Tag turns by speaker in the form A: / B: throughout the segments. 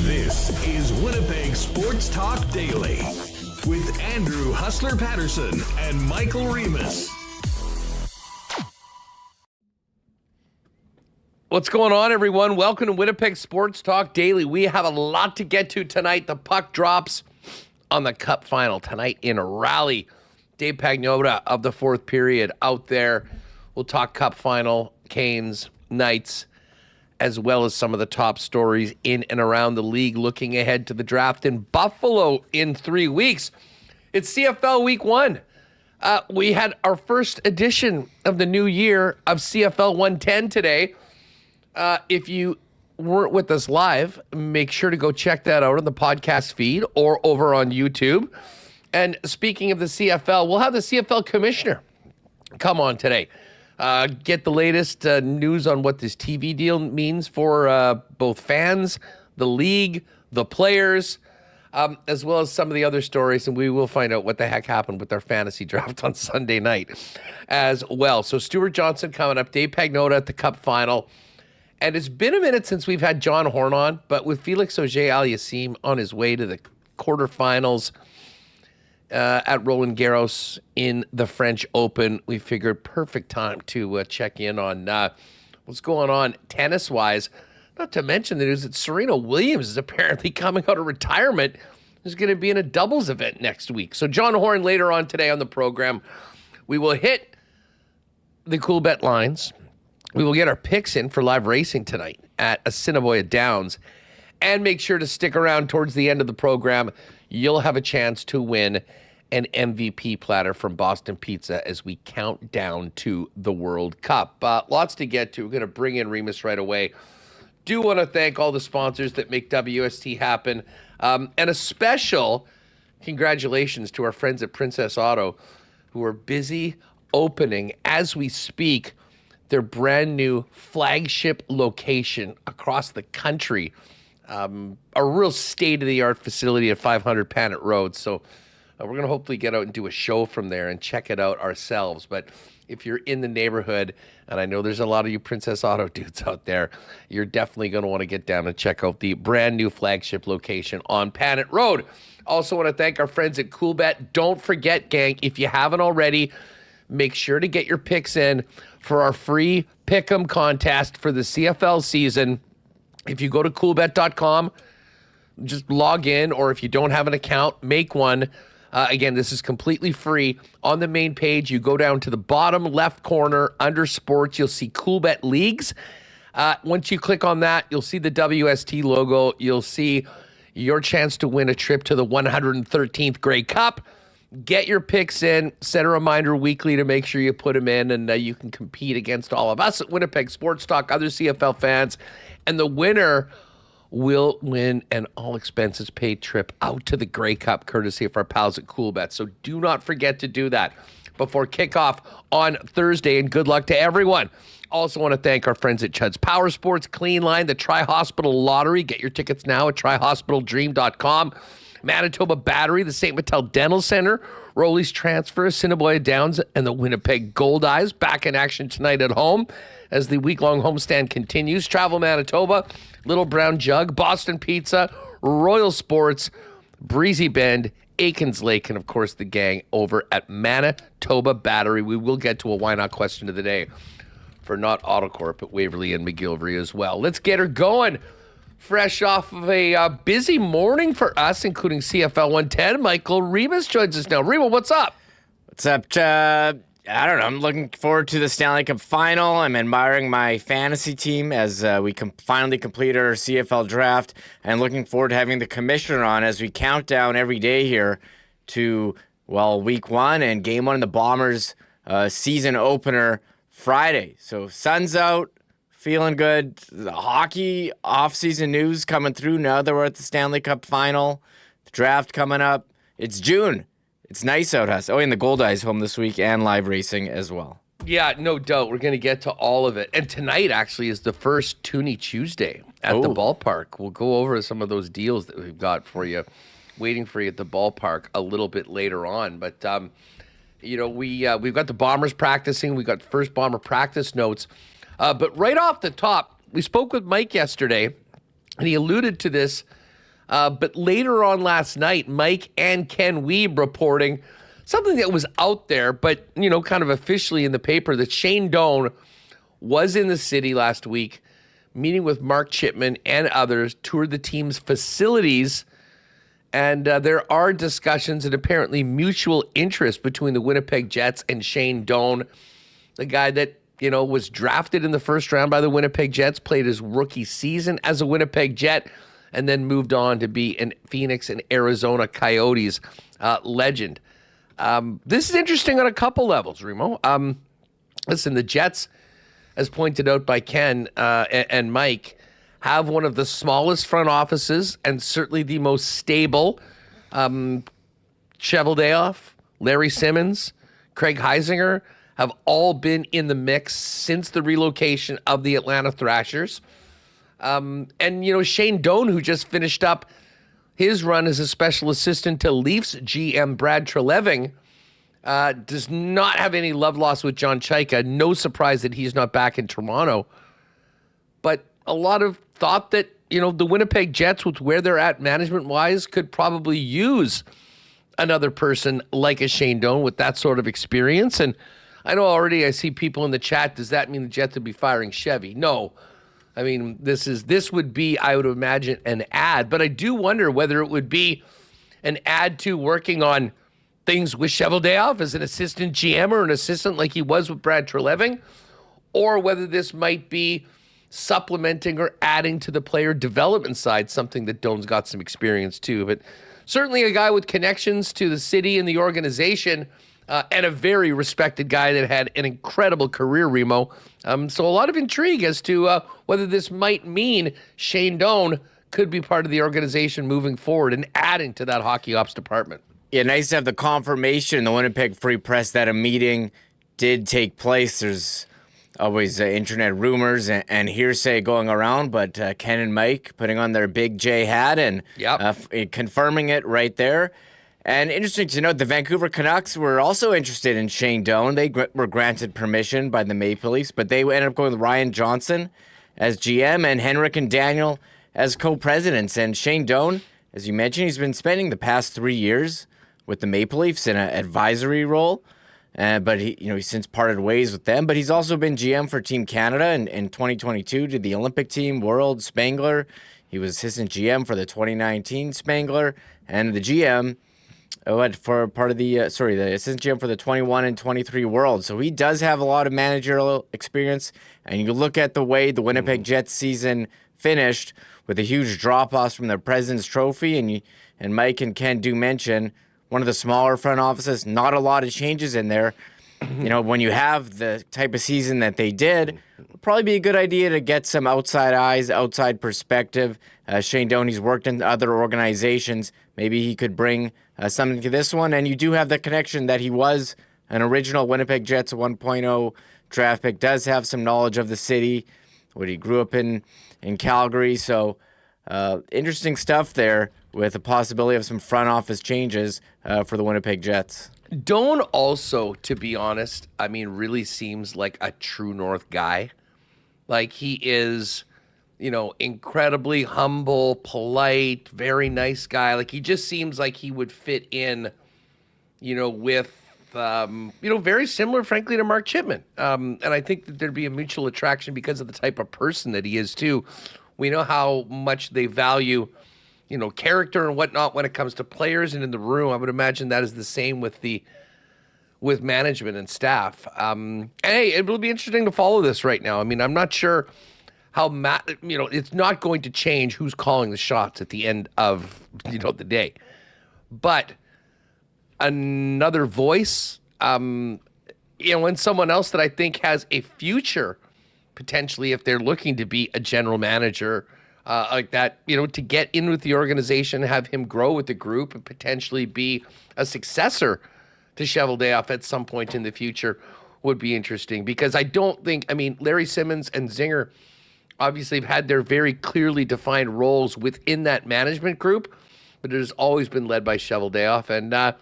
A: This is Winnipeg Sports Talk Daily with Andrew Hustler Paterson and Michael Remis.
B: What's going on, everyone? Welcome to Winnipeg Sports Talk Daily. We have a lot to get to tonight. The puck drops on the Cup Final tonight in Raleigh. Dave Pagnotta of the fourth period out there. We'll talk Cup Final, Canes, Knights, as well as some of the top stories in and around the league, looking ahead to the draft in Buffalo in 3 weeks. It's CFL Week 1. We had our first edition of the new year of CFL 110 today. If you weren't with us live, make sure to go check that out on the podcast feed or over on YouTube. And speaking of the CFL, we'll have the CFL Commissioner come on today. Get the latest news on what this TV deal means for both fans, the league, the players, as well as some of the other stories. And we will find out what the heck happened with our fantasy draft on Sunday night as well. So Stewart Johnston coming up, Dave Pagnotta at the Cup Final. And it's been a minute since we've had John Horn on, but with Felix Auger-Aliassime on his way to the quarterfinals at Roland Garros in the French Open, we figured perfect time to check in on what's going on tennis-wise. Not to mention the news that Serena Williams is apparently coming out of retirement. Is going to be in a doubles event next week. So John Horn later on today on the program. We will hit the cool bet lines. We will get our picks in for live racing tonight at Assiniboia Downs. And make sure to stick around towards the end of the program. You'll have a chance to win an MVP platter from Boston Pizza as we count down to the World Cup. Lots to get to. We're going to bring in Remis right away. Do want to thank all the sponsors that make WST happen. And a special congratulations to our friends at Princess Auto, who are busy opening, as we speak, their brand new flagship location across the country. A real state-of-the-art facility at 500 Panet Road. So we're going to hopefully get out and do a show from there and check it out ourselves. But if you're in the neighborhood, and I know there's a lot of you Princess Auto dudes out there, you're definitely going to want to get down and check out the brand new flagship location on Panet Road. Also want to thank our friends at CoolBet. Don't forget, gang, if you haven't already, make sure to get your picks in for our free Pick'em contest for the CFL season. If you go to coolbet.com, just log in, or if you don't have an account, make one. Again, this is completely free. On the main page, you go down to the bottom left corner under sports, you'll see CoolBet Leagues. Once you click on that, you'll see the WST logo. You'll see your chance to win a trip to the 113th Grey Cup. Get your picks in. Set a reminder weekly to make sure you put them in, and you can compete against all of us at Winnipeg Sports Talk, other CFL fans, and the winner will win an all-expenses-paid trip out to the Grey Cup, courtesy of our pals at CoolBet. So do not forget to do that before kickoff on Thursday, and good luck to everyone. Also want to thank our friends at Chud's Power Sports, Clean Line, the Tri-Hospital Lottery. Get your tickets now at trihospitaldream.com. Manitoba Battery, the St. Mattel Dental Center, Rowley's Transfer, Assiniboia Downs, and the Winnipeg Gold Eyes back in action tonight at home as the week-long homestand continues. Travel Manitoba, Little Brown Jug, Boston Pizza, Royal Sports, Breezy Bend, Aikens Lake, and, of course, the gang over at Manitoba Battery. We will get to a why not question of the day for Not Autocorp at Waverly and McGillivray as well. Let's get her going. Fresh off of a busy morning for us, including CFL 110, Michael Remis joins us now. Remo, what's up?
C: What's up? I don't know. I'm looking forward to the Stanley Cup Final. I'm admiring my fantasy team as we finally completed our CFL draft, and looking forward to having the commissioner on as we count down every day here to well, week 1 and game 1 in the Bombers season opener Friday. So sun's out, feeling good. The hockey offseason news coming through now that we're at the Stanley Cup Final. The draft coming up. It's June. It's nice out, Huss. Oh, and the Gold Eye's home this week and live racing as well.
B: Yeah, no doubt. We're going to get to all of it. And tonight actually is the first Toonie Tuesday at the ballpark. We'll go over some of those deals that we've got for you, waiting for you at the ballpark a little bit later on. But, we've got the Bombers practicing. We got first Bomber practice notes. But right off the top, we spoke with Mike yesterday, and he alluded to this. But later on last night, Mike and Ken Wiebe reporting something that was out there, but, kind of officially in the paper, that Shane Doan was in the city last week, meeting with Mark Chipman and others, toured the team's facilities, and there are discussions and apparently mutual interest between the Winnipeg Jets and Shane Doan, the guy that, was drafted in the first round by the Winnipeg Jets, played his rookie season as a Winnipeg Jet, and then moved on to be a Phoenix and Arizona Coyotes legend. This is interesting on a couple levels, Remo. Listen, the Jets, as pointed out by Ken and Mike, have one of the smallest front offices and certainly the most stable. Cheveldayoff, Larry Simmons, Craig Heisinger have all been in the mix since the relocation of the Atlanta Thrashers. And Shane Doan, who just finished up his run as a special assistant to Leafs GM Brad Treleving, does not have any love lost with John Chaika. No surprise that he's not back in Toronto. But a lot of thought that, the Winnipeg Jets, with where they're at management-wise, could probably use another person like a Shane Doan with that sort of experience. And I know already I see people in the chat, does that mean the Jets would be firing Chevy? No. I mean, this would be, I would imagine, an ad. But I do wonder whether it would be an ad to working on things with Cheveldayoff as an assistant GM or an assistant like he was with Brad Treleving, or whether this might be supplementing or adding to the player development side, something that Doan's got some experience too. But certainly a guy with connections to the city and the organization, and a very respected guy that had an incredible career, Remo. So a lot of intrigue as to whether this might mean Shane Doan could be part of the organization moving forward and adding to that hockey ops department.
C: Yeah, nice to have the confirmation in the Winnipeg Free Press that a meeting did take place. There's always internet rumors and hearsay going around, but Ken and Mike putting on their big J hat and confirming it right there. And interesting to note, the Vancouver Canucks were also interested in Shane Doan. They were granted permission by the Maple Leafs, but they ended up going with Ryan Johnson as GM and Henrik and Daniel as co-presidents. And Shane Doan, as you mentioned, he's been spending the past 3 years with the Maple Leafs in an advisory role. But he's since parted ways with them. But he's also been GM for Team Canada in 2022, did the Olympic team, World, Spangler. He was assistant GM for the 2019 Spangler and the GM for part of the assistant GM for the 21 and 23 World. So he does have a lot of managerial experience. And you look at the way the Winnipeg Jets season finished with a huge drop-off from the President's Trophy, and Mike and Ken do mention one of the smaller front offices, not a lot of changes in there. When you have the type of season that they did, it would probably be a good idea to get some outside eyes, outside perspective. Shane Doan, he's worked in other organizations. Maybe he could bring something to this one. And you do have the connection that he was an original Winnipeg Jets 1.0 draft pick, does have some knowledge of the city, where he grew up in Calgary. So interesting stuff there with the possibility of some front office changes for the Winnipeg Jets.
B: Doan also, to be honest, really seems like a true north guy. Like he is, incredibly humble, polite, very nice guy. Like he just seems like he would fit in, with, very similar, frankly, to Mark Chipman. And I think that there'd be a mutual attraction because of the type of person that he is too. We know how much they value, character and whatnot when it comes to players and in the room. I would imagine that is the same with management and staff. And hey, it will be interesting to follow this right now. I'm not sure how, it's not going to change who's calling the shots at the end of, the day. But another voice, and someone else that I think has a future, potentially, if they're looking to be a general manager like that, to get in with the organization, have him grow with the group, and potentially be a successor to Cheveldayoff at some point in the future would be interesting. Because I don't think, Larry Simmons and Zinger obviously have had their very clearly defined roles within that management group, but it has always been led by Cheveldayoff. And,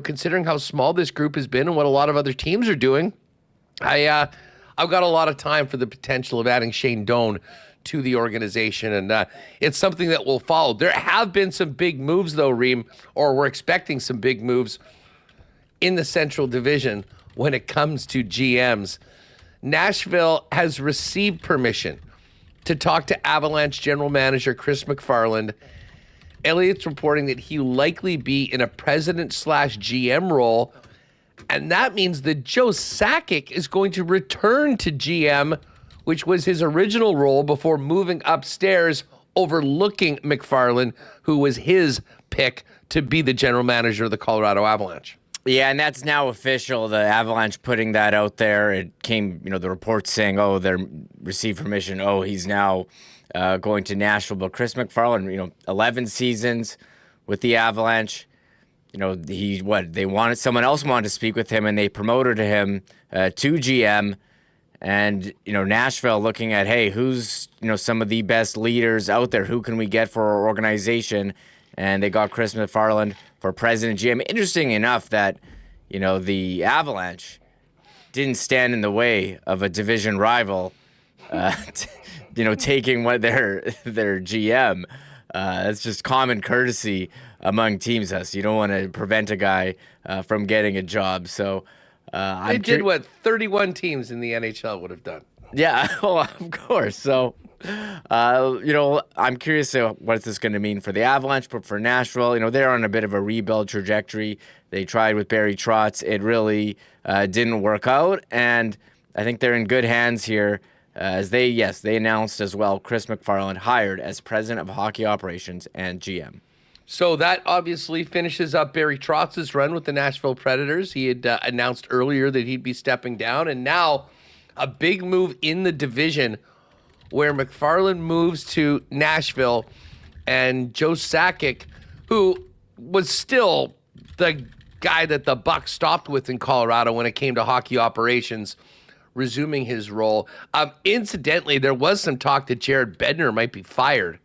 B: considering how small this group has been and what a lot of other teams are doing, I've got a lot of time for the potential of adding Shane Doan to the organization, and it's something that will follow. There have been some big moves, though, Reem, or we're expecting some big moves in the Central Division when it comes to GMs. Nashville has received permission to talk to Avalanche general manager Chris McFarland. Elliott's reporting that he'll likely be in a president/GM role, and that means that Joe Sakic is going to return to GM, which was his original role before moving upstairs, overlooking McFarland, who was his pick to be the general manager of the Colorado Avalanche.
C: Yeah, and that's now official. The Avalanche putting that out there. It came, the reports saying, they received permission. He's now going to Nashville. But Chris McFarland, 11 seasons with the Avalanche. Someone else wanted to speak with him, and they promoted him to GM. And, Nashville looking at, hey, who's, some of the best leaders out there? Who can we get for our organization? And they got Chris McFarland for president GM. Interesting enough that, the Avalanche didn't stand in the way of a division rival, taking what their GM. That's just common courtesy among teams. You don't want to prevent a guy from getting a job. So
B: they did what 31 teams in the NHL would have done.
C: Yeah, well, of course. So, I'm curious what this is going to mean for the Avalanche, but for Nashville, they're on a bit of a rebuild trajectory. They tried with Barry Trotz. It really didn't work out, and I think they're in good hands here as they announced as well Chris McFarland hired as president of hockey operations and GM.
B: So that obviously finishes up Barry Trotz's run with the Nashville Predators. He had announced earlier that he'd be stepping down, and now a big move in the division where McFarland moves to Nashville, and Joe Sakic, who was still the guy that the buck stopped with in Colorado when it came to hockey operations, resuming his role. Incidentally, there was some talk that Jared Bednar might be fired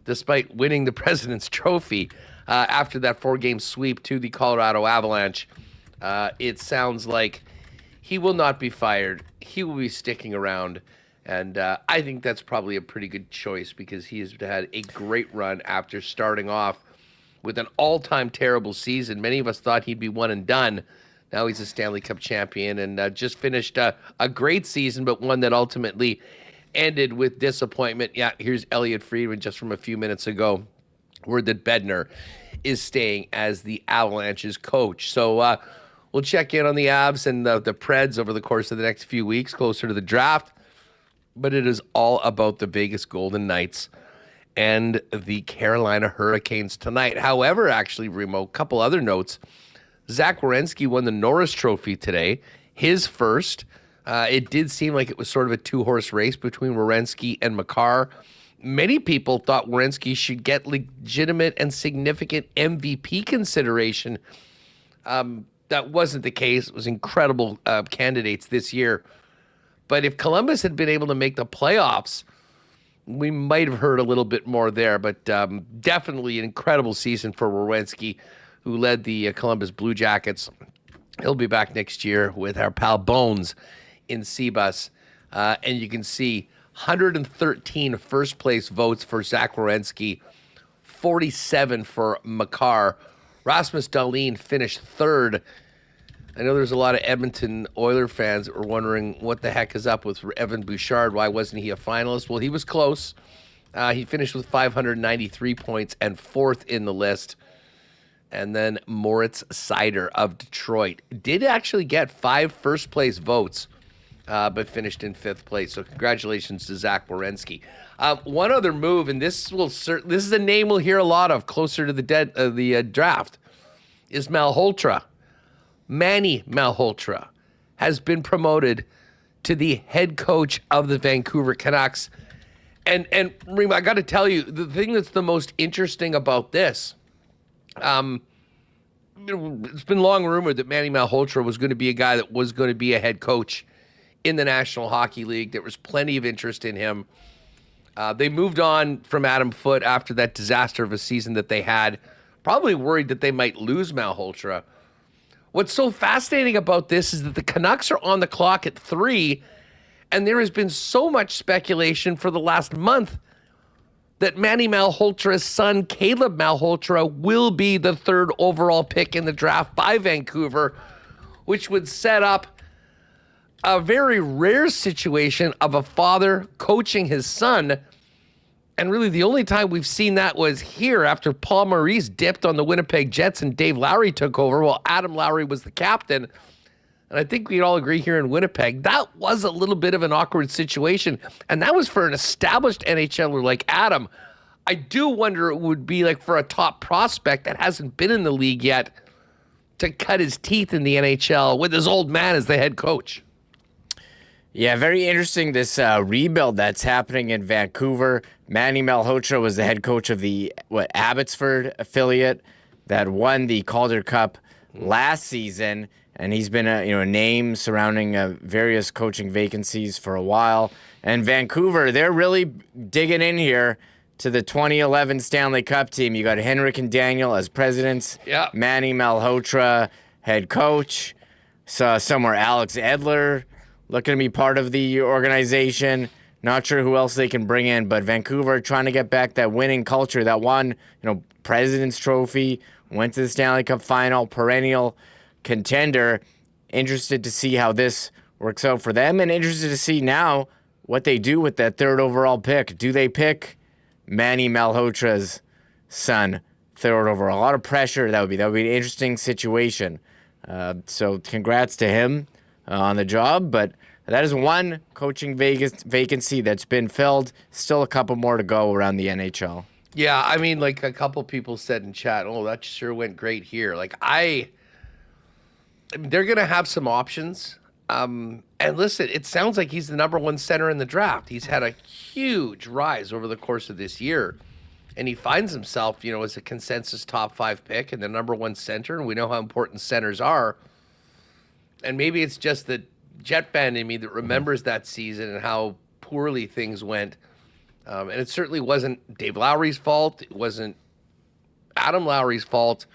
B: despite winning the President's Trophy after that 4-game sweep to the Colorado Avalanche. It sounds like he will not be fired. He will be sticking around. And I think that's probably a pretty good choice because he has had a great run after starting off with an all-time terrible season. Many of us thought he'd be one and done. Now he's a Stanley Cup champion and just finished a great season, but one that ultimately ended with disappointment. Yeah, here's Elliot Friedman just from a few minutes ago. Word that Bednar is staying as the Avalanche's coach. So we'll check in on the Avs and the Preds over the course of the next few weeks, closer to the draft. But it is all about the Vegas Golden Knights and the Carolina Hurricanes tonight. However, actually, Remo, a couple other notes. Zach Werenski won the Norris Trophy today, his first. It did seem like it was sort of a two-horse race between Werenski and Makar. Many people thought Werenski should get legitimate and significant MVP consideration. That wasn't the case. It was incredible candidates this year. But if Columbus had been able to make the playoffs, we might have heard a little bit more there. But definitely an incredible season for Werenski, who led the Columbus Blue Jackets. He'll be back next year with our pal Bones in Seabus. And you can see 113 first-place votes for Zach Werenski, 47 for Makar. Rasmus Dahlin finished third. I know there's a lot of Edmonton Oiler fans that were wondering what the heck is up with Evan Bouchard. Why wasn't he a finalist? Well, he was close. He finished with 593 points and fourth in the list. And then Moritz Seider of Detroit did actually get 5 first-place votes, but finished in 5th place. So congratulations to Zach Werenski. One other move, and this is a name we'll hear a lot of closer to the draft. is Malhotra. Manny Malhotra has been promoted to the head coach of the Vancouver Canucks. And Rima, I got to tell you, the thing that's the most interesting about this, it's been long rumored that Manny Malhotra was going to be a guy that was going to be a head coach in the National Hockey League. There was plenty of interest in him. They moved on from Adam Foote after that disaster of a season that they had, probably worried that they might lose Malhotra. What's so fascinating about this is that the Canucks are on the clock at 3, and there has been so much speculation for the last month that Manny Malhotra's son, Caleb Malhotra, will be the 3rd overall pick in the draft by Vancouver, which would set up a very rare situation of a father coaching his son. And really the only time we've seen that was here after Paul Maurice dipped on the Winnipeg Jets and Dave Lowry took over while Adam Lowry was the captain. And I think we'd all agree here in Winnipeg, that was a little bit of an awkward situation. And that was for an established NHLer like Adam. I do wonder it would be like for a top prospect that hasn't been in the league yet to cut his teeth in the NHL with his old man as the head coach.
C: Yeah, very interesting, this rebuild that's happening in Vancouver. Manny Malhotra was the head coach of the Abbotsford affiliate that won the Calder Cup last season, and he's been a name surrounding various coaching vacancies for a while. And Vancouver, they're really digging in here to the 2011 Stanley Cup team. You got Henrik and Daniel as presidents.
B: Yeah.
C: Manny Malhotra, head coach. Saw somewhere Alex Edler looking to be part of the organization. Not sure who else they can bring in, but Vancouver trying to get back that winning culture that won, President's Trophy, went to the Stanley Cup Final, perennial contender. Interested to see how this works out for them, and interested to see now what they do with that 3rd overall pick. Do they pick Manny Malhotra's son 3rd overall? A lot of pressure that would be an interesting situation. So congrats to him on the job, but that is one coaching vacancy that's been filled. Still a couple more to go around the NHL.
B: Yeah, I mean, like a couple people said in chat, oh, that sure went great here. They're going to have some options. And listen, it sounds like he's the number 1 center in the draft. He's had a huge rise over the course of this year. And he finds himself, as a consensus top 5 pick and the number 1 center. And we know how important centers are. And maybe it's just the Jet fan in me that remembers that season and how poorly things went. And it certainly wasn't Dave Lowry's fault. It wasn't Adam Lowry's fault.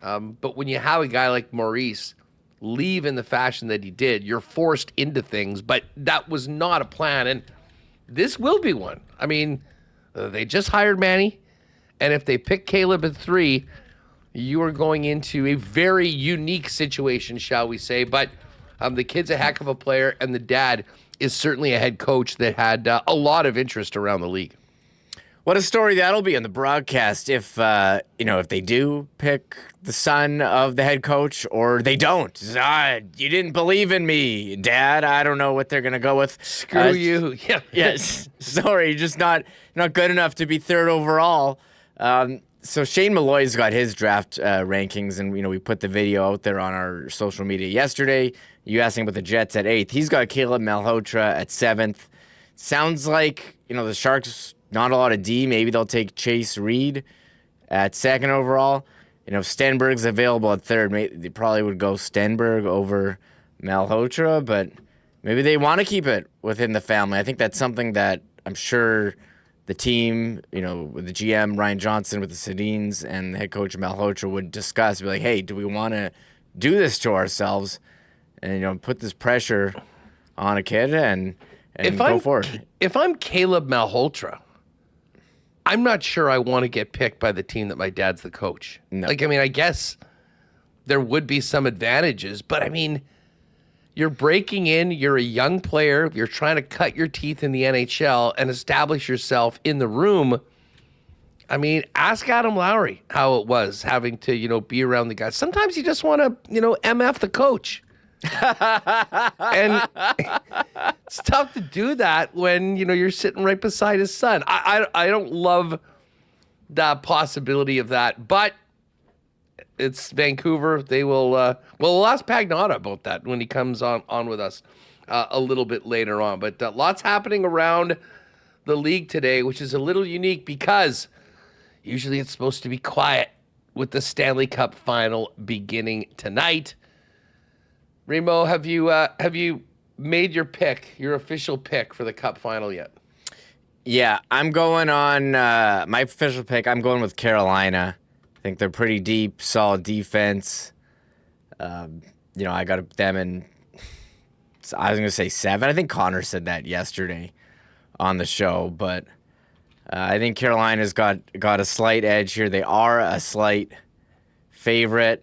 B: But when you have a guy like Maurice leave in the fashion that he did, you're forced into things. But that was not a plan. And this will be one. I mean, they just hired Manny. And if they pick Caleb at 3, you are going into a very unique situation, shall we say. But the kid's a heck of a player, and the dad is certainly a head coach that had a lot of interest around the league.
C: What a story that'll be on the broadcast if they do pick the son of the head coach or they don't. You didn't believe in me, Dad. I don't know what they're going to go with.
B: Screw you. Yeah.
C: Yes. Sorry, just not good enough to be 3rd overall. So Shane Malloy's got his draft rankings, and we put the video out there on our social media yesterday. You asking about the Jets at 8th. He's got Caleb Malhotra at 7th. Sounds like the Sharks, not a lot of D. Maybe they'll take Chase Reed at 2nd overall. Stenberg's available at 3rd. They probably would go Stenberg over Malhotra, but maybe they want to keep it within the family. I think that's something that I'm sure the team, with the GM, Ryan Johnson, with the Sedins, and the head coach Malhotra would discuss, be like, hey, do we want to do this to ourselves and, put this pressure on a kid and go forward?
B: If I'm Caleb Malhotra, I'm not sure I want to get picked by the team that my dad's the coach.
C: No.
B: I guess there would be some advantages, but you're breaking in, you're a young player, you're trying to cut your teeth in the NHL and establish yourself in the room. Ask Adam Lowry how it was having to, be around the guys. Sometimes you just want to, MF the coach. And it's tough to do that when, you're sitting right beside his son. I don't love the possibility of that, but it's Vancouver. They will. We'll ask Pagnotta about that when he comes on with us a little bit later on. But lots happening around the league today, which is a little unique because usually it's supposed to be quiet with the Stanley Cup Final beginning tonight. Remo, have you made your pick, your official pick for the Cup Final yet?
C: Yeah, I'm going on my official pick. I'm going with Carolina. I think they're pretty deep, solid defense. I got them in, I was going to say 7. I think Connor said that yesterday on the show, but I think Carolina's got a slight edge here. They are a slight favorite.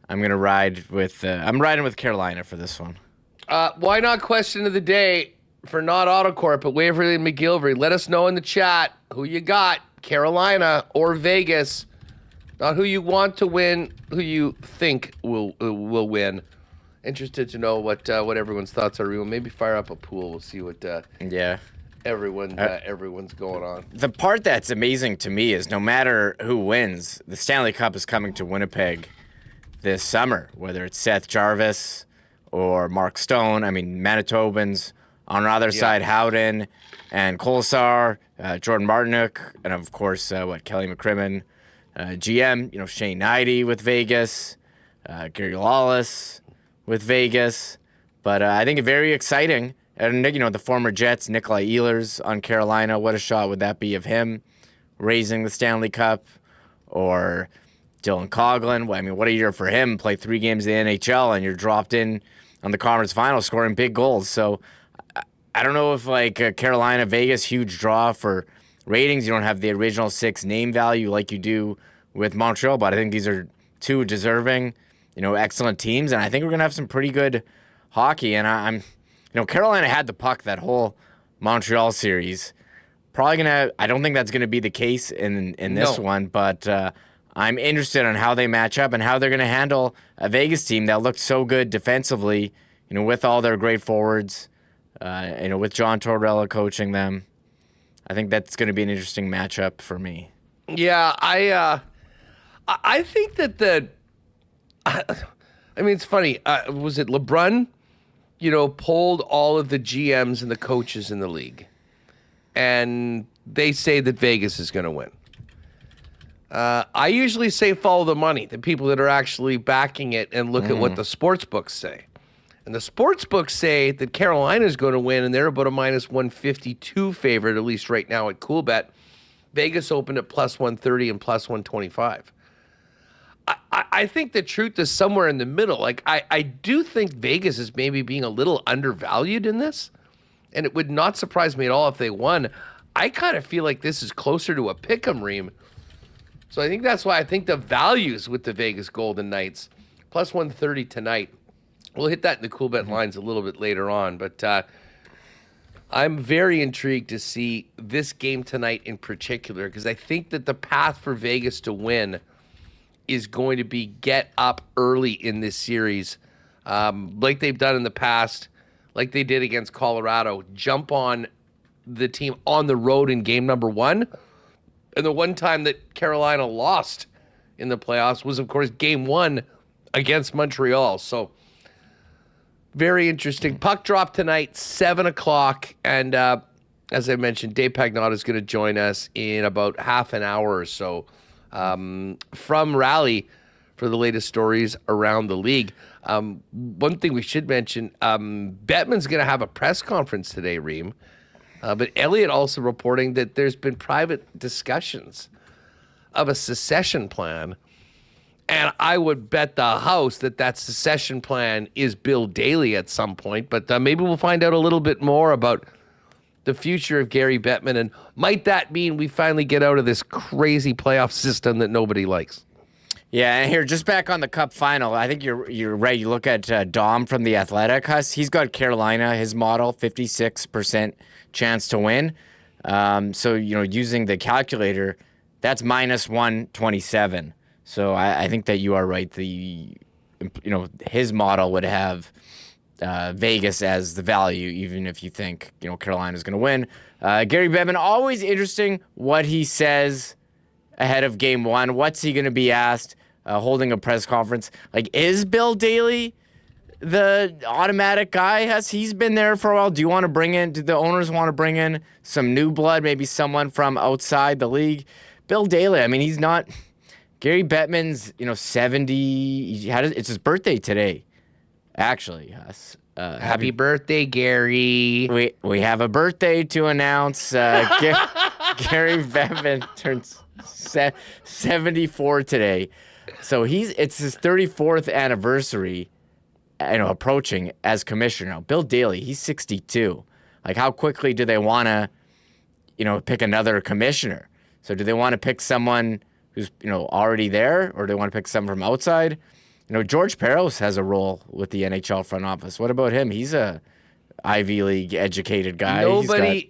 C: I'm going to ride with I'm riding with Carolina for this one.
B: Why not question of the day for not Autocorp, but Waverly and McGillivray? Let us know in the chat who you got, Carolina or Vegas. Not who you want to win, who you think will win. Interested to know what everyone's thoughts are. We'll maybe fire up a pool. We'll see what everyone's going on.
C: The part that's amazing to me is no matter who wins, the Stanley Cup is coming to Winnipeg this summer, whether it's Seth Jarvis or Mark Stone. I mean, Manitobans. On the other side, Howden and Kolesar, Jordan Martinook, and of course, Kelly McCrimmon, GM, Shane Knighty with Vegas, Gary Lawless with Vegas. But I think very exciting. And, the former Jets, Nikolai Ehlers on Carolina, what a shot would that be of him raising the Stanley Cup? Or Dylan Coughlin, I mean, what a year for him. Play 3 games in the NHL and you're dropped in on the conference final scoring big goals. So I don't know if Carolina, Vegas, huge draw for ratings. You don't have the original 6 name value like you do with Montreal, but I think these are 2 deserving, excellent teams, and I think we're gonna have some pretty good hockey. And Carolina had the puck that whole Montreal series. I don't think that's gonna be the case in this one, but I'm interested in how they match up and how they're gonna handle a Vegas team that looked so good defensively, with all their great forwards. With John Tortorella coaching them, I think that's going to be an interesting matchup for me.
B: Yeah, I think that it's funny. Was it LeBrun? Polled all of the GMs and the coaches in the league, and they say that Vegas is going to win. I usually say follow the money, the people that are actually backing it, and look at what the sports books say. And the sports books say that Carolina is going to win, and they're about a minus 152 favorite, at least right now at CoolBet. Vegas opened at plus 130 and plus 125. I think the truth is somewhere in the middle. I do think Vegas is maybe being a little undervalued in this, and it would not surprise me at all if they won. I kind of feel like this is closer to a pick'em, Reem. So I think that's why I think the values with the Vegas Golden Knights, plus 130 tonight. We'll hit that in the CoolBet lines a little bit later on, but I'm very intrigued to see this game tonight in particular because I think that the path for Vegas to win is going to be get up early in this series, like they've done in the past, like they did against Colorado, jump on the team on the road in game number 1. And the one time that Carolina lost in the playoffs was, of course, game 1 against Montreal. So very interesting. Puck drop tonight, 7 o'clock. And as I mentioned, Dave Pagnotta is going to join us in about half an hour or so from Raleigh for the latest stories around the league. One thing we should mention, Bettman's going to have a press conference today, Reem. But Elliott also reporting that there's been private discussions of a secession plan. And I would bet the house that secession plan is Bill Daly at some point. But maybe we'll find out a little bit more about the future of Gary Bettman. And might that mean we finally get out of this crazy playoff system that nobody likes?
C: Yeah, and here, just back on the Cup Final, I think you're right. You look at Dom from The Athletic. He's got Carolina, his model, 56% chance to win. So, using the calculator, that's minus 127. So I think that you are right. His model would have Vegas as the value, even if you think, Carolina's going to win. Gary Bettman, always interesting what he says ahead of game 1. What's he going to be asked? holding a press conference. Like, is Bill Daly the automatic guy? He's been there for a while? Do the owners want to bring in some new blood, maybe someone from outside the league? Bill Daly, I mean, he's not. Gary Bettman's, 70. It's his birthday today, actually. Yes.
B: Happy birthday, Gary.
C: We have a birthday to announce. Gary Bettman turns 74 today. So it's his 34th anniversary, approaching as commissioner. Now, Bill Daly, he's 62. Like, how quickly do they want to, pick another commissioner? So do they want to pick someone who's, already there, or do they want to pick someone from outside? George Peros has a role with the NHL front office. What about him? He's a Ivy League educated guy.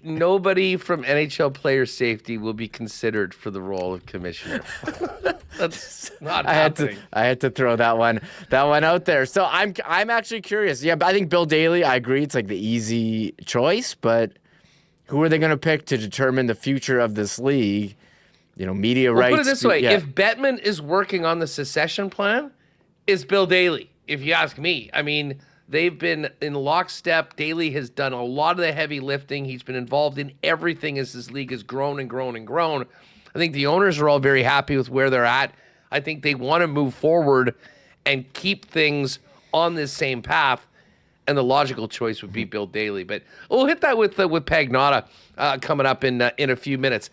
B: Nobody from NHL player safety will be considered for the role of commissioner. That's not happening.
C: I had to throw that one out there. So I'm actually curious. Yeah, but I think Bill Daly, I agree, it's like the easy choice, but who are they going to pick to determine the future of this league? Media rights.
B: Put it this way: if Bettman is working on the secession plan, it's Bill Daly. If you ask me, I mean, they've been in lockstep. Daly has done a lot of the heavy lifting. He's been involved in everything as this league has grown and grown and grown. I think the owners are all very happy with where they're at. I think they want to move forward and keep things on this same path. And the logical choice would be Bill Daly. But we'll hit that with Pagnotta coming up in a few minutes.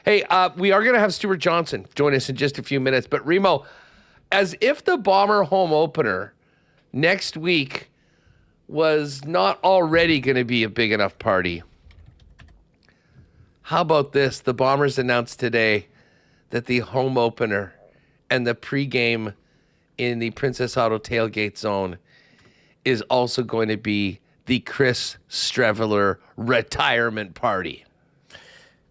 B: Hey, we are going to have Stewart Johnston join us in just a few minutes. But Remo, as if the Bomber home opener next week was not already going to be a big enough party, how about this? The Bombers announced today that the home opener and the pregame in the Princess Auto tailgate zone is also going to be the Chris Streveler retirement party.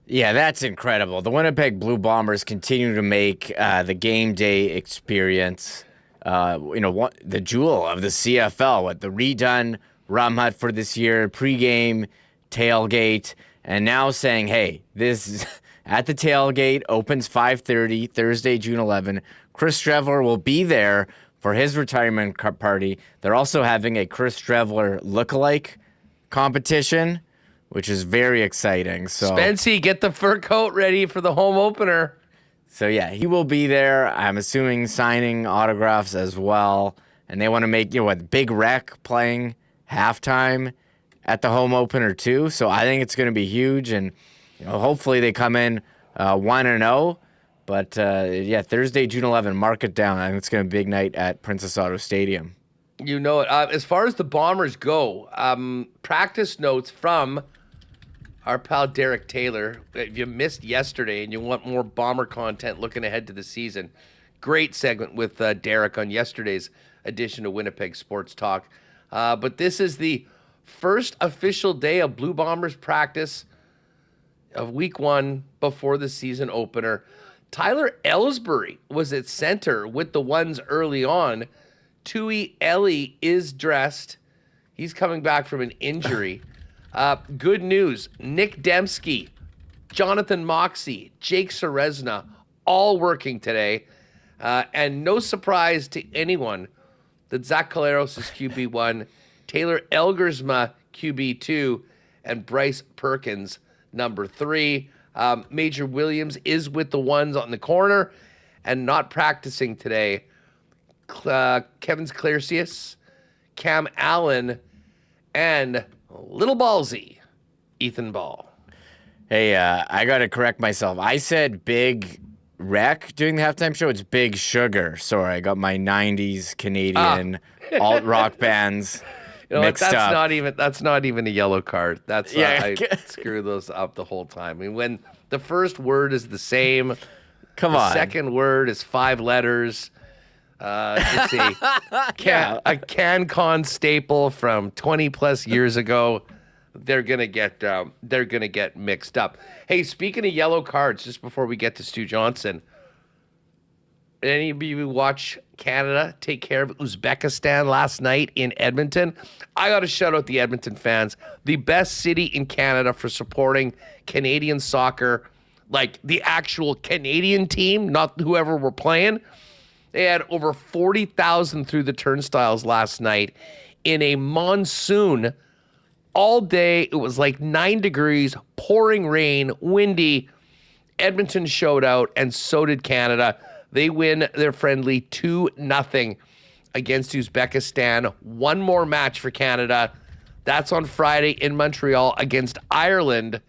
C: Yeah, that's incredible. The Winnipeg Blue Bombers continue to make the game day experience, the jewel of the CFL. With the redone Rum Hut for this year, pregame, tailgate, and now saying, hey, this is at the tailgate, opens 5:30, Thursday, June 11. Chris Streveler will be there for his retirement party. They're also having a Chris Streveler lookalike competition, which is very exciting. So,
B: Spency, get the fur coat ready for the home opener.
C: So, yeah, he will be there. I'm assuming signing autographs as well. And they want to make, Big Rec playing halftime at the home opener too. So I think it's going to be huge. And, hopefully they come in 1-0. But, Thursday, June 11, mark it down. I think it's going to be a big night at Princess Auto Stadium.
B: You know it. As far as the Bombers go, practice notes from our pal Derek Taylor. If you missed yesterday and you want more Bomber content looking ahead to the season, great segment with Derek on yesterday's edition of Winnipeg Sports Talk. But this is the first official day of Blue Bombers practice of week 1 before the season opener. Tyler Ellsbury was at center with the ones early on. Tui Ellie is dressed. He's coming back from an injury. Good news. Nick Dembski, Jonathan Moxey, Jake Serezna, all working today. And no surprise to anyone that Zach Caleros is QB1, Taylor Elgersma QB2, and Bryce Perkins number 3. Major Williams is with the ones on the corner and not practicing today. Kevin Clercius, Cam Allen, and little ballsy Ethan Ball.
C: Hey, I got to correct myself. I said Big Rec during the halftime show. It's Big Sugar. Sorry, I got my 90s Canadian alt-rock bands mixed up.
B: That's not even a yellow card. That's I screw those up the whole time. I mean, when the first word is the same, the second word is 5 letters. It's a CanCon staple from 20 plus years ago. They're gonna get mixed up. Hey, speaking of yellow cards, just before we get to Stu Johnson, any of you watch Canada take care of Uzbekistan last night in Edmonton? I got to shout out the Edmonton fans, the best city in Canada for supporting Canadian soccer, like the actual Canadian team, not whoever we're playing. They had over 40,000 through the turnstiles last night in a monsoon all day. It was like 9 degrees, pouring rain, windy. Edmonton showed out, and so did Canada. They win their friendly 2-0 against Uzbekistan. One more match for Canada. That's on Friday in Montreal against Ireland.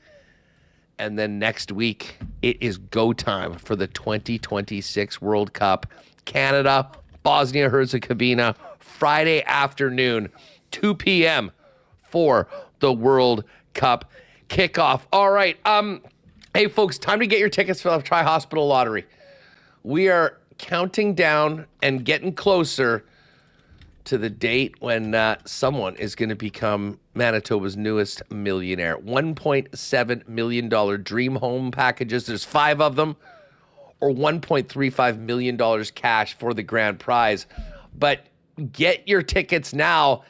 B: And then next week, it is go time for the 2026 World Cup. Canada, Bosnia-Herzegovina, Friday afternoon, 2 p.m. for the World Cup kickoff. All right. Hey, folks, time to get your tickets for the Tri-Hospital Lottery. We are counting down and getting closer to the date when someone is going to become Manitoba's newest millionaire. $1.7 million dream home packages. There's 5 of them, or $1.35 million cash for the grand prize. But get your tickets now,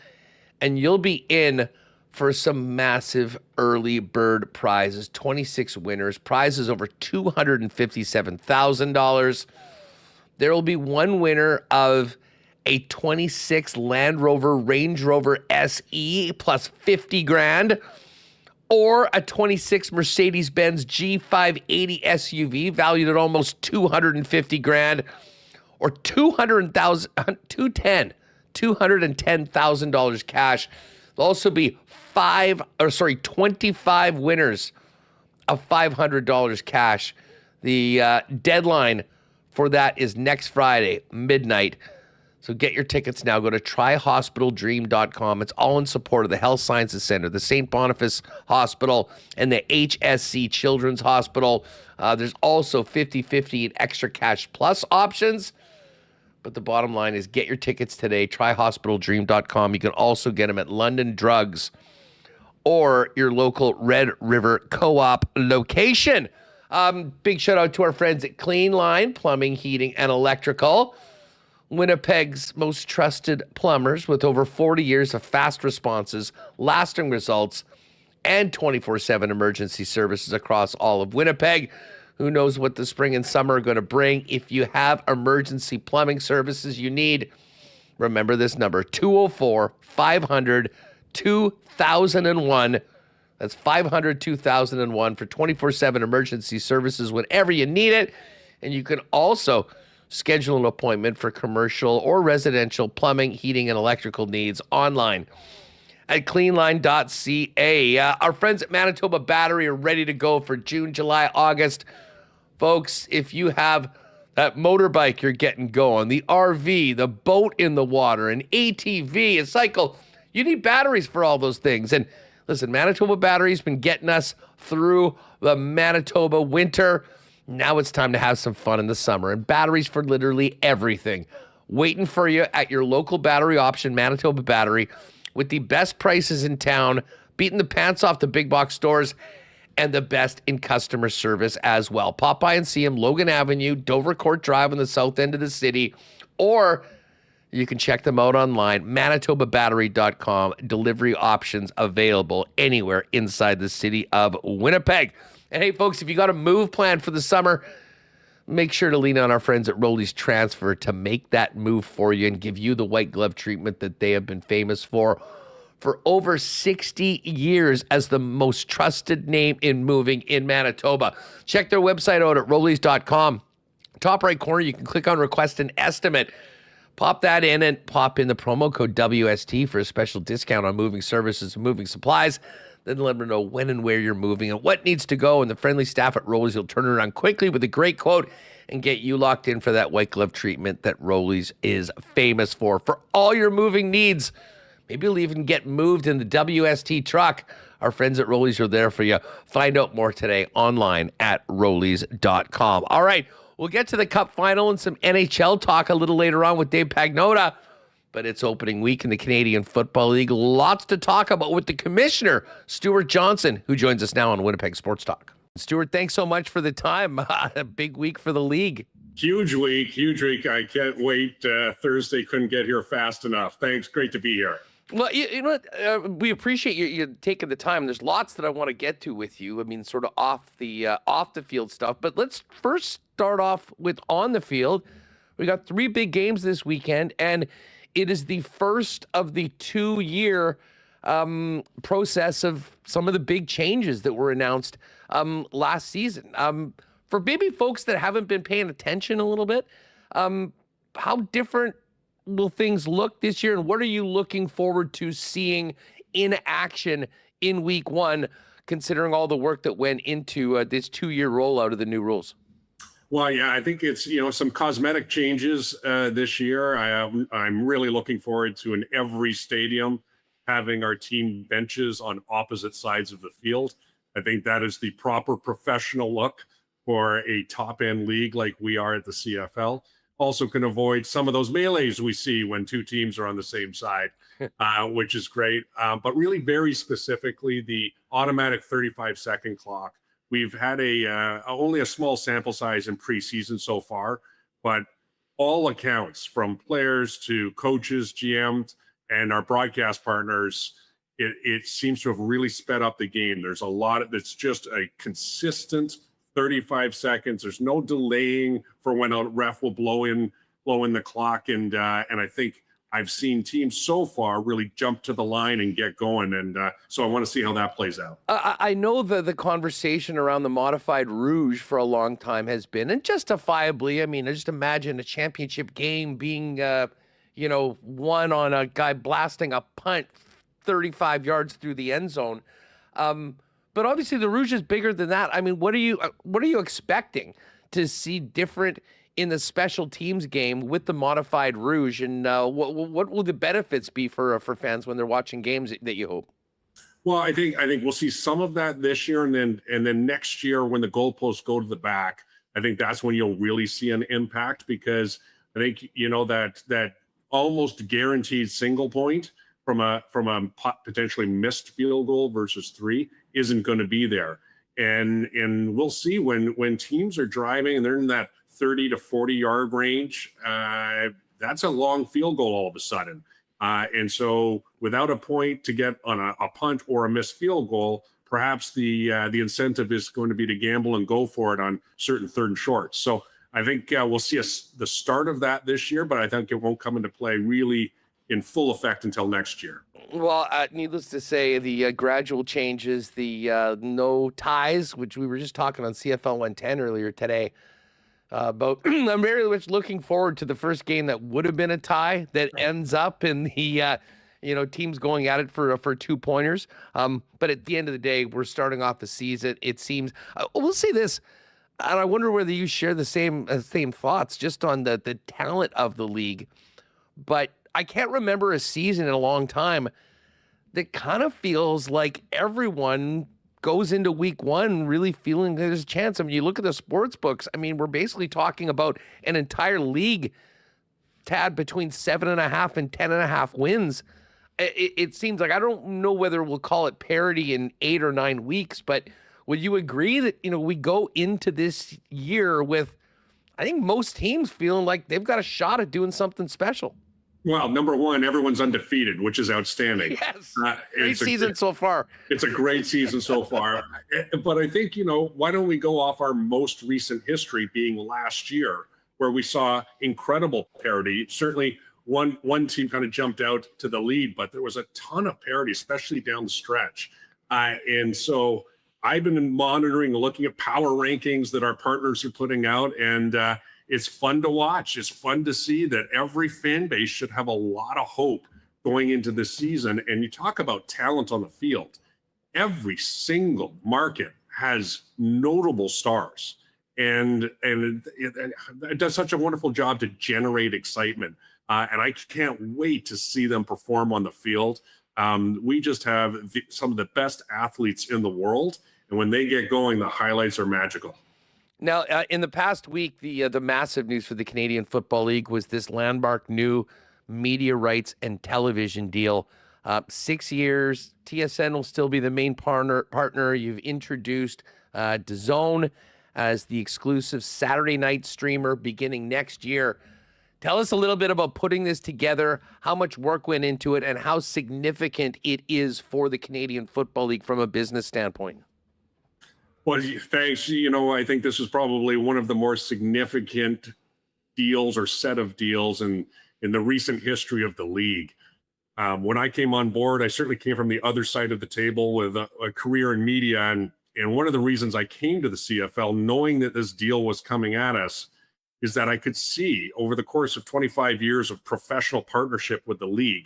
B: and you'll be in for some massive early bird prizes. 26 winners. Prizes over $257,000. There will be one winner of a 26 Land Rover Range Rover SE plus 50 grand, or a 26 Mercedes-Benz G580 SUV valued at almost 250 grand, or $210,000 cash. There'll also be 25 winners of $500 cash. The deadline for that is next Friday, midnight. So get your tickets now. Go to tryhospitaldream.com. It's all in support of the Health Sciences Center, the St. Boniface Hospital, and the HSC Children's Hospital. There's also 50-50 and extra cash plus options. But the bottom line is get your tickets today, tryhospitaldream.com. You can also get them at London Drugs or your local Red River Co-op location. Big shout out to our friends at Clean Line Plumbing, Heating, and Electrical. Winnipeg's most trusted plumbers with over 40 years of fast responses, lasting results, and 24/7 emergency services across all of Winnipeg. Who knows what the spring and summer are going to bring? If you have emergency plumbing services you need, remember this number, 204-500-2001. That's 500-2001 for 24/7 emergency services whenever you need it. And you can also schedule an appointment for commercial or residential plumbing, heating, and electrical needs online at cleanline.ca. Our friends at Manitoba Battery are ready to go for June, July, August. Folks, if you have that motorbike you're getting going, the RV, the boat in the water, an ATV, a cycle, you need batteries for all those things. And listen, Manitoba Battery's been getting us through the Manitoba winter. Now it's time to have some fun in the summer, and batteries for literally everything. Waiting for you at your local battery option, Manitoba Battery, with the best prices in town, beating the pants off the big box stores, and the best in customer service as well. Pop by and see them, Logan Avenue, Dover Court Drive on the south end of the city, or you can check them out online, manitobabattery.com. Delivery options available anywhere inside the city of Winnipeg. And hey, folks, if you got a move plan for the summer, make sure to lean on our friends at Rolly's Transfer to make that move for you and give you the white glove treatment that they have been famous for over 60 years as the most trusted name in moving in Manitoba. Check their website out at rollys.com. Top right corner, you can click on Request an Estimate. Pop that in and pop in the promo code WST for a special discount on moving services and moving supplies. Then let them know when and where you're moving and what needs to go. And the friendly staff at Rolly's will turn it around quickly with a great quote and get you locked in for that white glove treatment that Rolly's is famous for. For all your moving needs, maybe you'll even get moved in the WST truck. Our friends at Rolly's are there for you. Find out more today online at rollys.com. All right, we'll get to the Cup Final and some NHL talk a little later on with Dave Pagnotta. But it's opening week in the Canadian Football League. Lots to talk about with the Commissioner, Stewart Johnston, who joins us now on Winnipeg Sports Talk. Stewart, thanks so much for the time. A big week for the league.
D: Huge week. I can't wait. Thursday couldn't get here fast enough. Thanks. Great to be here.
B: Well, you know what? We appreciate you taking the time. There's lots that I want to get to with you. I mean, sort of off the field stuff. But let's first start off with on the field. We got 3 big games this weekend, and it is the first of the 2-year process of some of the big changes that were announced last season. For maybe folks that haven't been paying attention a little bit, how different will things look this year, and what are you looking forward to seeing in action in week 1, considering all the work that went into this 2-year rollout of the new rules?
D: Well, yeah, I think it's, some cosmetic changes this year. I'm really looking forward to in every stadium having our team benches on opposite sides of the field. I think that is the proper professional look for a top-end league like we are at the CFL. Also can avoid some of those melees we see when 2 teams are on the same side, which is great. But really very specifically, the automatic 35-second clock. We've had only a small sample size in preseason so far, but all accounts from players to coaches, GMs, and our broadcast partners, it seems to have really sped up the game. There's a lot of, it's just a consistent 35 seconds. There's no delaying for when a ref will blow in the clock. And I think I've seen teams so far really jump to the line and get going. And so I want to see how that plays out.
B: I know the conversation around the modified rouge for a long time has been, and justifiably, I mean, I just imagine a championship game being, won on a guy blasting a punt 35 yards through the end zone. But obviously the rouge is bigger than that. I mean, what are you expecting to see different in the special teams game with the modified rouge, and what will the benefits be for fans when they're watching games that you hope?
D: Well, I think we'll see some of that this year, and then next year when the goalposts go to the back, I think that's when you'll really see an impact, because I think that almost guaranteed single point from a potentially missed field goal versus 3 isn't going to be there, and we'll see when teams are driving and they're in that 30 to 40 yard range. That's a long field goal all of a sudden. And so without a point to get on a punt or a missed field goal, perhaps the incentive is going to be to gamble and go for it on certain 3rd and shorts. So I think we'll see the start of that this year, but I think it won't come into play really in full effect until next year.
B: Well, needless to say, the gradual changes, the no ties, which we were just talking on CFL 110 earlier today, but I'm very much looking forward to the first game that would have been a tie that ends up in the teams going at it for 2-pointers. But at the end of the day, we're starting off the season. It seems we'll say this, and I wonder whether you share the same thoughts just on the talent of the league. But I can't remember a season in a long time that kind of feels like everyone goes into week 1 really feeling there's a chance. I mean, you look at the sports books. I mean, we're basically talking about an entire league tad between 7.5 and 10.5 wins. It seems like, I don't know whether we'll call it parity in 8 or 9 weeks, but would you agree that, we go into this year with, I think most teams feeling like they've got a shot at doing something special?
D: Well, number one, everyone's undefeated, which is outstanding.
B: Yes, great season so far.
D: It's a great season so far. But I think, why don't we go off our most recent history being last year, where we saw incredible parity. Certainly one team kind of jumped out to the lead, but there was a ton of parity, especially down the stretch. And so I've been monitoring, looking at power rankings that our partners are putting out, and it's fun to watch. It's fun to see that every fan base should have a lot of hope going into this season. And you talk about talent on the field. Every single market has notable stars. And it does such a wonderful job to generate excitement. And I can't wait to see them perform on the field. We just have some of the best athletes in the world. And when they get going, the highlights are magical.
B: Now, in the past week, the massive news for the Canadian Football League was this landmark new media rights and television deal. 6 years, TSN will still be the main partner. You've introduced DAZN as the exclusive Saturday night streamer beginning next year. Tell us a little bit about putting this together, how much work went into it, and how significant it is for the Canadian Football League from a business standpoint.
D: Well, thanks. I think this is probably one of the more significant deals or set of deals in the recent history of the league. When I came on board, I certainly came from the other side of the table with a career in media. And one of the reasons I came to the CFL, knowing that this deal was coming at us, is that I could see over the course of 25 years of professional partnership with the league,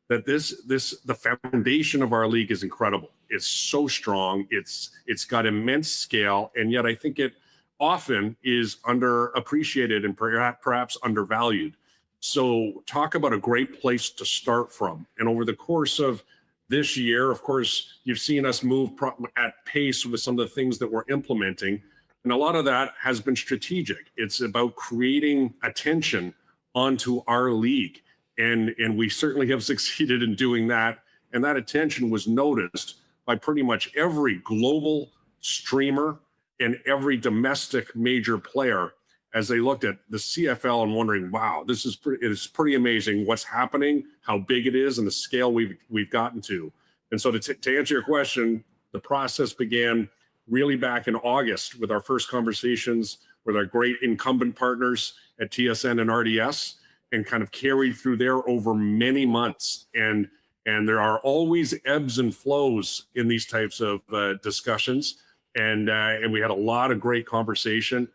D: that the foundation of our league is incredible. It's so strong. It's got immense scale. And yet I think it often is underappreciated and perhaps undervalued. So talk about a great place to start from. And over the course of this year, of course, you've seen us move at pace with some of the things that we're implementing. And a lot of that has been strategic. It's about creating attention onto our league. And we certainly have succeeded in doing that. And that attention was noticed by pretty much every global streamer and every domestic major player as they looked at the CFL and wondering, wow, it is pretty amazing what's happening, how big it is, and the scale we've gotten to. And so to answer your question, the process began really back in August with our first conversations with our great incumbent partners at TSN and RDS, and kind of carried through there over many months. And there are always ebbs and flows in these types of discussions. And we had a lot of great conversation.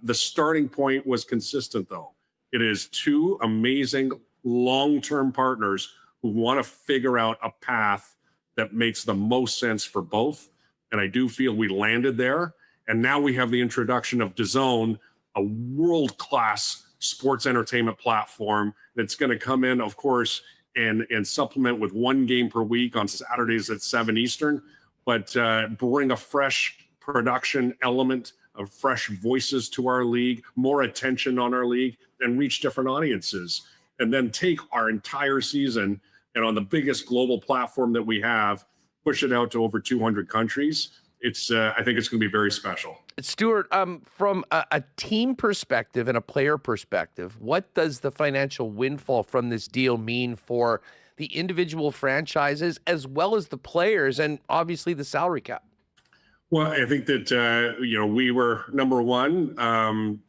D: The starting point was consistent, though. It is two amazing long-term partners who want to figure out a path that makes the most sense for both. And I do feel we landed there. And now we have the introduction of DAZN, a world-class sports entertainment platform that's going to come in, of course, and supplement with one game per week on Saturdays at 7 Eastern, but bring a fresh production element of fresh voices to our league, more attention on our league, and reach different audiences. And then take our entire season and on the biggest global platform that we have, push it out to over 200 countries. I think it's going to be very special.
B: Stewart, from a team perspective and a player perspective, what does the financial windfall from this deal mean for the individual franchises as well as the players and obviously the salary cap?
D: Well, I think that, we were number one.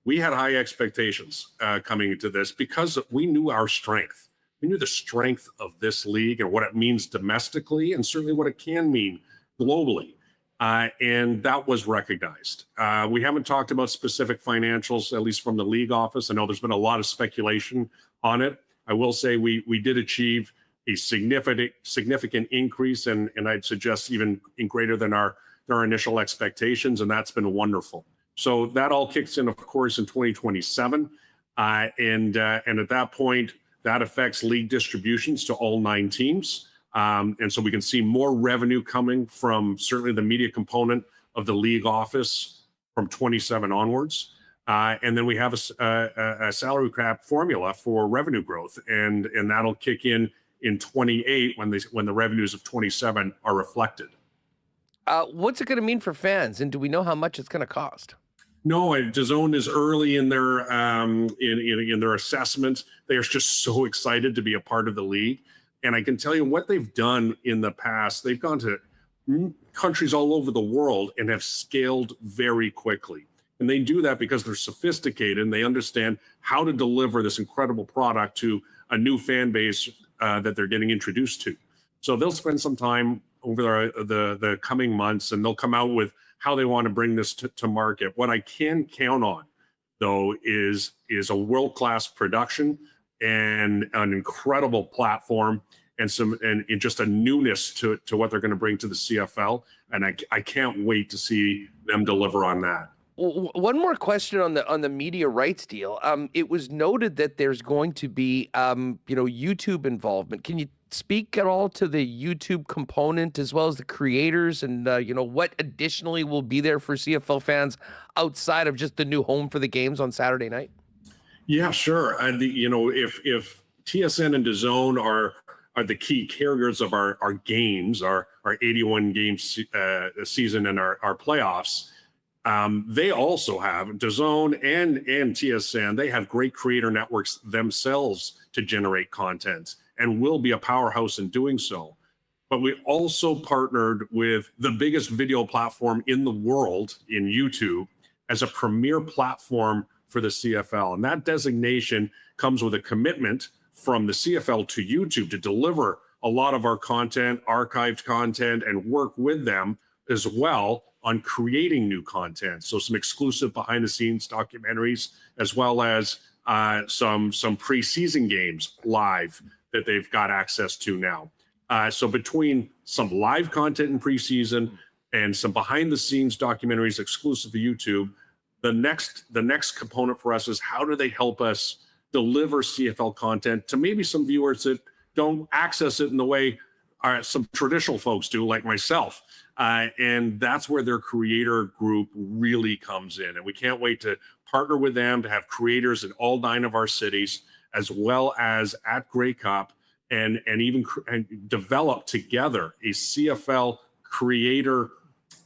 D: We had high expectations coming into this because we knew our strength. We knew the strength of this league and what it means domestically and certainly what it can mean globally. And that was recognized. We haven't talked about specific financials, at least from the league office. I know there's been a lot of speculation on it. I will say we did achieve a significant increase, and I'd suggest even greater than our initial expectations, and that's been wonderful. So that all kicks in, of course, in 2027. And at that point, that affects league distributions to all 9 teams. And so we can see more revenue coming from certainly the media component of the league office from 27 onwards. And then we have a salary cap formula for revenue growth, and that'll kick in 28 when the revenues of 27 are reflected.
B: What's it going to mean for fans, and do we know how much it's going to cost?
D: No, DAZN is early in their in their assessment. They are just so excited to be a part of the league. And I can tell you what they've done in the past. They've gone to countries all over the world and have scaled very quickly. And they do that because they're sophisticated and they understand how to deliver this incredible product to a new fan base that they're getting introduced to. So they'll spend some time over the coming months, and they'll come out with how they want to bring this to market. What I can count on, though, is a world-class production and an incredible platform and just a newness to what they're going to bring to the CFL. And I can't wait to see them deliver on that.
B: One more question on the media rights deal. It was noted that there's going to be YouTube involvement. Can you speak at all to the YouTube component as well as the creators and what additionally will be there for CFL fans outside of just the new home for the games on Saturday night? Yeah,
D: sure. And if TSN and DAZN are the key carriers of our games, our 81 games season and our playoffs, they also have DAZN and TSN. They have great creator networks themselves to generate content and will be a powerhouse in doing so. But we also partnered with the biggest video platform in the world in YouTube as a premier platform for the CFL. And that designation comes with a commitment from the CFL to YouTube to deliver a lot of our content, archived content, and work with them as well on creating new content. So some exclusive behind the scenes documentaries, as well as some preseason games live that they've got access to now. So between some live content in preseason and some behind the scenes documentaries exclusive to YouTube, the next component for us is how do they help us deliver CFL content to maybe some viewers that don't access it in the way some traditional folks do, like myself. And that's where their creator group really comes in. And we can't wait to partner with them to have creators in all 9 of our cities, as well as at Grey Cup, and even develop together a CFL creator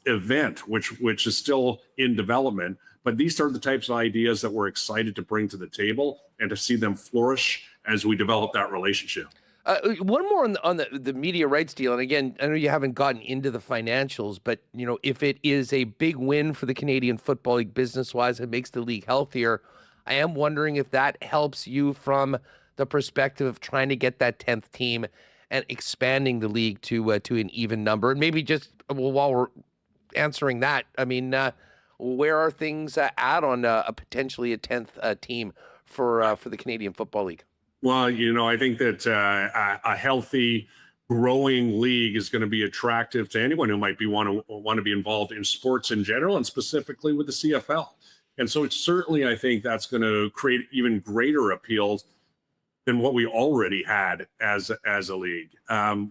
D: event, which is still in development. But these are the types of ideas that we're excited to bring to the table and to see them flourish as we develop that relationship.
B: One more on the media rights deal. And again, I know you haven't gotten into the financials, but if it is a big win for the Canadian Football League business-wise, it makes the league healthier. I am wondering if that helps you from the perspective of trying to get that 10th team and expanding the league to an even number. And maybe just while we're answering that, I mean, where are things at on potentially a 10th team for the Canadian Football League?
D: Well, I think that a healthy, growing league is going to be attractive to anyone who might want to be involved in sports in general, and specifically with the CFL. And so it's certainly, I think that's going to create even greater appeal than what we already had as a league.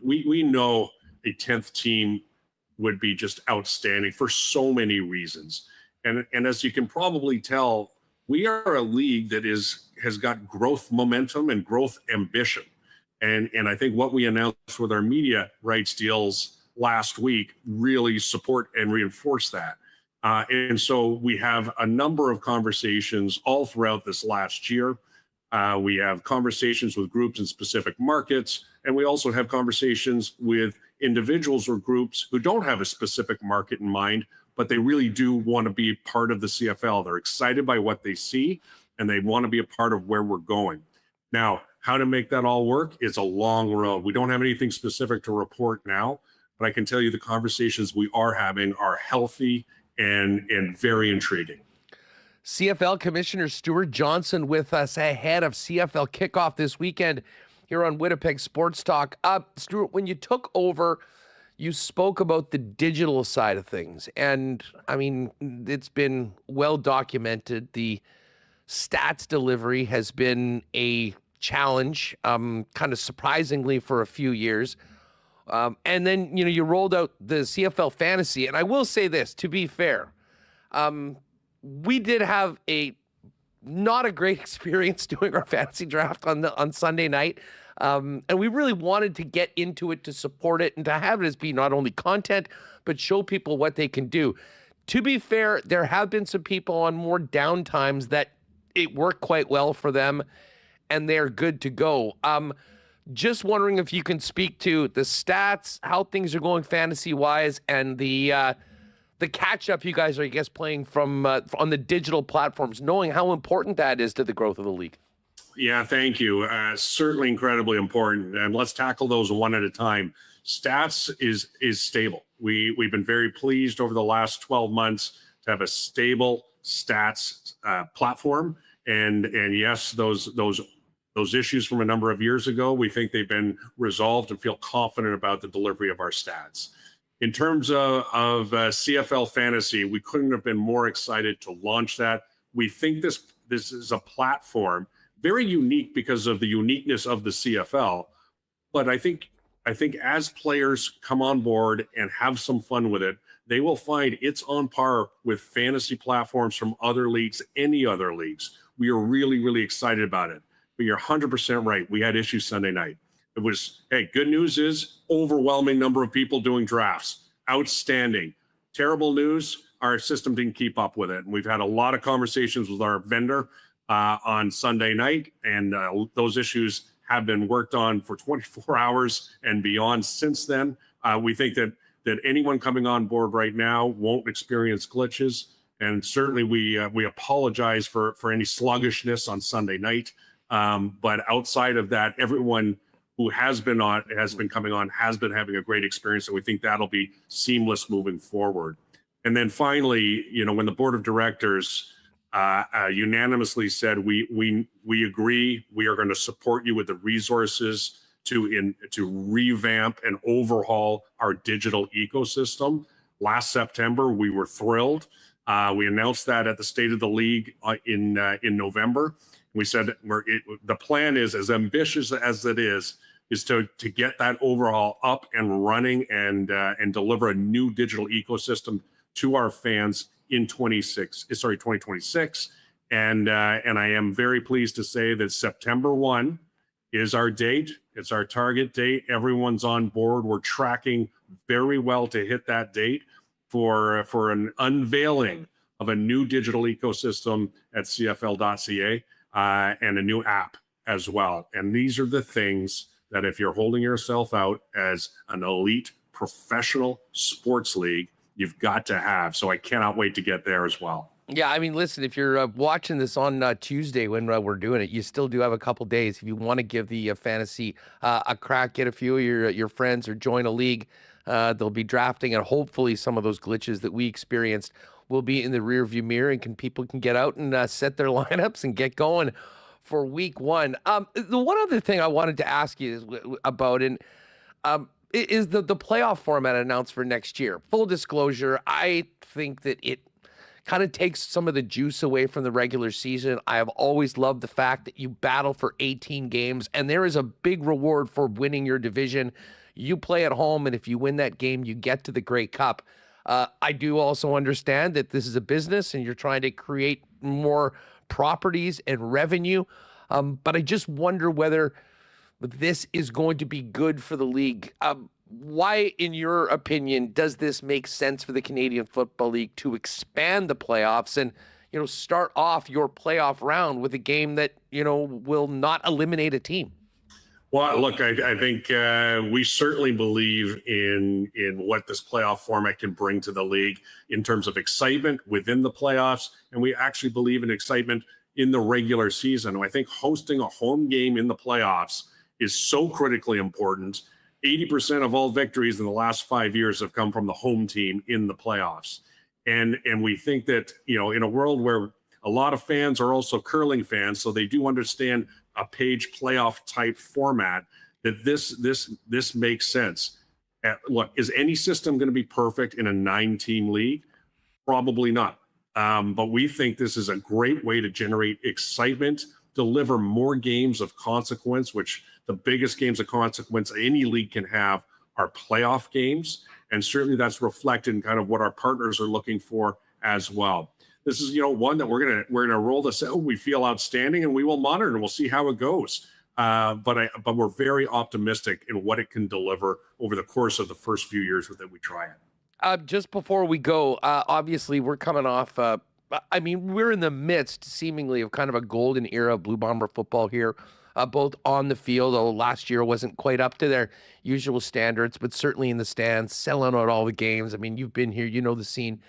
D: We know a 10th team would be just outstanding for so many reasons. And as you can probably tell, we are a league that has got growth momentum and growth ambition. And I think what we announced with our media rights deals last week really support and reinforce that. And so we have a number of conversations all throughout this last year. We have conversations with groups in specific markets, and we also have conversations with individuals or groups who don't have a specific market in mind, but they really do want to be part of the CFL. They're excited by what they see, and they want to be a part of where we're going. Now, how to make that all work is a long road. We don't have anything specific to report now, but I can tell you the conversations we are having are healthy and very intriguing.
B: CFL Commissioner Stewart Johnston with us ahead of CFL kickoff this weekend here on Winnipeg Sports Talk. Stewart, when you took over, you spoke about the digital side of things. And, I mean, it's been well documented. The stats delivery has been a challenge, kind of surprisingly for a few years. And then, you rolled out the CFL Fantasy. And I will say this, to be fair, we did have not a great experience doing our fantasy draft on Sunday night. And we really wanted to get into it, to support it, and to have it as be not only content, but show people what they can do. To be fair, there have been some people on more down times that it worked quite well for them, and they're good to go. Just wondering if you can speak to the stats, how things are going fantasy-wise, and the catch-up you guys are, I guess, playing from on the digital platforms, knowing how important that is to the growth of the league.
D: Yeah, thank you. Certainly incredibly important. And let's tackle those one at a time. Stats is stable. We've been very pleased over the last 12 months to have a stable stats platform. And yes, those issues from a number of years ago, we think they've been resolved and feel confident about the delivery of our stats. In terms of CFL Fantasy, we couldn't have been more excited to launch that. We think this is a platform very unique because of the uniqueness of the CFL. But I think as players come on board and have some fun with it, they will find it's on par with fantasy platforms from other leagues, any other leagues. We are really, really excited about it. But you're 100% right. We had issues Sunday night. It was, hey, good news is overwhelming number of people doing drafts. Outstanding. Terrible news, our system didn't keep up with it. And we've had a lot of conversations with our vendor on Sunday night, and those issues have been worked on for 24 hours and beyond since then. We think that anyone coming on board right now won't experience glitches. And certainly we apologize for any sluggishness on Sunday night. But outside of that, everyone who has been coming on has been having a great experience, and we think that'll be seamless moving forward. And then finally, when the board of directors unanimously said we agree, we are going to support you with the resources to revamp and overhaul our digital ecosystem. Last September, we were thrilled. We announced that at the State of the League in November. We said the plan is as ambitious as it is to get that overhaul up and running and deliver a new digital ecosystem to our fans in 2026. And I am very pleased to say that September 1 is our date. It's our target date. Everyone's on board. We're tracking very well to hit that date for an unveiling of a new digital ecosystem at CFL.ca and a new app as well. And these are the things that if you're holding yourself out as an elite professional sports league, you've got to have. So I cannot wait to get there as well.
B: Yeah, I mean, listen, if you're watching this on Tuesday when we're doing it, you still do have a couple days. If you want to give the fantasy a crack, get a few of your friends or join a league, they'll be drafting, and hopefully some of those glitches that we experienced will be in the rearview mirror, and people can get out and set their lineups and get going for week one. The one other thing I wanted to ask you about is the playoff format announced for next year. Full disclosure, I think that it kind of takes some of the juice away from the regular season. I have always loved the fact that you battle for 18 games, and there is a big reward for winning your division. You play at home, and if you win that game, you get to the Grey Cup. I do also understand that this is a business, and you're trying to create more properties and revenue, but I just wonder whether this is going to be good for the league. Why, in your opinion, does this make sense for the Canadian Football League to expand the playoffs and, start off your playoff round with a game that, will not eliminate a team?
D: Well, look, I think we certainly believe in what this playoff format can bring to the league in terms of excitement within the playoffs, and we actually believe in excitement in the regular season. I think hosting a home game in the playoffs is so critically important. 80% of all victories in the last 5 years have come from the home team in the playoffs. And we think that, in a world where a lot of fans are also curling fans, so they do understand a page playoff type format, that this makes sense. Look, is any system going to be perfect in a 9-team league? Probably not. But we think this is a great way to generate excitement, deliver more games of consequence, which the biggest games of consequence any league can have are playoff games. And certainly that's reflected in kind of what our partners are looking for as well. This is, one that we're gonna roll this out. We feel outstanding, and we will monitor and we'll see how it goes. But we're very optimistic in what it can deliver over the course of the first few years that we try it.
B: Just before we go, obviously we're coming off. We're in the midst, seemingly, of kind of a golden era of Blue Bomber football here, both on the field, although last year wasn't quite up to their usual standards, but certainly in the stands, selling out all the games. I mean, you've been here, you know the scene.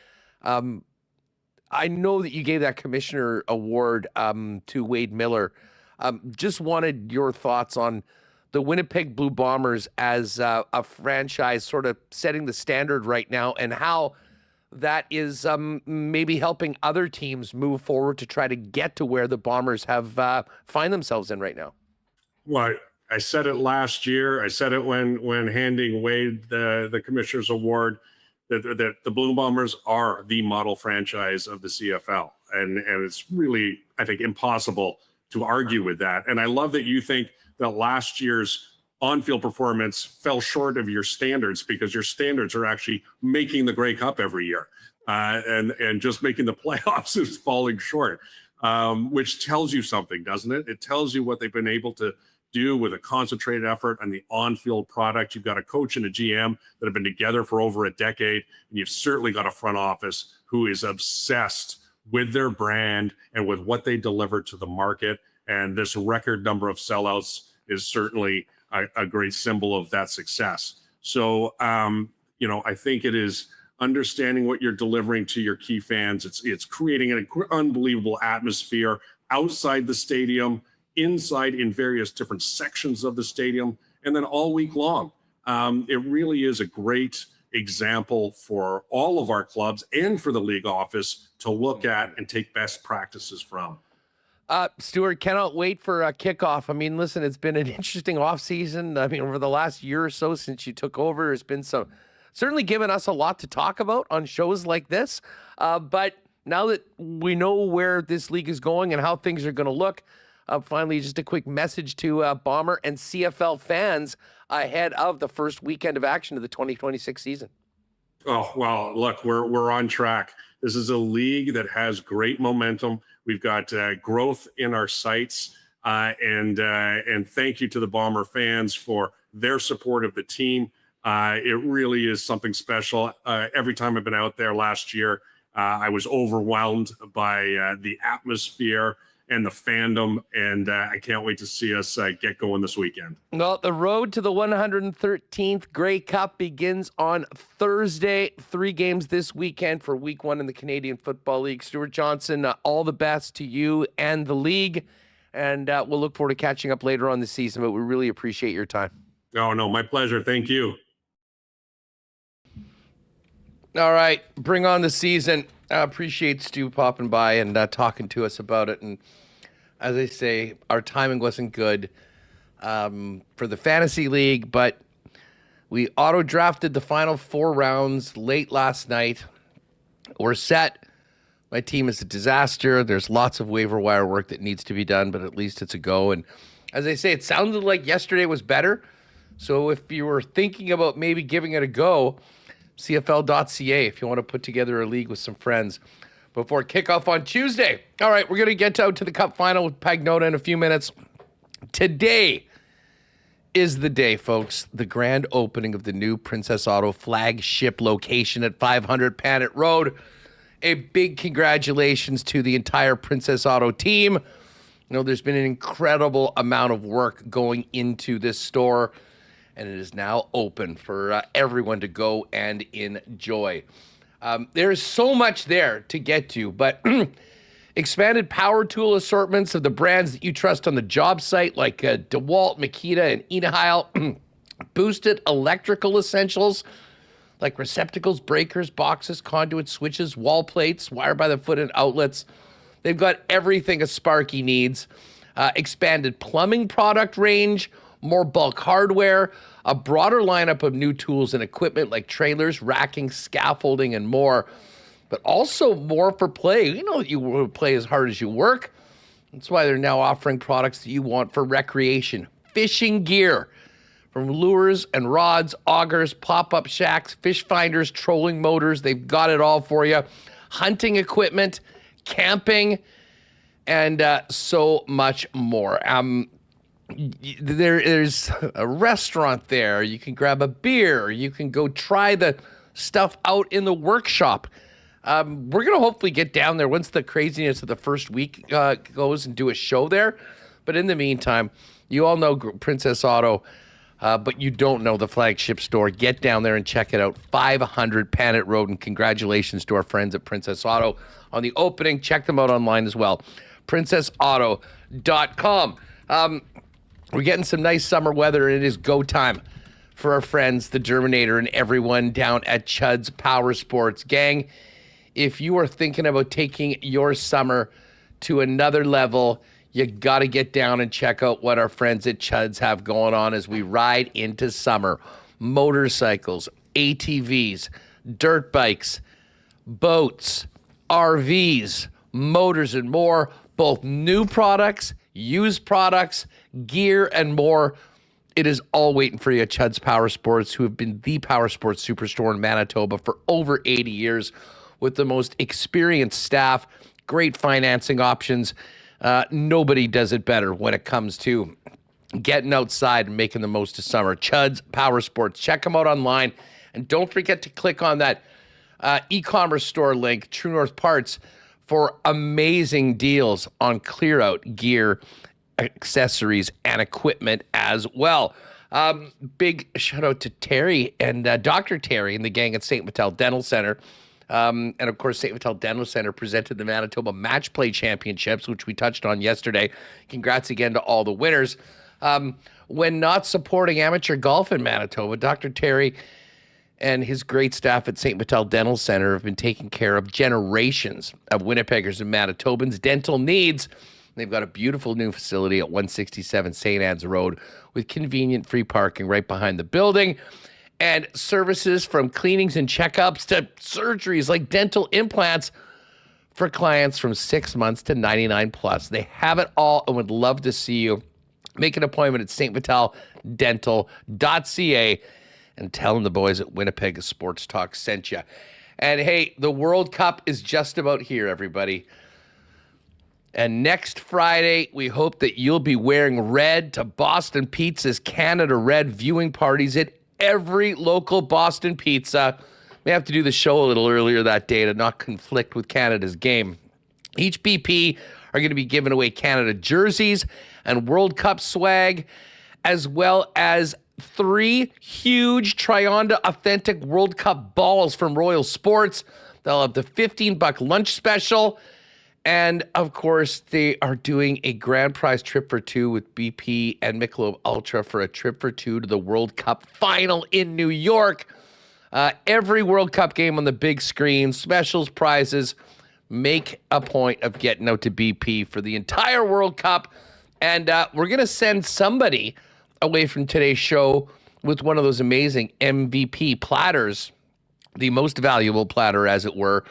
B: I know that you gave that commissioner award to Wade Miller. Just wanted your thoughts on the Winnipeg Blue Bombers as a franchise sort of setting the standard right now, and how that is maybe helping other teams move forward to try to get to where the Bombers have find themselves in right now.
D: Well, I said it last year. I said it when handing Wade the commissioner's award, that the Blue Bombers are the model franchise of the CFL. And it's really, I think, impossible to argue with that. And I love that you think that last year's on-field performance fell short of your standards, because your standards are actually making the Grey Cup every year, and just making the playoffs is falling short, which tells you something, doesn't it? It tells you what they've been able to do with a concentrated effort on the on-field product. You've got a coach and a GM that have been together for over a decade, and you've certainly got a front office who is obsessed with their brand and with what they deliver to the market. And this record number of sellouts is certainly a great symbol of that success. So, I think it is understanding what you're delivering to your key fans. It's creating an unbelievable atmosphere outside the stadium, inside in various different sections of the stadium, and then all week long. It really is a great example for all of our clubs and for the league office to look at and take best practices from.
B: Stewart, cannot wait for a kickoff. I mean, listen, it's been an interesting offseason. I mean, over the last year or so since you took over, there's been certainly given us a lot to talk about on shows like this. But now that we know where this league is going and how things are going to look, finally, just a quick message to Bomber and CFL fans ahead of the first weekend of action of the 2026 season.
D: Oh, well, look, we're on track. This is a league that has great momentum. We've got growth in our sights, and thank you to the Bomber fans for their support of the team. It really is something special. Every time I've been out there last year, I was overwhelmed by the atmosphere and the fandom, and I can't wait to see us get going this weekend.
B: Well, the road to the 113th Grey Cup begins on Thursday. 3 games this weekend for Week 1 in the Canadian Football League. Stewart Johnston, all the best to you and the league, and we'll look forward to catching up later on the season, but we really appreciate your time.
D: Oh, no, my pleasure. Thank you.
B: All right, bring on the season. I appreciate Stu popping by and talking to us about it. And as I say, our timing wasn't good for the fantasy league, but we auto-drafted the final 4 rounds late last night. We're set. My team is a disaster. There's lots of waiver wire work that needs to be done, but at least it's a go. And as I say, it sounded like yesterday was better. So if you were thinking about maybe giving it a go, CFL.ca if you want to put together a league with some friends before kickoff on Tuesday. All right, we're going to get out to the Cup Final with Pagnotta in a few minutes. Today is the day, folks, the grand opening of the new Princess Auto flagship location at 500 Panet Road. A big congratulations to the entire Princess Auto team. You know, there's been an incredible amount of work going into this store, and it is now open for everyone to go and enjoy. There's so much there to get to, but expanded power tool assortments of the brands that you trust on the job site, like DeWalt, Makita, and Inahile. Boosted electrical essentials, like receptacles, breakers, boxes, conduits, switches, wall plates, wire-by-the-foot and outlets. They've got everything a Sparky needs. Expanded plumbing product range, more bulk hardware, a broader lineup of new tools and equipment like trailers, racking, scaffolding, and more. But also more for play. You know that you play as hard as you work. That's why they're now offering products that you want for recreation. Fishing gear, from lures and rods, augers, pop-up shacks, fish finders, trolling motors. They've got it all for you. Hunting equipment, camping, and so much more. There's a restaurant there. You can grab a beer. You can go try the stuff out in the workshop. We're going to hopefully get down there once the craziness of the first week goes and do a show there. But in the meantime, you all know Princess Auto, but you don't know the flagship store. Get down there and check it out. 500 Panet Road, and congratulations to our friends at Princess Auto on the opening. Check them out online as well. princessauto.com. We're getting some nice summer weather, and it is go time for our friends, the Germinator, and everyone down at Chud's Power Sports. Gang, if you are thinking about taking your summer to another level, you got to get down and check out what our friends at Chud's have going on as we ride into summer. Motorcycles, ATVs, dirt bikes, boats, RVs, motors, and more. Both new products, used products, gear, and more. It is all waiting for you at Chud's Power Sports, who have been the power sports superstore in Manitoba for over 80 years with the most experienced staff, great financing options. Nobody does it better when it comes to getting outside and making the most of summer. Chud's Power Sports. Check them out online. And don't forget to click on that e-commerce store link, True North Parts, for amazing deals on clear-out gear, accessories, and equipment as well. Big shout out to Terry and Dr. Terry and the gang at St. Vital Dental Center. And of course, St. Vital Dental Center presented the Manitoba Match Play Championships, which we touched on yesterday. Congrats again to all the winners. When not supporting amateur golf in Manitoba, Dr. Terry and his great staff at St. Vital Dental Center have been taking care of generations of Winnipeggers and Manitobans' dental needs. They've got a beautiful new facility at 167 St. Anne's Road with convenient free parking right behind the building and services from cleanings and checkups to surgeries like dental implants for clients from 6 months to 99 plus. They have it all and would love to see you. Make an appointment at stviteldental.ca and tell them the boys at Winnipeg Sports Talk sent you. And hey, the World Cup is just about here, everybody. And next Friday, we hope that you'll be wearing red to Boston Pizza's Canada Red viewing parties at every local Boston Pizza. We have to do the show a little earlier that day to not conflict with Canada's game. Each BP are going to be giving away Canada jerseys and World Cup swag, as well as 3 huge Trionda Authentic World Cup balls from Royal Sports. They'll have the $15 lunch special. And, of course, they are doing a grand prize trip for 2 with BP and Michelob Ultra for a trip for 2 to the World Cup final in New York. Every World Cup game on the big screen, specials, prizes. Make a point of getting out to BP for the entire World Cup. And we're going to send somebody away from today's show with one of those amazing MVP platters, the most valuable platter, as it were.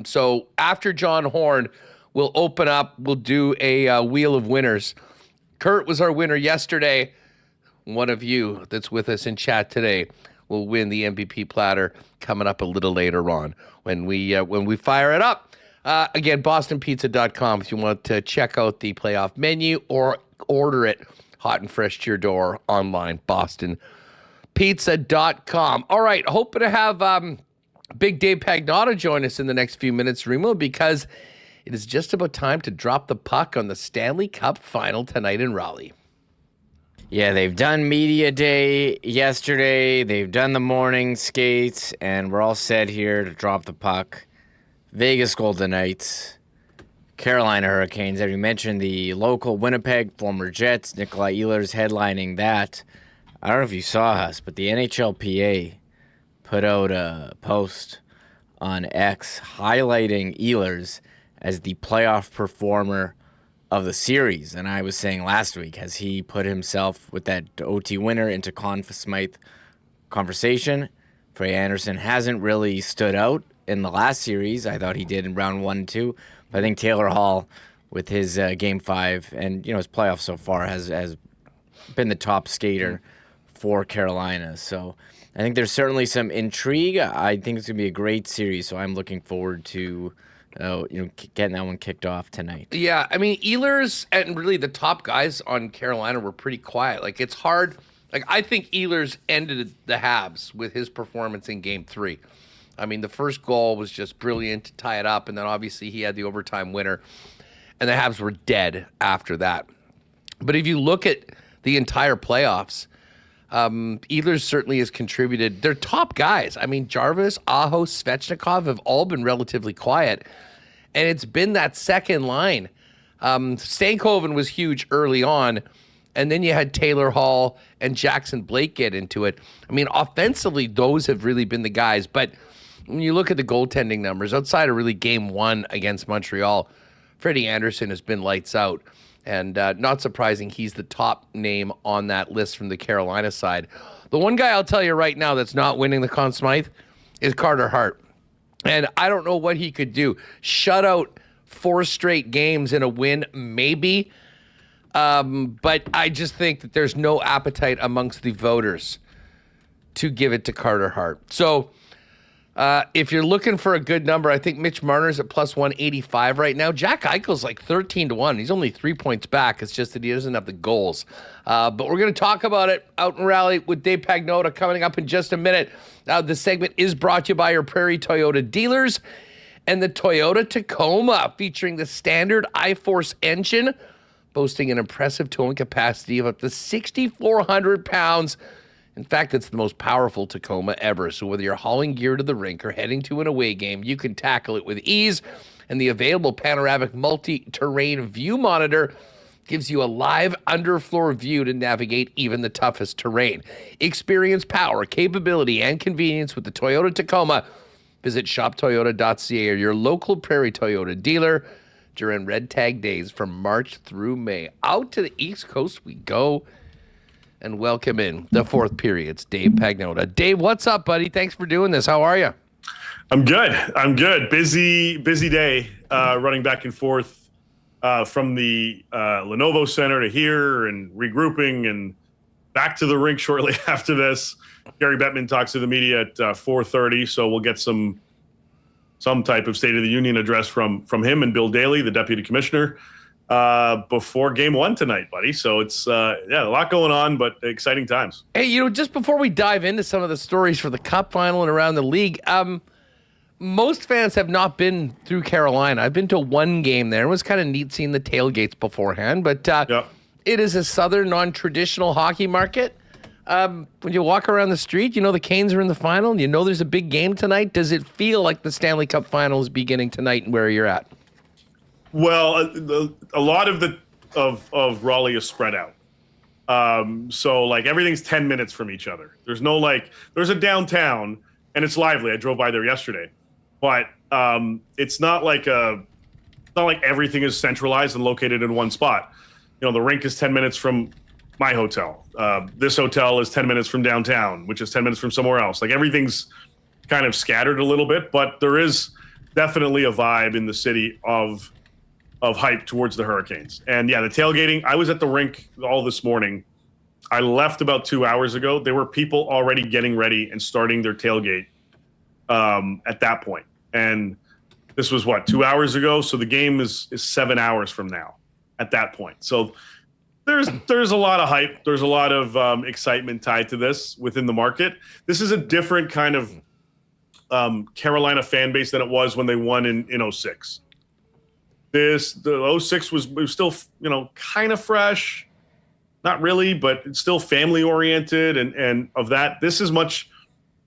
B: So after John Horn, we'll open up, we'll do a wheel of winners. Kurt was our winner yesterday. One of you that's with us in chat today will win the MVP platter coming up a little later on when we fire it up. Again, bostonpizza.com if you want to check out the playoff menu or order it hot and fresh to your door online, bostonpizza.com. All right, hoping to have Big Dave Pagnotta join us in the next few minutes, Remo, because it is just about time to drop the puck on the Stanley Cup Final tonight in Raleigh.
C: Yeah, they've done media day yesterday. They've done the morning skates, and we're all set here to drop the puck. Vegas Golden Knights, Carolina Hurricanes. As you mentioned, the local Winnipeg former Jets, Nikolai Ehlers headlining that. I don't know if you saw us, but the NHLPA put out a post on X highlighting Ehlers as the playoff performer of the series. And I was saying last week, has he put himself with that OT winner into Conn Smythe conversation? Frey Anderson hasn't really stood out in the last series. I thought he did in round 1 and 2. But I think Taylor Hall, with his Game 5 and his playoffs so far, has been the top skater for Carolina. So I think there's certainly some intrigue. I think it's going to be a great series, so I'm looking forward to getting that one kicked off tonight.
B: Yeah, I mean, Ehlers and really the top guys on Carolina were pretty quiet. Like, it's hard. Like, I think Ehlers ended the Habs with his performance in Game 3. I mean, the first goal was just brilliant to tie it up, and then obviously he had the overtime winner, and the Habs were dead after that. But if you look at the entire playoffs, Ehlers certainly has contributed. They're top guys. I mean, Jarvis, Aho, Svechnikov have all been relatively quiet, and it's been that second line. Stankoven was huge early on, and then you had Taylor Hall and Jackson Blake get into it. I mean, offensively, those have really been the guys, but when you look at the goaltending numbers, outside of really Game 1 against Montreal, Freddie Anderson has been lights out. And not surprising, he's the top name on that list from the Carolina side. The one guy I'll tell you right now that's not winning the Conn Smythe is Carter Hart. And I don't know what he could do. Shut out 4 straight games in a win, maybe. But I just think that there's no appetite amongst the voters to give it to Carter Hart. So if you're looking for a good number, I think Mitch Marner's at plus 185 right now. Jack Eichel's like 13-1. He's only 3 points back. It's just that he doesn't have the goals. But we're going to talk about it out in Raleigh with Dave Pagnotta coming up in just a minute. This segment is brought to you by your Prairie Toyota dealers and the Toyota Tacoma, featuring the standard iForce engine, boasting an impressive towing capacity of up to 6,400 pounds. In fact, it's the most powerful Tacoma ever. So whether you're hauling gear to the rink or heading to an away game, you can tackle it with ease. And the available panoramic multi-terrain view monitor gives you a live underfloor view to navigate even the toughest terrain. Experience power, capability, and convenience with the Toyota Tacoma. Visit shoptoyota.ca or your local Prairie Toyota dealer during Red Tag Days from March through May. Out to the East Coast we go and welcome in the fourth period's Dave Pagnotta. Dave, what's up, buddy? Thanks for doing this. How are you?
E: I'm good. Busy day running back and forth from the Lenovo Center to here and regrouping and back to the rink shortly after this. Gary Bettman talks to the media at 4:30, so we'll get some type of State of the Union address from him and Bill Daly, the Deputy Commissioner, before Game 1 tonight, buddy. So it's a lot going on, but exciting times.
B: Hey, just before we dive into some of the stories for the Cup Final and around the league, most fans have not been through Carolina. I've been to one game there. It was kind of neat seeing the tailgates beforehand, but It is a southern, non-traditional hockey market. When you walk around the street, the Canes are in the final, and there's a big game tonight. Does it feel like the Stanley Cup Final is beginning tonight and where you're at?
E: Well, a lot of Raleigh is spread out. So like everything's 10 minutes from each other. There's no there's a downtown and it's lively. I drove by there yesterday, but it's not like everything is centralized and located in one spot. The rink is 10 minutes from my hotel. This hotel is 10 minutes from downtown, which is 10 minutes from somewhere else. Like everything's kind of scattered a little bit, but there is definitely a vibe in the city of hype towards the Hurricanes. And yeah, the tailgating, I was at the rink all this morning. I left about 2 hours ago. There were people already getting ready and starting their tailgate at that point. And this was 2 hours ago? So the game is 7 hours from now at that point. So there's a lot of hype. There's a lot of excitement tied to this within the market. This is a different kind of Carolina fan base than it was when they won in 06. The 06 was still, kind of fresh, not really, but it's still family oriented. And of that, this is much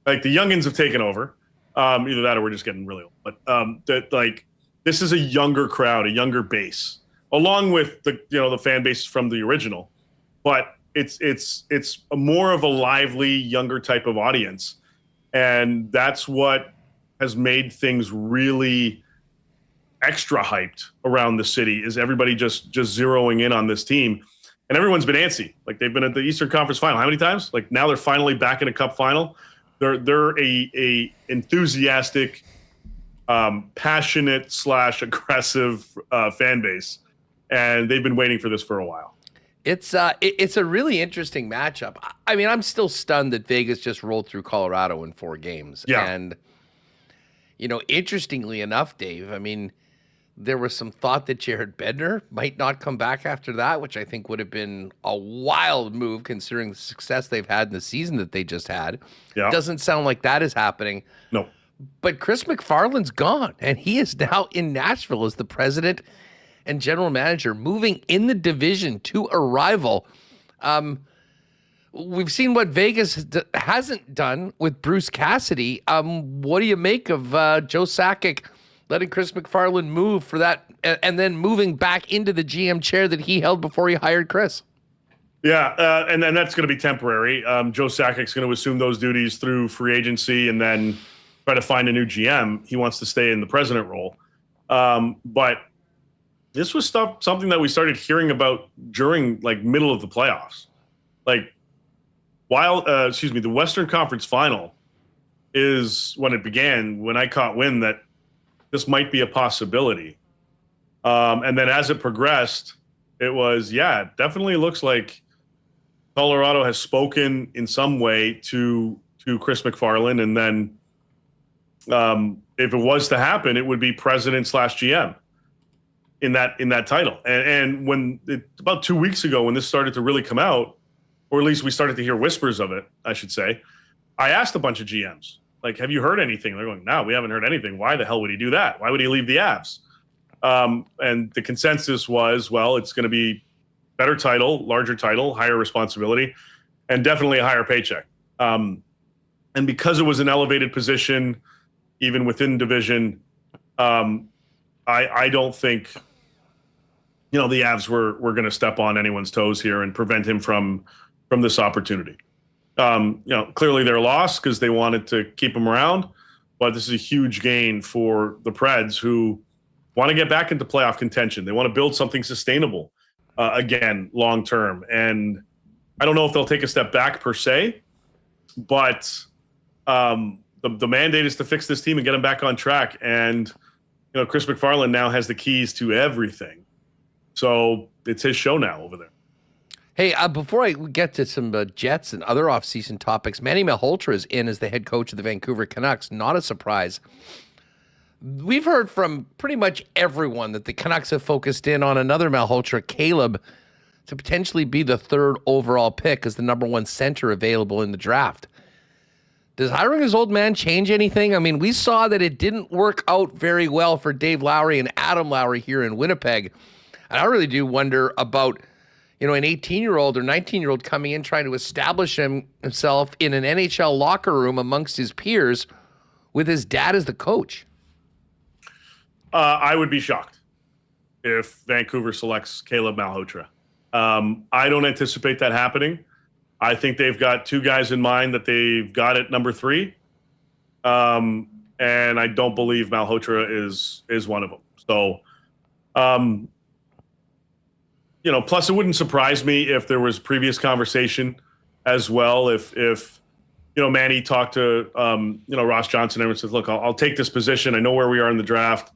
E: like the youngins have taken over. Either that or we're just getting really old. But this is a younger crowd, a younger base, along with the fan base from the original. But it's a more of a lively, younger type of audience. And that's what has made things really extra hyped around the city, is everybody just zeroing in on this team. And everyone's been antsy. Like they've been at the Eastern Conference Final how many times? Like now they're finally back in a Cup Final. They're a enthusiastic, passionate / aggressive fan base, and they've been waiting for this for a while.
B: It's a really interesting matchup. I mean, I'm still stunned that Vegas just rolled through Colorado in 4 games.
E: Yeah.
B: And interestingly enough, Dave, I mean, there was some thought that Jared Bednar might not come back after that, which I think would have been a wild move considering the success they've had in the season that they just had.
E: Yeah.
B: Doesn't sound like that is happening.
E: No.
B: But Chris McFarland's gone, and he is now in Nashville as the president and general manager, moving in the division to a rival. We've seen what Vegas hasn't done with Bruce Cassidy. What do you make of Joe Sakic letting Chris McFarland move for that and then moving back into the GM chair that he held before he hired Chris?
E: Yeah, and then that's going to be temporary. Joe Sakic's going to assume those duties through free agency and then try to find a new GM. He wants to stay in the president role. But this was something that we started hearing about during middle of the playoffs. The Western Conference Final is when it began, when I caught wind that this might be a possibility. And then as it progressed, it was, it definitely looks like Colorado has spoken in some way to Chris McFarland. And then if it was to happen, it would be president / GM in that title. And when about 2 weeks ago, when this started to really come out, or at least we started to hear whispers of it, I should say, I asked a bunch of GMs, have you heard anything? They're going, no, we haven't heard anything. Why the hell would he do that? Why would he leave the Avs? And the consensus was, well, it's going to be better title, larger title, higher responsibility, and definitely a higher paycheck. And because it was an elevated position, even within division, I don't think, the Avs were going to step on anyone's toes here and prevent him from this opportunity. Clearly they're lost because they wanted to keep him around, but this is a huge gain for the Preds, who want to get back into playoff contention. They want to build something sustainable again, long term. And I don't know if they'll take a step back per se, but the mandate is to fix this team and get them back on track. And Chris McFarland now has the keys to everything, so it's his show now over there.
B: Hey, before I get to some Jets and other offseason topics, Manny Malhotra is in as the head coach of the Vancouver Canucks. Not a surprise. We've heard from pretty much everyone that the Canucks have focused in on another Malhotra, Caleb, to potentially be the third overall pick as the number one center available in the draft. Does hiring his old man change anything? I mean, we saw that it didn't work out very well for Dave Lowry and Adam Lowry here in Winnipeg. And I really do wonder about an 18-year-old or 19-year-old coming in trying to establish himself in an NHL locker room amongst his peers with his dad as the coach.
E: I would be shocked if Vancouver selects Caleb Malhotra. I don't anticipate that happening. I think they've got two guys in mind that they've got at number 3. And I don't believe Malhotra is one of them. So, plus it wouldn't surprise me if there was previous conversation as well. If Manny talked to, Ross Johnson and says, look, I'll take this position. I know where we are in the draft.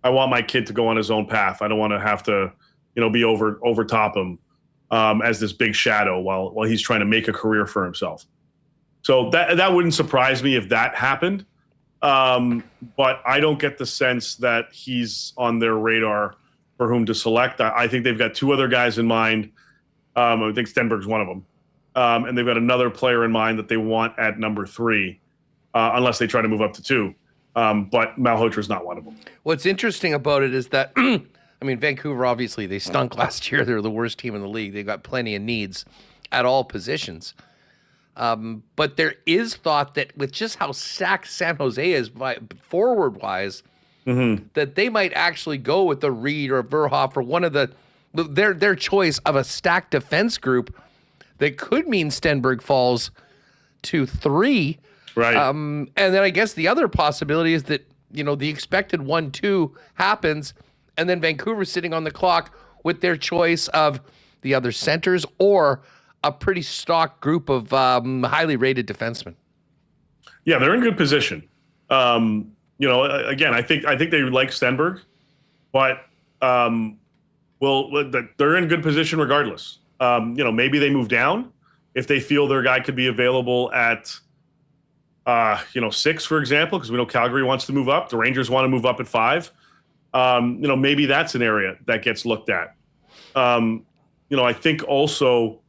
E: I want my kid to go on his own path. I don't want to have to, be over top him as this big shadow while he's trying to make a career for himself. So that wouldn't surprise me if that happened. But I don't get the sense that he's on their radar for whom to select. I think they've got two other guys in mind. I think Stenberg's one of them. And they've got another player in mind that they want at number 3, unless they try to move up to 2. But Malhotra's not one of them.
B: What's interesting about it is that, Vancouver, obviously, they stunk last year. They're the worst team in the league. They've got plenty of needs at all positions. But there is thought that with just how stacked San Jose is forward-wise, that they might actually go with the Reed or Verhoff or one of their choice of a stacked defense group that could mean Stenberg falls to 3.
E: Right.
B: And then I guess the other possibility is that, the expected 1-2 happens, and then Vancouver's sitting on the clock with their choice of the other centers or a pretty stocked group of highly rated defensemen.
E: Yeah, they're in good position. Again, I think they like Stenberg, but they're in good position regardless. Maybe they move down if they feel their guy could be available at 6, for example, because we know Calgary wants to move up. The Rangers want to move up at 5. Maybe that's an area that gets looked at. I think also,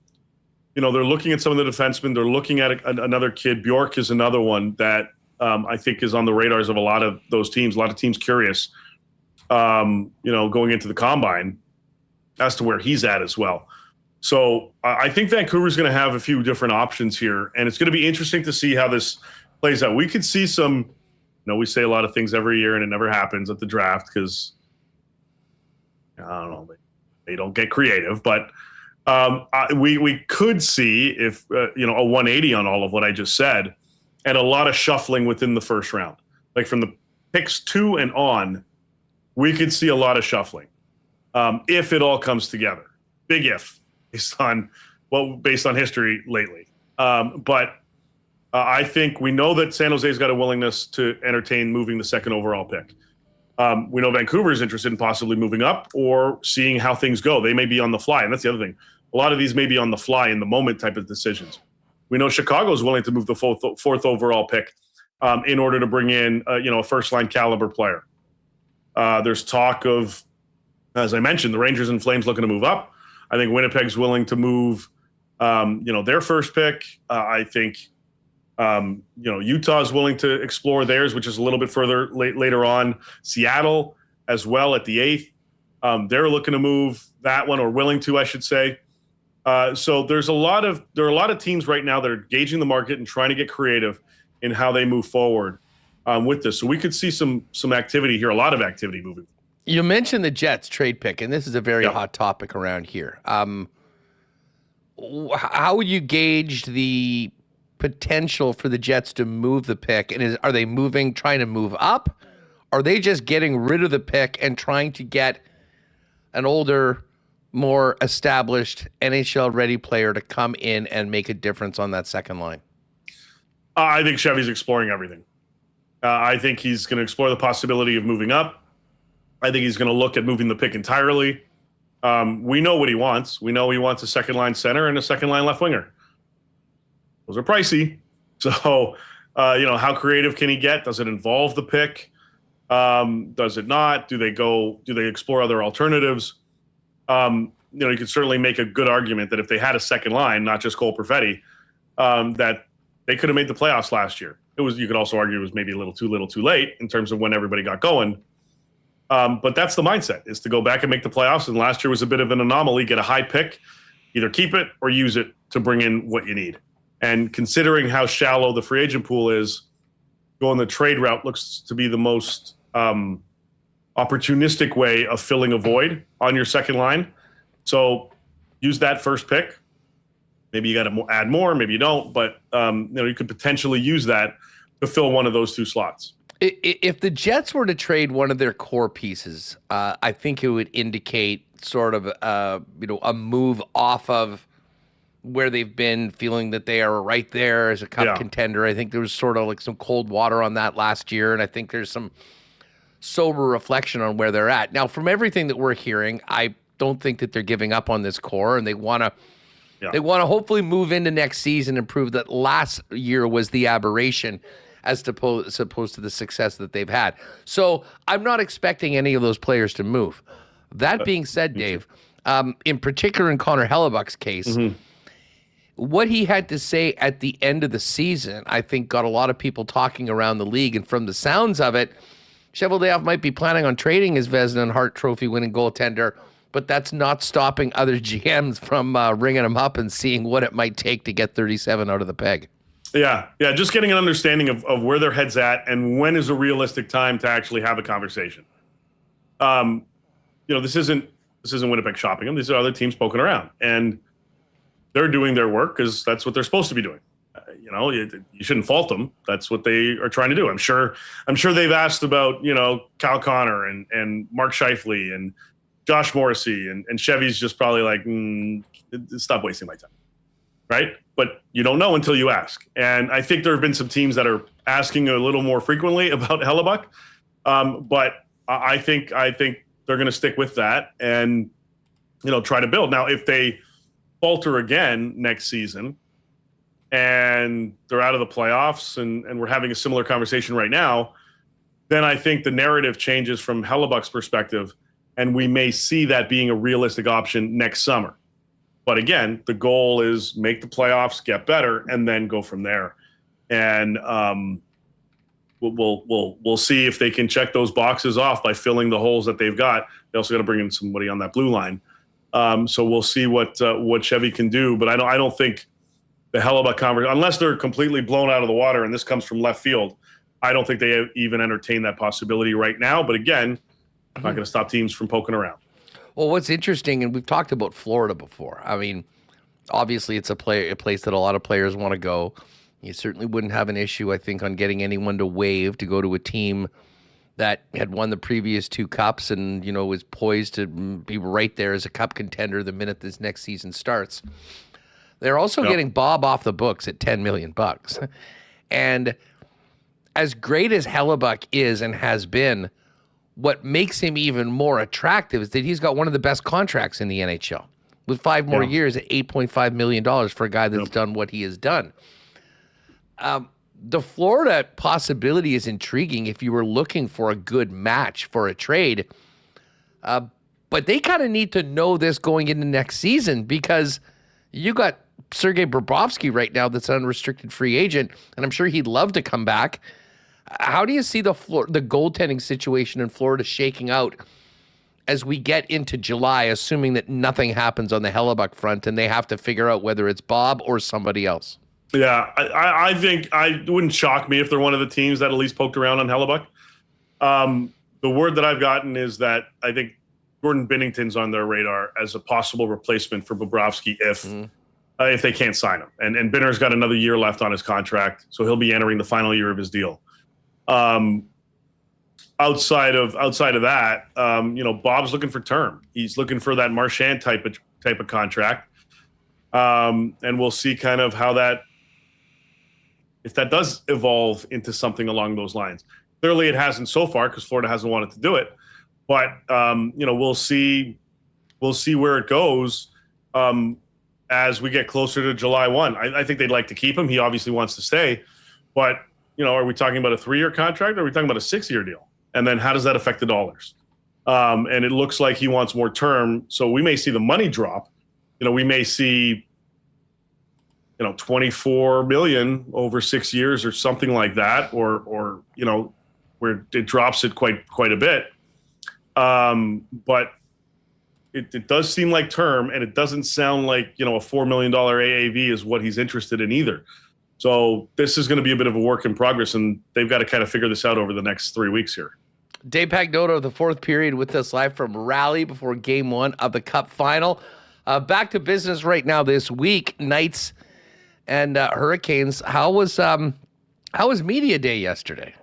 E: they're looking at some of the defensemen. They're looking at another kid. Bjork is another one that I think is on the radars of a lot of those teams. A lot of teams curious, going into the combine as to where he's at as well. So I think Vancouver's going to have a few different options here, and it's going to be interesting to see how this plays out. We could see some, we say a lot of things every year and it never happens at the draft because, I don't know, they don't get creative, but we could see if, a 180 on all of what I just said and a lot of shuffling within the first round. Like from the picks 2 and on, we could see a lot of shuffling if it all comes together. Big if, based on history lately. But I think we know that San Jose's got a willingness to entertain moving the second overall pick. We know Vancouver's interested in possibly moving up or seeing how things go. They may be on the fly, and that's the other thing. A lot of these may be on the fly in the moment type of decisions. We know Chicago's willing to move the fourth overall pick in order to bring in a first-line caliber player. There's talk of, as I mentioned, the Rangers and Flames looking to move up. I think Winnipeg's willing to move, their first pick. I think, Utah's willing to explore theirs, which is a little bit further later on. Seattle as well at the 8th. They're looking to move that one, or willing to, I should say. So there are a lot of teams right now that are gauging the market and trying to get creative in how they move forward with this. So we could see some activity here, a lot of activity moving.
B: You mentioned the Jets trade pick, and this is a very hot topic around here. How would you gauge the potential for the Jets to move the pick? And are they trying to move up? Are they just getting rid of the pick and trying to get an older, more established NHL-ready player to come in and make a difference on that second line?
E: I think Chevy's exploring everything. I think he's going to explore the possibility of moving up. I think he's going to look at moving the pick entirely. We know what he wants. We know he wants a second-line center and a second-line left winger. Those are pricey. So, how creative can he get? Does it involve the pick? Does it not? Do they explore other alternatives? You could certainly make a good argument that if they had a second line, not just Cole Perfetti, that they could have made the playoffs last year. You could also argue it was maybe a little too late in terms of when everybody got going. But that's the mindset, is to go back and make the playoffs. And last year was a bit of an anomaly. Get a high pick, either keep it or use it to bring in what you need. And considering how shallow the free agent pool is, going the trade route looks to be the most opportunistic way of filling a void on your second line. So use that first pick. Maybe you got to add more, maybe you don't. But you could potentially use that to fill one of those two slots.
B: If the Jets were to trade one of their core pieces, I think it would indicate sort of a move off of where they've been, feeling that they are right there as a cup contender. I think there was sort of like some cold water on that last year, and I think there's some sober reflection on where they're at. Now, from everything that we're hearing, I don't think that they're giving up on this core, and they want to hopefully move into next season and prove that last year was the aberration as opposed to the success that they've had. So I'm not expecting any of those players to move. That being said, Dave, in particular in Connor Hellebuck's case, what he had to say at the end of the season, I think, got a lot of people talking around the league. And from the sounds of it, Cheveldayoff might be planning on trading his Vezina and Hart Trophy winning goaltender, but that's not stopping other GMs from ringing him up and seeing what it might take to get 37 out of the peg.
E: Yeah. Just getting an understanding of where their head's at and when is a realistic time to actually have a conversation. This isn't Winnipeg shopping them. These are other teams poking around, and they're doing their work because that's what they're supposed to be doing. You shouldn't fault them. That's what they are trying to do. I'm sure they've asked about, Kyle Connor and Mark Scheifele and Josh Morrissey, and Chevy's just probably like, stop wasting my time. Right? But you don't know until you ask. And I think there have been some teams that are asking a little more frequently about Hellebuck. But I think they're going to stick with that and, try to build. Now, if they falter again next season and they're out of the playoffs and we're having a similar conversation right now, then I think the narrative changes from Hellebuck's perspective, and we may see that being a realistic option next summer. But again, the goal is make the playoffs, get better, and then go from there. And we'll see if they can check those boxes off by filling the holes that they've got. They also got to bring in somebody on that blue line. So we'll see what Chevy can do. But I don't think the Hellebuck conversation, unless they're completely blown out of the water, and this comes from left field, I don't think they even entertain that possibility right now. But again, I'm not going to stop teams from poking around.
B: Well, what's interesting, and we've talked about Florida before. I mean, obviously it's a place that a lot of players want to go. You certainly wouldn't have an issue, I think, on getting anyone to waive to go to a team that had won the previous two cups and, is poised to be right there as a cup contender the minute this next season starts. They're also getting Bob off the books at $10 million. And as great as Hellebuck is and has been, what makes him even more attractive is that he's got one of the best contracts in the NHL with 5 more years at $8.5 million for a guy that's done what he has done. The Florida possibility is intriguing if you were looking for a good match for a trade. But they kind of need to know this going into next season, because you got Sergei Bobrovsky right now that's an unrestricted free agent, and I'm sure he'd love to come back. How do you see the goaltending situation in Florida shaking out as we get into July, assuming that nothing happens on the Hellebuck front and they have to figure out whether it's Bob or somebody else?
E: Yeah, I think it wouldn't shock me if they're one of the teams that at least poked around on Hellebuck. The word that I've gotten is that I think Jordan Binnington's on their radar as a possible replacement for Bobrovsky if they can't sign him. And Binner's got another year left on his contract, so he'll be entering the final year of his deal. Outside of that, Bob's looking for term. He's looking for that Marchand type of contract, and we'll see kind of how if that does evolve into something along those lines. Clearly, it hasn't so far because Florida hasn't wanted to do it. But we'll see where it goes as we get closer to July 1. I think they'd like to keep him. He obviously wants to stay, but are we talking about a 3-year contract or are we talking about a 6-year deal? And then how does that affect the dollars? And it looks like he wants more term, so we may see the money drop. We may see $24 million over 6 years or something like that, or where it drops it quite a bit. But it does seem like term, and it doesn't sound like a $4 million AAV is what he's interested in either. So this is going to be a bit of a work in progress, and they've got to kind of figure this out over the next 3 weeks here.
B: Dave Pagnotta of the fourth period with us live from Raleigh before Game 1 of the Cup Final. Back to business right now this week. Knights and Hurricanes. How was media day yesterday?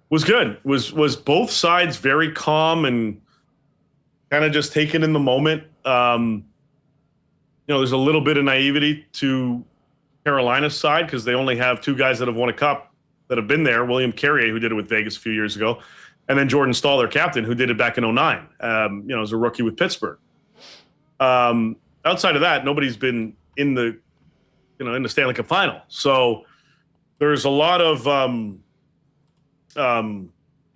E: Was good. Was both sides very calm and kind of just taken in the moment. There's a little bit of naivety to Carolina's side because they only have 2 guys that have won a cup that have been there. William Carrier, who did it with Vegas a few years ago, and then Jordan Stahl, their captain, who did it back in 2009, as a rookie with Pittsburgh. Outside of that, nobody's been in the Stanley Cup Final. So there's a lot of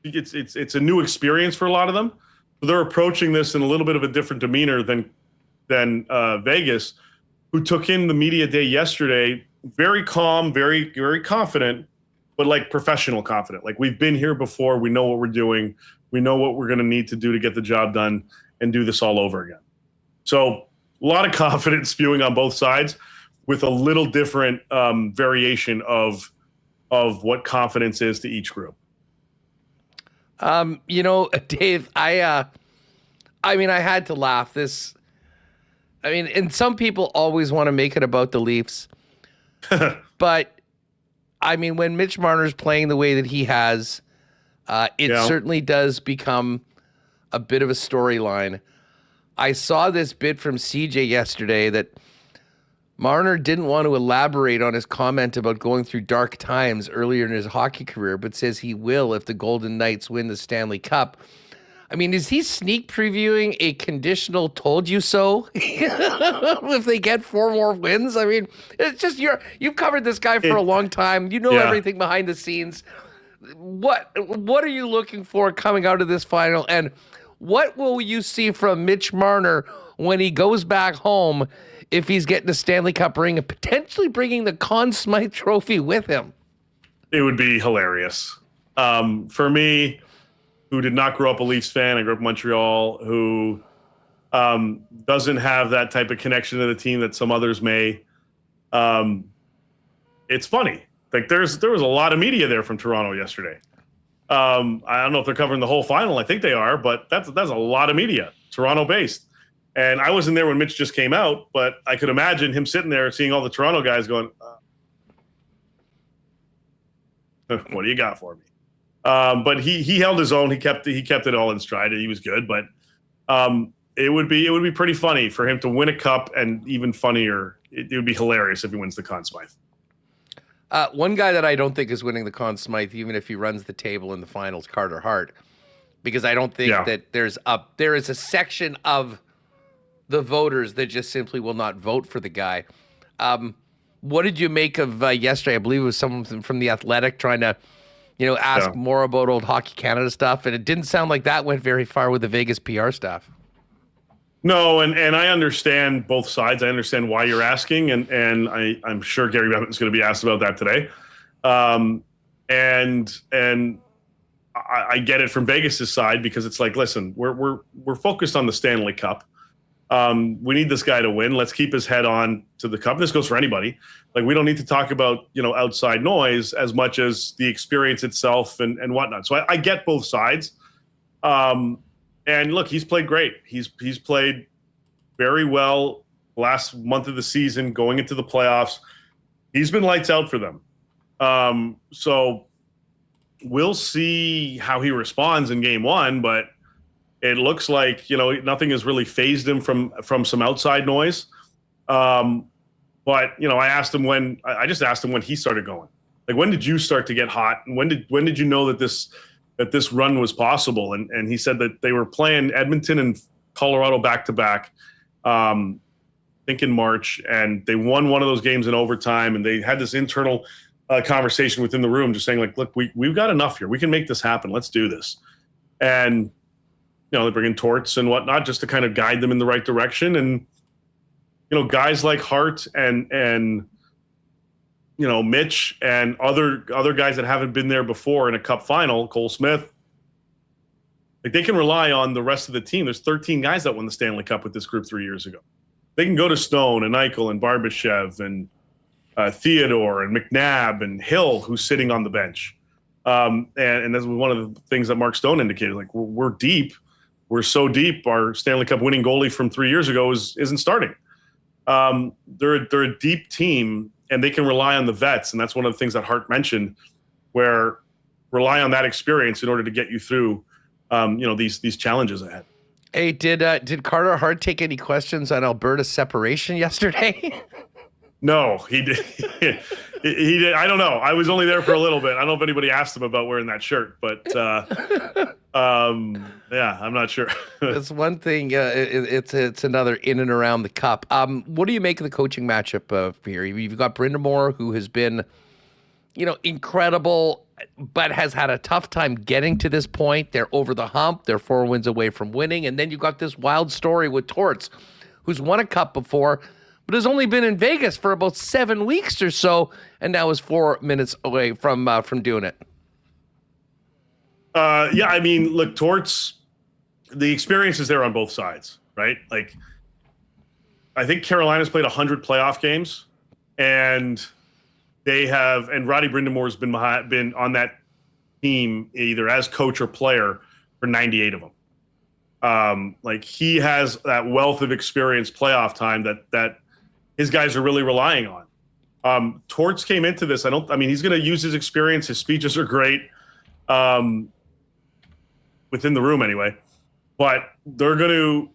E: it's a new experience for a lot of them. They're approaching this in a little bit of a different demeanor than Vegas, who took in the media day yesterday very calm, very, very confident, but like professional confident. Like, we've been here before. We know what we're doing. We know what we're going to need to do to get the job done and do this all over again. So a lot of confidence spewing on both sides with a little different variation of what confidence is to each group.
B: Dave, I had to laugh. And some people always want to make it about the Leafs. But, when Mitch Marner's playing the way that he has, it certainly does become a bit of a storyline. I saw this bit from CJ yesterday that Marner didn't want to elaborate on his comment about going through dark times earlier in his hockey career, but says he will if the Golden Knights win the Stanley Cup. Is he sneak previewing a conditional told you so if they get 4 more wins? It's just you've covered this guy for a long time. You know everything behind the scenes. What are you looking for coming out of this final? And what will you see from Mitch Marner when he goes back home if he's getting a Stanley Cup ring and potentially bringing the Conn Smythe Trophy with him?
E: It would be hilarious. For me, who did not grow up a Leafs fan, I grew up in Montreal, who doesn't have that type of connection to the team that some others may. It's funny. Like, there was a lot of media there from Toronto yesterday. I don't know if they're covering the whole final. I think they are, but that's a lot of media, Toronto-based. And I wasn't there when Mitch just came out, but I could imagine him sitting there seeing all the Toronto guys going, what do you got for me? But he held his own. He kept it all in stride. He was good, but it would be pretty funny for him to win a cup, and even funnier, it would be hilarious if he wins the Conn Smythe.
B: One guy that I don't think is winning the Conn Smythe, even if he runs the table in the finals, Carter Hart, because I don't think that there is a section of the voters that just simply will not vote for the guy. What did you make of yesterday? I believe it was someone from The Athletic trying to, ask more about old Hockey Canada stuff, and it didn't sound like that went very far with the Vegas PR staff.
E: No, and I understand both sides. I understand why you're asking, and I'm sure Gary Bettman's going to be asked about that today. And I get it from Vegas' side because it's like, listen, we're focused on the Stanley Cup. We need this guy to win. Let's keep his head on to the cup. This goes for anybody. Like, we don't need to talk about, outside noise as much as the experience itself and whatnot. So I get both sides. And look, he's played great. He's played very well last month of the season, going into the playoffs. He's been lights out for them. So we'll see how he responds in game one, but it looks like, nothing has really phased him from some outside noise. But, I just asked him when he started going. Like, when did you start to get hot? And when did you know that this run was possible? And he said that they were playing Edmonton and Colorado back-to-back, I think in March, and they won one of those games in overtime, and they had this internal conversation within the room just saying, like, look, we've got enough here. We can make this happen. Let's do this. And, they bring in Torts and whatnot just to kind of guide them in the right direction. And, guys like Hart and Mitch and other guys that haven't been there before in a cup final, Cole Smith, like, they can rely on the rest of the team. There's 13 guys that won the Stanley Cup with this group 3 years ago. They can go to Stone and Eichel and Barbashev and Theodore and McNabb and Hill, who's sitting on the bench. And that's one of the things that Mark Stone indicated. Like, we're deep. We're so deep. Our Stanley Cup winning goalie from 3 years ago isn't starting. They're a deep team, and they can rely on the vets. And that's one of the things that Hart mentioned, where rely on that experience in order to get you through, these challenges ahead.
B: Hey, did Carter Hart take any questions on Alberta's separation yesterday?
E: No, he did. He did. I don't know. I was only there for a little bit. I don't know if anybody asked him about wearing that shirt, but yeah, I'm not sure.
B: It's one thing. It's another in and around the cup. What do you make of the coaching matchup here? You've got Brindamore, who has been, incredible, but has had a tough time getting to this point. They're over the hump. They're 4 wins away from winning. And then you've got this wild story with Torts, who's won a cup before, but has only been in Vegas for about 7 weeks or so, and now is 4 minutes away from doing it.
E: Yeah, I mean, look, Torts, the experience is there on both sides, right? Like, I think Carolina's played 100 playoff games, and Roddy Brindamore's been on that team either as coach or player for 98 of them. Like, he has that wealth of experience playoff time that his guys are really relying on. Torts came into this. He's going to use his experience. His speeches are great, within the room anyway. But they're going to,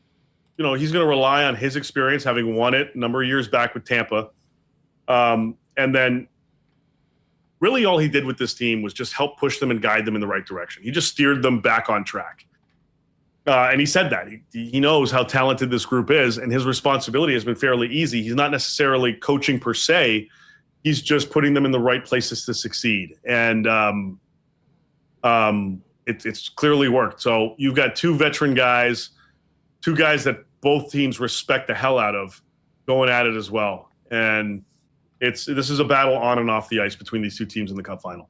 E: he's going to rely on his experience, having won it a number of years back with Tampa. And then really all he did with this team was just help push them and guide them in the right direction. He just steered them back on track. And he said that. He knows how talented this group is, and his responsibility has been fairly easy. He's not necessarily coaching per se. He's just putting them in the right places to succeed. And it's clearly worked. So you've got 2 veteran guys, 2 guys that both teams respect the hell out of, going at it as well. And this is a battle on and off the ice between these 2 teams in the Cup final.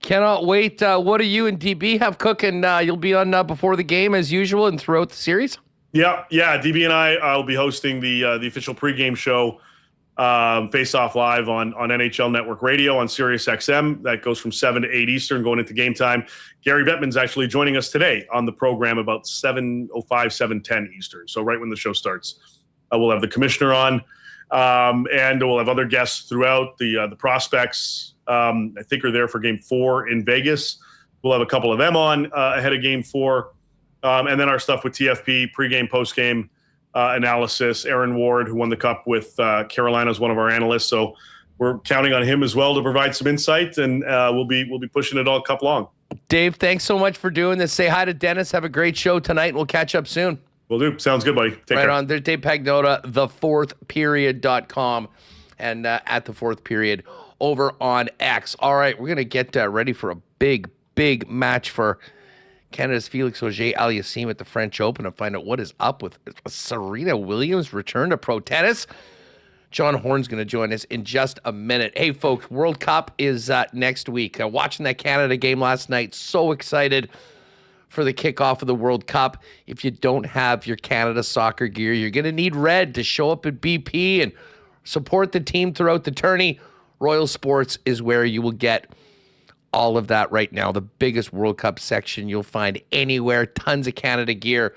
B: Cannot wait. What do you and DB have cooking? You'll be on before the game as usual and throughout the series?
E: Yeah. DB and I will be hosting the official pregame show, Face Off Live on NHL Network Radio on Sirius XM. That goes from 7 to 8 Eastern going into game time. Gary Bettman's actually joining us today on the program about 7:05, 7:10 Eastern. So right when the show starts, we'll have the commissioner on, and we'll have other guests throughout. The prospects, I think, are there for game 4 in Vegas. We'll have a couple of them on ahead of game 4. And then our stuff with TFP, pregame, postgame analysis. Aaron Ward, who won the Cup with Carolina, is one of our analysts. So we're counting on him as well to provide some insight, and we'll be pushing it all cup long.
B: Dave, thanks so much for doing this. Say hi to Dennis. Have a great show tonight, and we'll catch up soon.
E: Will do. Sounds good, buddy. Take care.
B: Right on. There's Dave Pagnotta, thefourthperiod.com, and at the fourth period over on X. All right, we're going to get ready for a big match for Canada's Felix Auger-Aliassime at the French Open and find out what is up with Serena Williams' return to pro tennis. John Horn's going to join us in just a minute. Hey, folks, World Cup is next week. Watching that Canada game last night, so excited for the kickoff of the World Cup. If you don't have your Canada soccer gear, you're going to need red to show up at BP and support the team throughout the tourney. Royal Sports is where you will get all of that right now. The biggest World Cup section you'll find anywhere. Tons of Canada gear,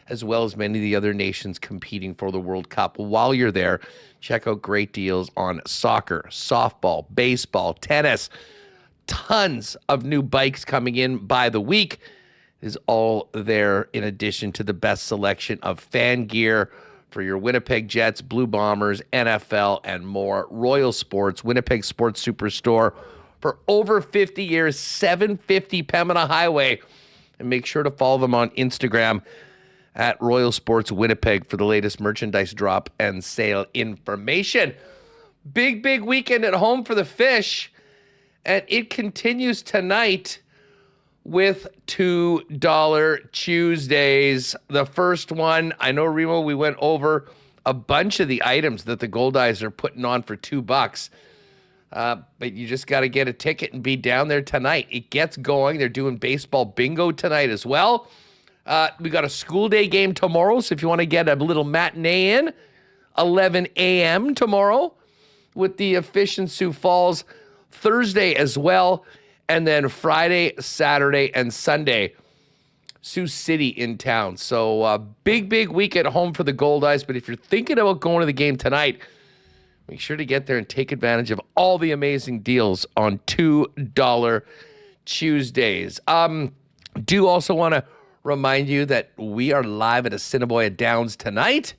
B: as well as many of the other nations competing for the World Cup. While you're there, check out great deals on soccer, softball, baseball, tennis. Tons of new bikes coming in by the week. It is all there in addition to the best selection of fan gear for your Winnipeg Jets, Blue Bombers, NFL, and more. Royal Sports, Winnipeg Sports Superstore for over 50 years, 750 Pembina Highway. And make sure to follow them on Instagram at Royal Sports Winnipeg for the latest merchandise drop and sale information. Big weekend at home for the Fish, and it continues tonight with $2 Tuesdays. The first one, I know, Remo, we went over a bunch of the items that the Goldeyes are putting on for $2. But you just got to get a ticket and be down there tonight. It gets going. They're doing baseball bingo tonight as well. We got a school day game tomorrow, so if you want to get a little matinee in, 11 a.m. tomorrow with the Fish in Sioux Falls. Thursday as well, and then Friday, Saturday, and Sunday, Sioux City in town. So big week at home for the Goldeyes, but if you're thinking about going to the game tonight, make sure to get there and take advantage of all the amazing deals on $2 Tuesdays. Do also want to remind you that we are live at Assiniboia Downs tonight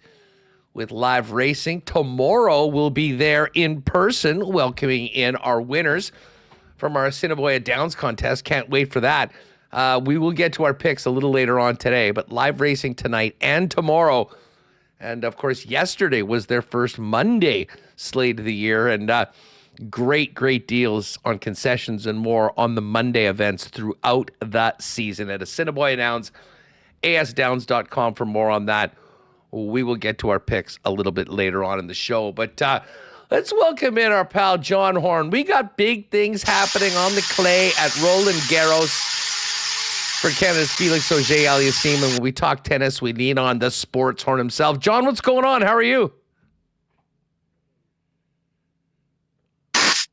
B: with live racing. Tomorrow we'll be there in person welcoming in our winners from our Assiniboia Downs contest. Can't wait for that. We will get to our picks a little later on today, but live racing tonight and tomorrow. And, of course, yesterday was their first Monday slate of the year, and great deals on concessions and more on the Monday events throughout the season at Assiniboia Downs, asdowns.com for more on that. We will get to our picks a little bit later on in the show, but let's welcome in our pal John Horn. We got big things happening on the clay at Roland Garros for Canada's Felix Auger-Aliassime, and when we talk tennis, we lean on the sports horn himself. John, what's going on? How are you? Got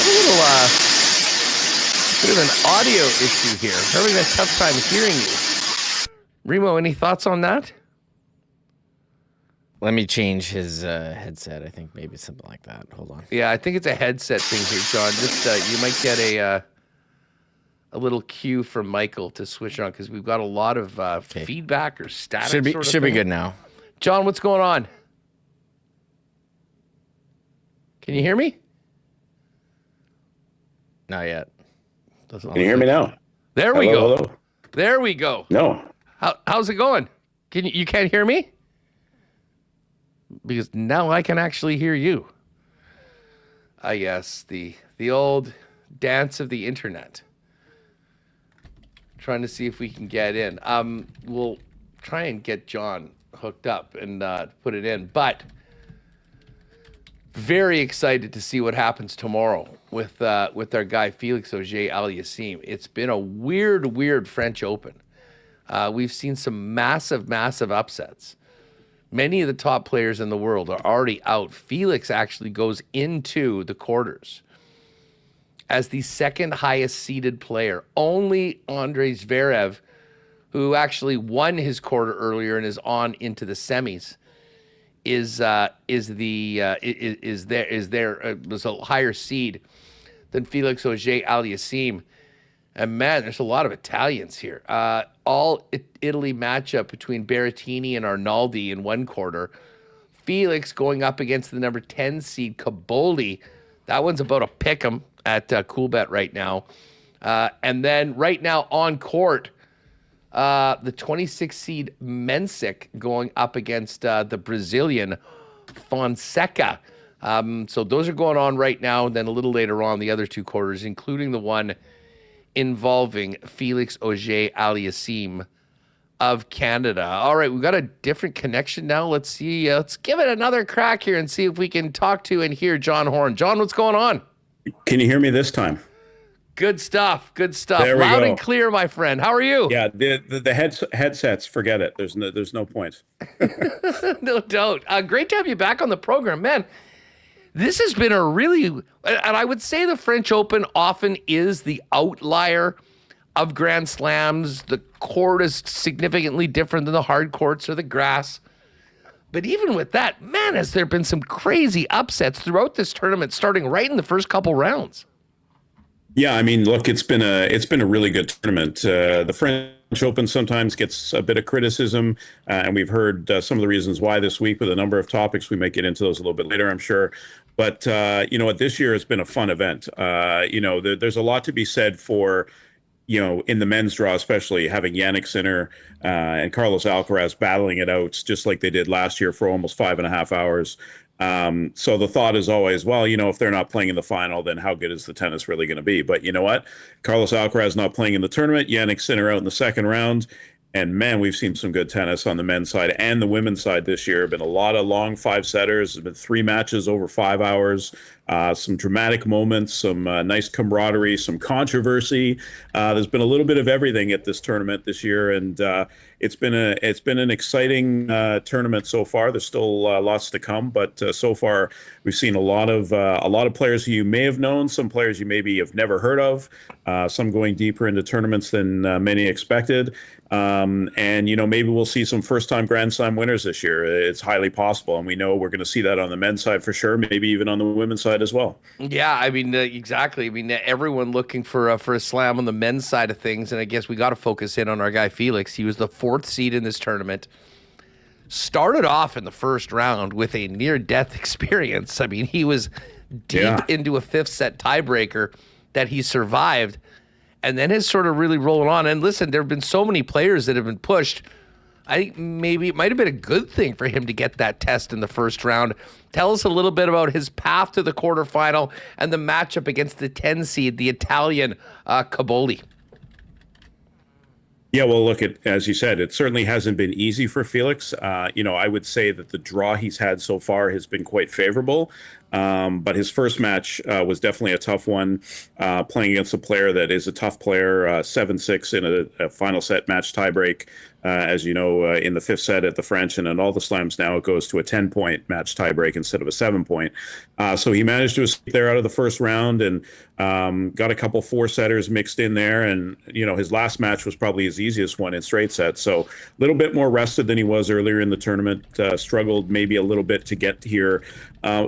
B: a little bit of an audio issue here. Having a tough time hearing you. Remo, any thoughts on that?
C: Let me change his headset. I think maybe something like that. Hold on.
B: Yeah, I think it's a headset thing here, John. Just you might get a little cue from Michael to switch on because we've got a lot of feedback or static.
C: Should be good now.
B: John, what's going on? Can you hear me?
C: Not yet.
F: Can you hear me now?
B: There we go.
F: Hello?
B: There we go.
F: No.
B: How's it going? You can't hear me? Because now I can actually hear you. Yes, the old dance of the internet. Trying to see if we can get in. We'll try and get John hooked up and put it in. But very excited to see what happens tomorrow with our guy Felix Auger-Aliassime. It's been a weird French Open. We've seen some massive upsets. Many of the top players in the world are already out. Felix actually goes into the quarters as the second highest seeded player. Only Andrei Zverev, who actually won his quarter earlier and is on into the semis, was a higher seed than Felix Auger-Aliassime. And man, there's a lot of Italians here. All Italy matchup between Berrettini and Arnaldi in one quarter. Felix going up against the number 10 seed Caboli. That one's about a pick 'em at Coolbet right now. And then right now on court, the 26 seed Mensik going up against the Brazilian Fonseca. So those are going on right now. And then a little later on, the other two quarters, including the one involving Felix Auger-Aliassime of Canada. All right, we've got a different connection now. Let's see. Let's give it another crack here and see if we can talk to and hear John Horn. John, what's going on?
F: Can you hear me this time?
B: Good stuff. Good stuff.
F: There we
B: Loud
F: go.
B: and clear, my friend. How are you?
F: Yeah, the headsets, forget it. There's no point.
B: No doubt. Great to have you back on the program, man. This has been a really, and I would say the French Open often is the outlier of Grand Slams. The court is significantly different than the hard courts or the grass. But even with that, man, has there been some crazy upsets throughout this tournament, starting right in the first couple rounds.
F: Yeah, I mean, look, it's been a really good tournament. The French Open sometimes gets a bit of criticism, and we've heard some of the reasons why this week with a number of topics. We might get into those a little bit later, I'm sure. But you know what, this year has been a fun event. You know, there's a lot to be said for, you know, in the men's draw, especially having Jannik Sinner and Carlos Alcaraz battling it out just like they did last year for almost 5.5 hours. So the thought is always, well, you know, if they're not playing in the final, then how good is the tennis really going to be? But you know what? Carlos Alcaraz not playing in the tournament, Jannik Sinner out in the second round. And man, we've seen some good tennis on the men's side and the women's side this year. Been a lot of long 5-setters. There's been 3 matches over 5 hours. Some dramatic moments, some nice camaraderie, some controversy. There's been a little bit of everything at this tournament this year, and it's been an exciting tournament so far. There's still lots to come, but so far we've seen a lot of players who you may have known, some players you maybe have never heard of, some going deeper into tournaments than many expected. And you know, maybe we'll see some first-time Grand Slam winners this year. It's highly possible, and we know we're going to see that on the men's side for sure. Maybe even on the women's side as well.
B: Yeah, I mean, exactly. I mean, everyone looking for a slam on the men's side of things, and I guess we got to focus in on our guy Felix. He was the 4th seed in this tournament. Started off in the first round with a near-death experience. I mean, he was deep into a 5th set tiebreaker that he survived, and then has sort of really rolled on. And listen, there have been so many players that have been pushed. I think maybe it might have been a good thing for him to get that test in the first round. Tell us a little bit about his path to the quarterfinal and the matchup against the 10 seed, the Italian Caboli.
F: Yeah, well, look, as you said, it certainly hasn't been easy for Felix. You know, I would say that the draw he's had so far has been quite favorable. But his first match was definitely a tough one, playing against a player that is a tough player, 7-6 in a final set match tiebreak. As you know, in the 5th set at the French and in all the slams now, it goes to a 10-point match tiebreak instead of a 7-point. So he managed to escape there out of the first round and got a couple 4-setters mixed in there. And, you know, his last match was probably his easiest one in straight sets. So a little bit more rested than he was earlier in the tournament, struggled maybe a little bit to get here.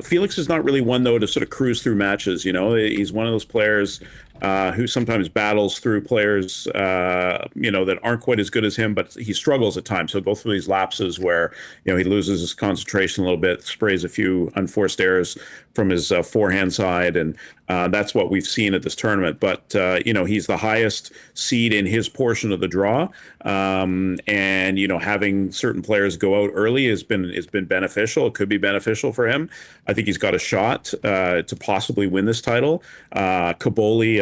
F: Felix is not really one, though, to sort of cruise through matches. You know, he's one of those players who sometimes battles through players, you know, that aren't quite as good as him, but he struggles at times. He'll go through these lapses where, you know, he loses his concentration a little bit, sprays a few unforced errors from his forehand side, and that's what we've seen at this tournament. But, you know, he's the highest seed in his portion of the draw, and, you know, having certain players go out early has been beneficial. It could be beneficial for him. I think he's got a shot to possibly win this title.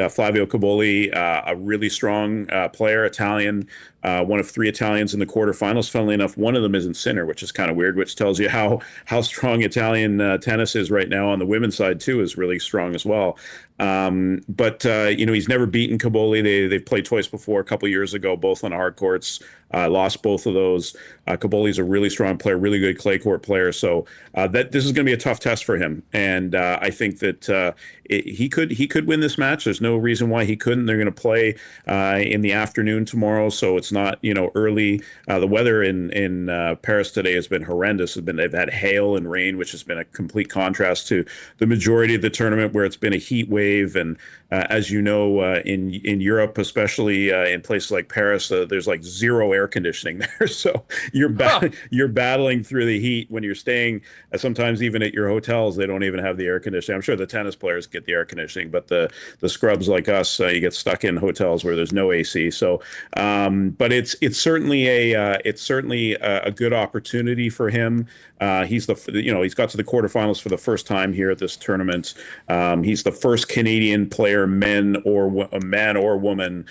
F: Flavio Caboli, a really strong player, Italian, one of 3 Italians in the quarterfinals. Funnily enough, one of them isn't Sinner, which is kind of weird, which tells you how strong Italian tennis is right now. On the women's side, too, is really strong as well. But you know, he's never beaten Caboli. They've played twice before, a couple years ago, both on hard courts. Lost both of those. Caboli's a really strong player, really good clay court player. So this is going to be a tough test for him. And I think that he could win this match. There's no reason why he couldn't. They're going to play in the afternoon tomorrow, so it's not, you know, early. The weather in Paris today has been horrendous. They've had hail and rain, which has been a complete contrast to the majority of the tournament, where it's been a heat wave. And as you know, in Europe, especially in places like Paris, there's like zero air conditioning there. So you're battling through the heat when you're staying. Sometimes even at your hotels, they don't even have the air conditioning. I'm sure the tennis players get the air conditioning, but the scrubs like us, you get stuck in hotels where there's no AC. So, but it's certainly a good opportunity for him. He's got to the quarterfinals for the first time here at this tournament. He's the first Canadian player player, man or woman,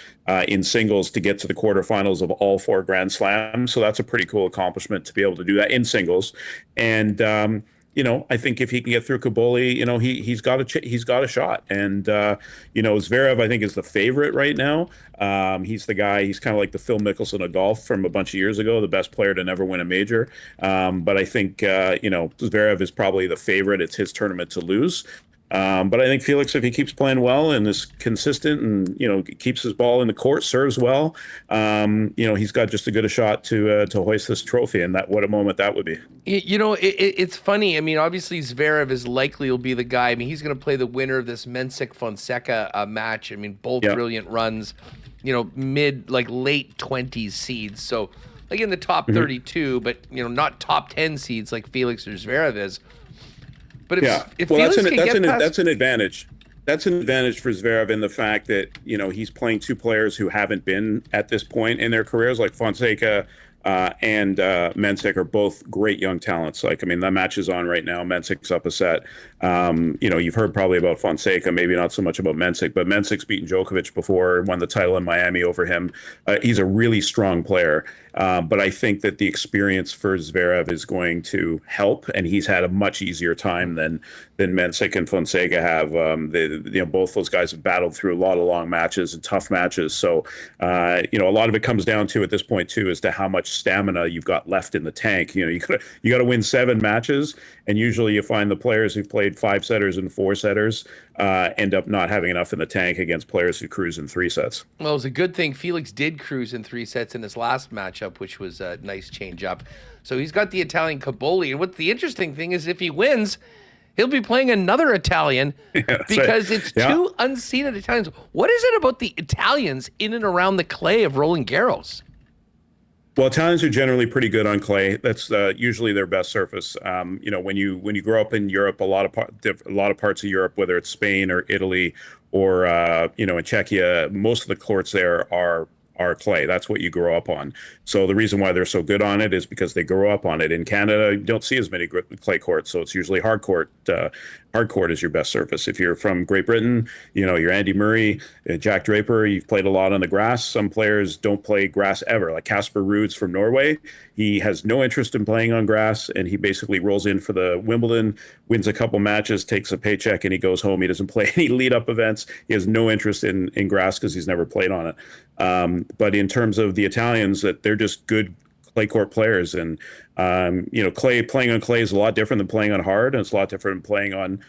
F: in singles to get to the quarterfinals of all 4 Grand Slams. So that's a pretty cool accomplishment to be able to do that in singles. And I think if he can get through Kaboli, he's got a shot. And Zverev, I think, is the favorite right now. He's the guy. He's kind of like the Phil Mickelson of golf from a bunch of years ago, the best player to never win a major. But I think Zverev is probably the favorite. It's his tournament to lose. But I think Felix, if he keeps playing well and is consistent and, keeps his ball in the court, serves well, he's got just as good a shot to hoist this trophy. And what a moment that would be.
B: It's funny. I mean, obviously Zverev is likely will be the guy. I mean, he's going to play the winner of this Mensik-Fonseca match. I mean, both brilliant runs, late 20s seeds. So like in the top 32, but, not top 10 seeds like Felix or Zverev is. But
F: that's an advantage. That's an advantage for Zverev in the fact that he's playing 2 players who haven't been at this point in their careers, like Fonseca and Mensik are both great young talents. That match is on right now. Mensik's up a set. You've heard probably about Fonseca, maybe not so much about Mensik, but Mensik's beaten Djokovic before, won the title in Miami over him. He's a really strong player. But I think that the experience for Zverev is going to help, and he's had a much easier time than Mensik and Fonseca have. Both those guys have battled through a lot of long matches and tough matches. So, a lot of it comes down to at this point too, as to how much stamina you've got left in the tank. You got to win 7 matches, and usually you find the players who've played 5-setters and 4-setters end up not having enough in the tank against players who cruise in 3 sets.
B: Well, it was a good thing Felix did cruise in 3 sets in his last matchup, which was a nice change up. So he's got the Italian Kaboli. And what the interesting thing is, if he wins, he'll be playing another Italian because it's 2 unseeded Italians. What is it about the Italians in and around the clay of Roland Garros?
F: Well, Italians are generally pretty good on clay. That's usually their best surface. When you grow up in Europe, a lot of parts of Europe, whether it's Spain or Italy or in Czechia, most of the courts there are clay. That's what you grow up on. So the reason why they're so good on it is because they grow up on it. In Canada, you don't see as many clay courts, so it's usually hard court. Hard court is your best surface. If you're from Great Britain, you're Andy Murray, Jack Draper, you've played a lot on the grass. Some players don't play grass ever, like Casper Ruud's from Norway. He has no interest in playing on grass, and he basically rolls in for the Wimbledon, wins a couple matches, takes a paycheck, and he goes home. He doesn't play any lead-up events. He has no interest in grass because he's never played on it. But in terms of the Italians, that they're just good clay court players, and playing on clay is a lot different than playing on hard, and it's a lot different than playing on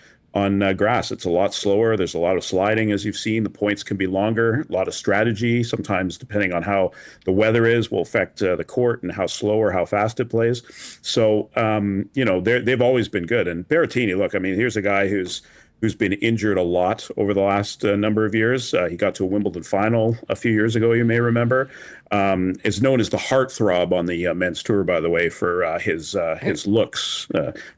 F: grass. It's a lot slower. There's a lot of sliding, as you've seen. The points can be longer, a lot of strategy. Sometimes, depending on how the weather is, will affect the court and how slow or how fast it plays. So, they've always been good. And Berrettini, look, here's a guy who's been injured a lot over the last number of years. He got to a Wimbledon final a few years ago, you may remember. Is known as the heartthrob on the men's tour, by the way, for his looks.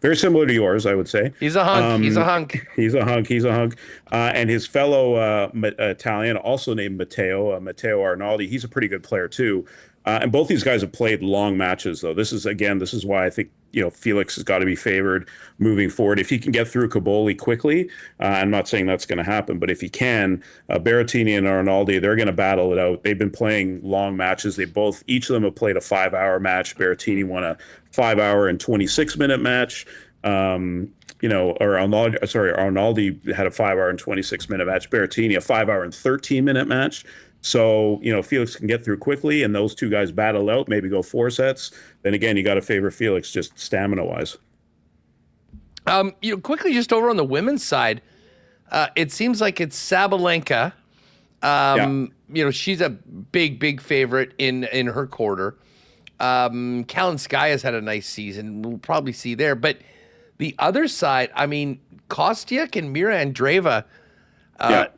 F: Very similar to yours, I would say.
B: He's a hunk. He's a hunk.
F: And his fellow Italian, also named Matteo Arnaldi, he's a pretty good player too. And both these guys have played long matches, though. This is why I think Felix has got to be favored moving forward. If he can get through Kaboli quickly, I'm not saying that's going to happen, but if he can, Berrettini and Arnaldi, they're going to battle it out. They've been playing long matches. Each of them have played a 5-hour match. Berrettini won a 5-hour and 26-minute match. Arnaldi had a 5-hour and 26-minute match. Berrettini a 5-hour and 13-minute match. So, Felix can get through quickly, and those 2 guys battle out, maybe go 4 sets. Then again, you got to favor Felix just stamina-wise.
B: Quickly, just over on the women's side, it seems like it's Sabalenka. She's a big favorite in her quarter. Kalinskaya's had a nice season. We'll probably see there. But the other side, Kostyuk and Mira Andreeva,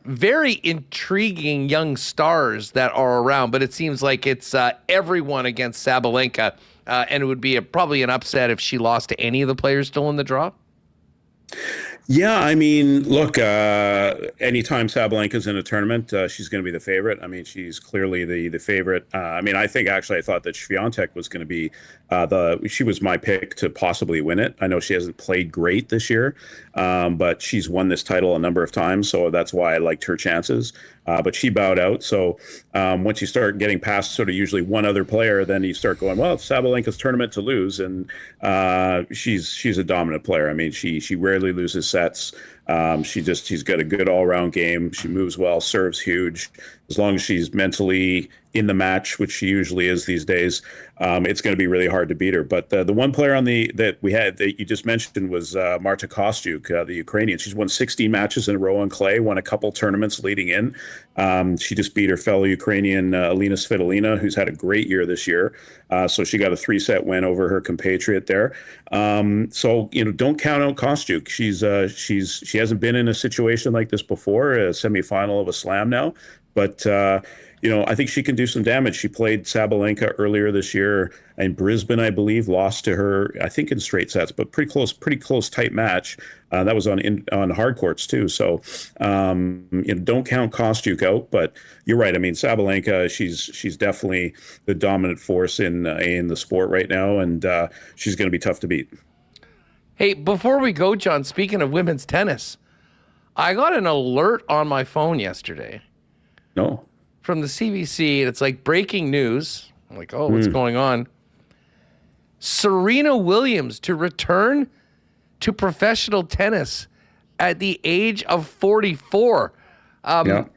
B: very intriguing young stars that are around, but it seems like it's everyone against Sabalenka, and it would be probably an upset if she lost to any of the players still in the draw.
F: Yeah, I mean, look, anytime Sabalenka's in a tournament, she's going to be the favorite. I mean, she's clearly the favorite. I mean, I thought that Swiatek was going to be she was my pick to possibly win it. I know she hasn't played great this year, but she's won this title a number of times, so that's why I liked her chances. But she bowed out. So once you start getting past sort of usually one other player, then you start going, well, it's Sabalenka's tournament to lose, and she's a dominant player. I mean, she rarely loses sets. She's got a good all-around game. She moves well, serves huge. As long as she's mentally in the match, which she usually is these days, it's going to be really hard to beat her. But the one player that you just mentioned was Marta Kostyuk, the Ukrainian. She's won 16 matches in a row on clay, won a couple tournaments leading in. She just beat her fellow Ukrainian Alina Svitolina, who's had a great year this year. So she got a 3-set win over her compatriot there. So don't count out Kostyuk. She hasn't been in a situation like this before, a semifinal of a slam now. But I think she can do some damage. She played Sabalenka earlier this year in Brisbane, I believe, lost to her, I think in straight sets, but pretty close, tight match. That was on hard courts too. So don't count Kostyuk out, but you're right. I mean, Sabalenka, she's definitely the dominant force in the sport right now, and she's going to be tough to beat.
B: Hey, before we go, John, speaking of women's tennis, I got an alert on my phone yesterday.
F: No.
B: From the CBC, and it's like breaking news. I'm like, oh, what's going on? Serena Williams to return to professional tennis at the age of 44.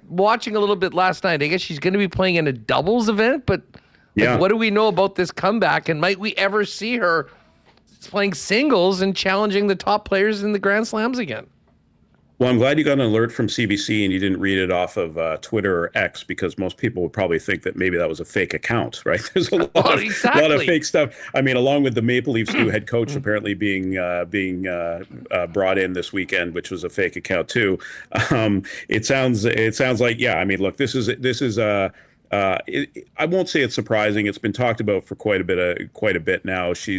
B: Watching a little bit last night, I guess she's going to be playing in a doubles event, but what do we know about this comeback? And might we ever see her playing singles and challenging the top players in the Grand Slams again?
F: Well, I'm glad you got an alert from CBC and you didn't read it off of Twitter or X, because most people would probably think that maybe that was a fake account, right? There's a lot of fake stuff. I mean, along with the Maple Leafs new head coach apparently being brought in this weekend, which was a fake account too. It sounds like, yeah. I mean, look, this is I won't say it's surprising. It's been talked about for quite a bit now. She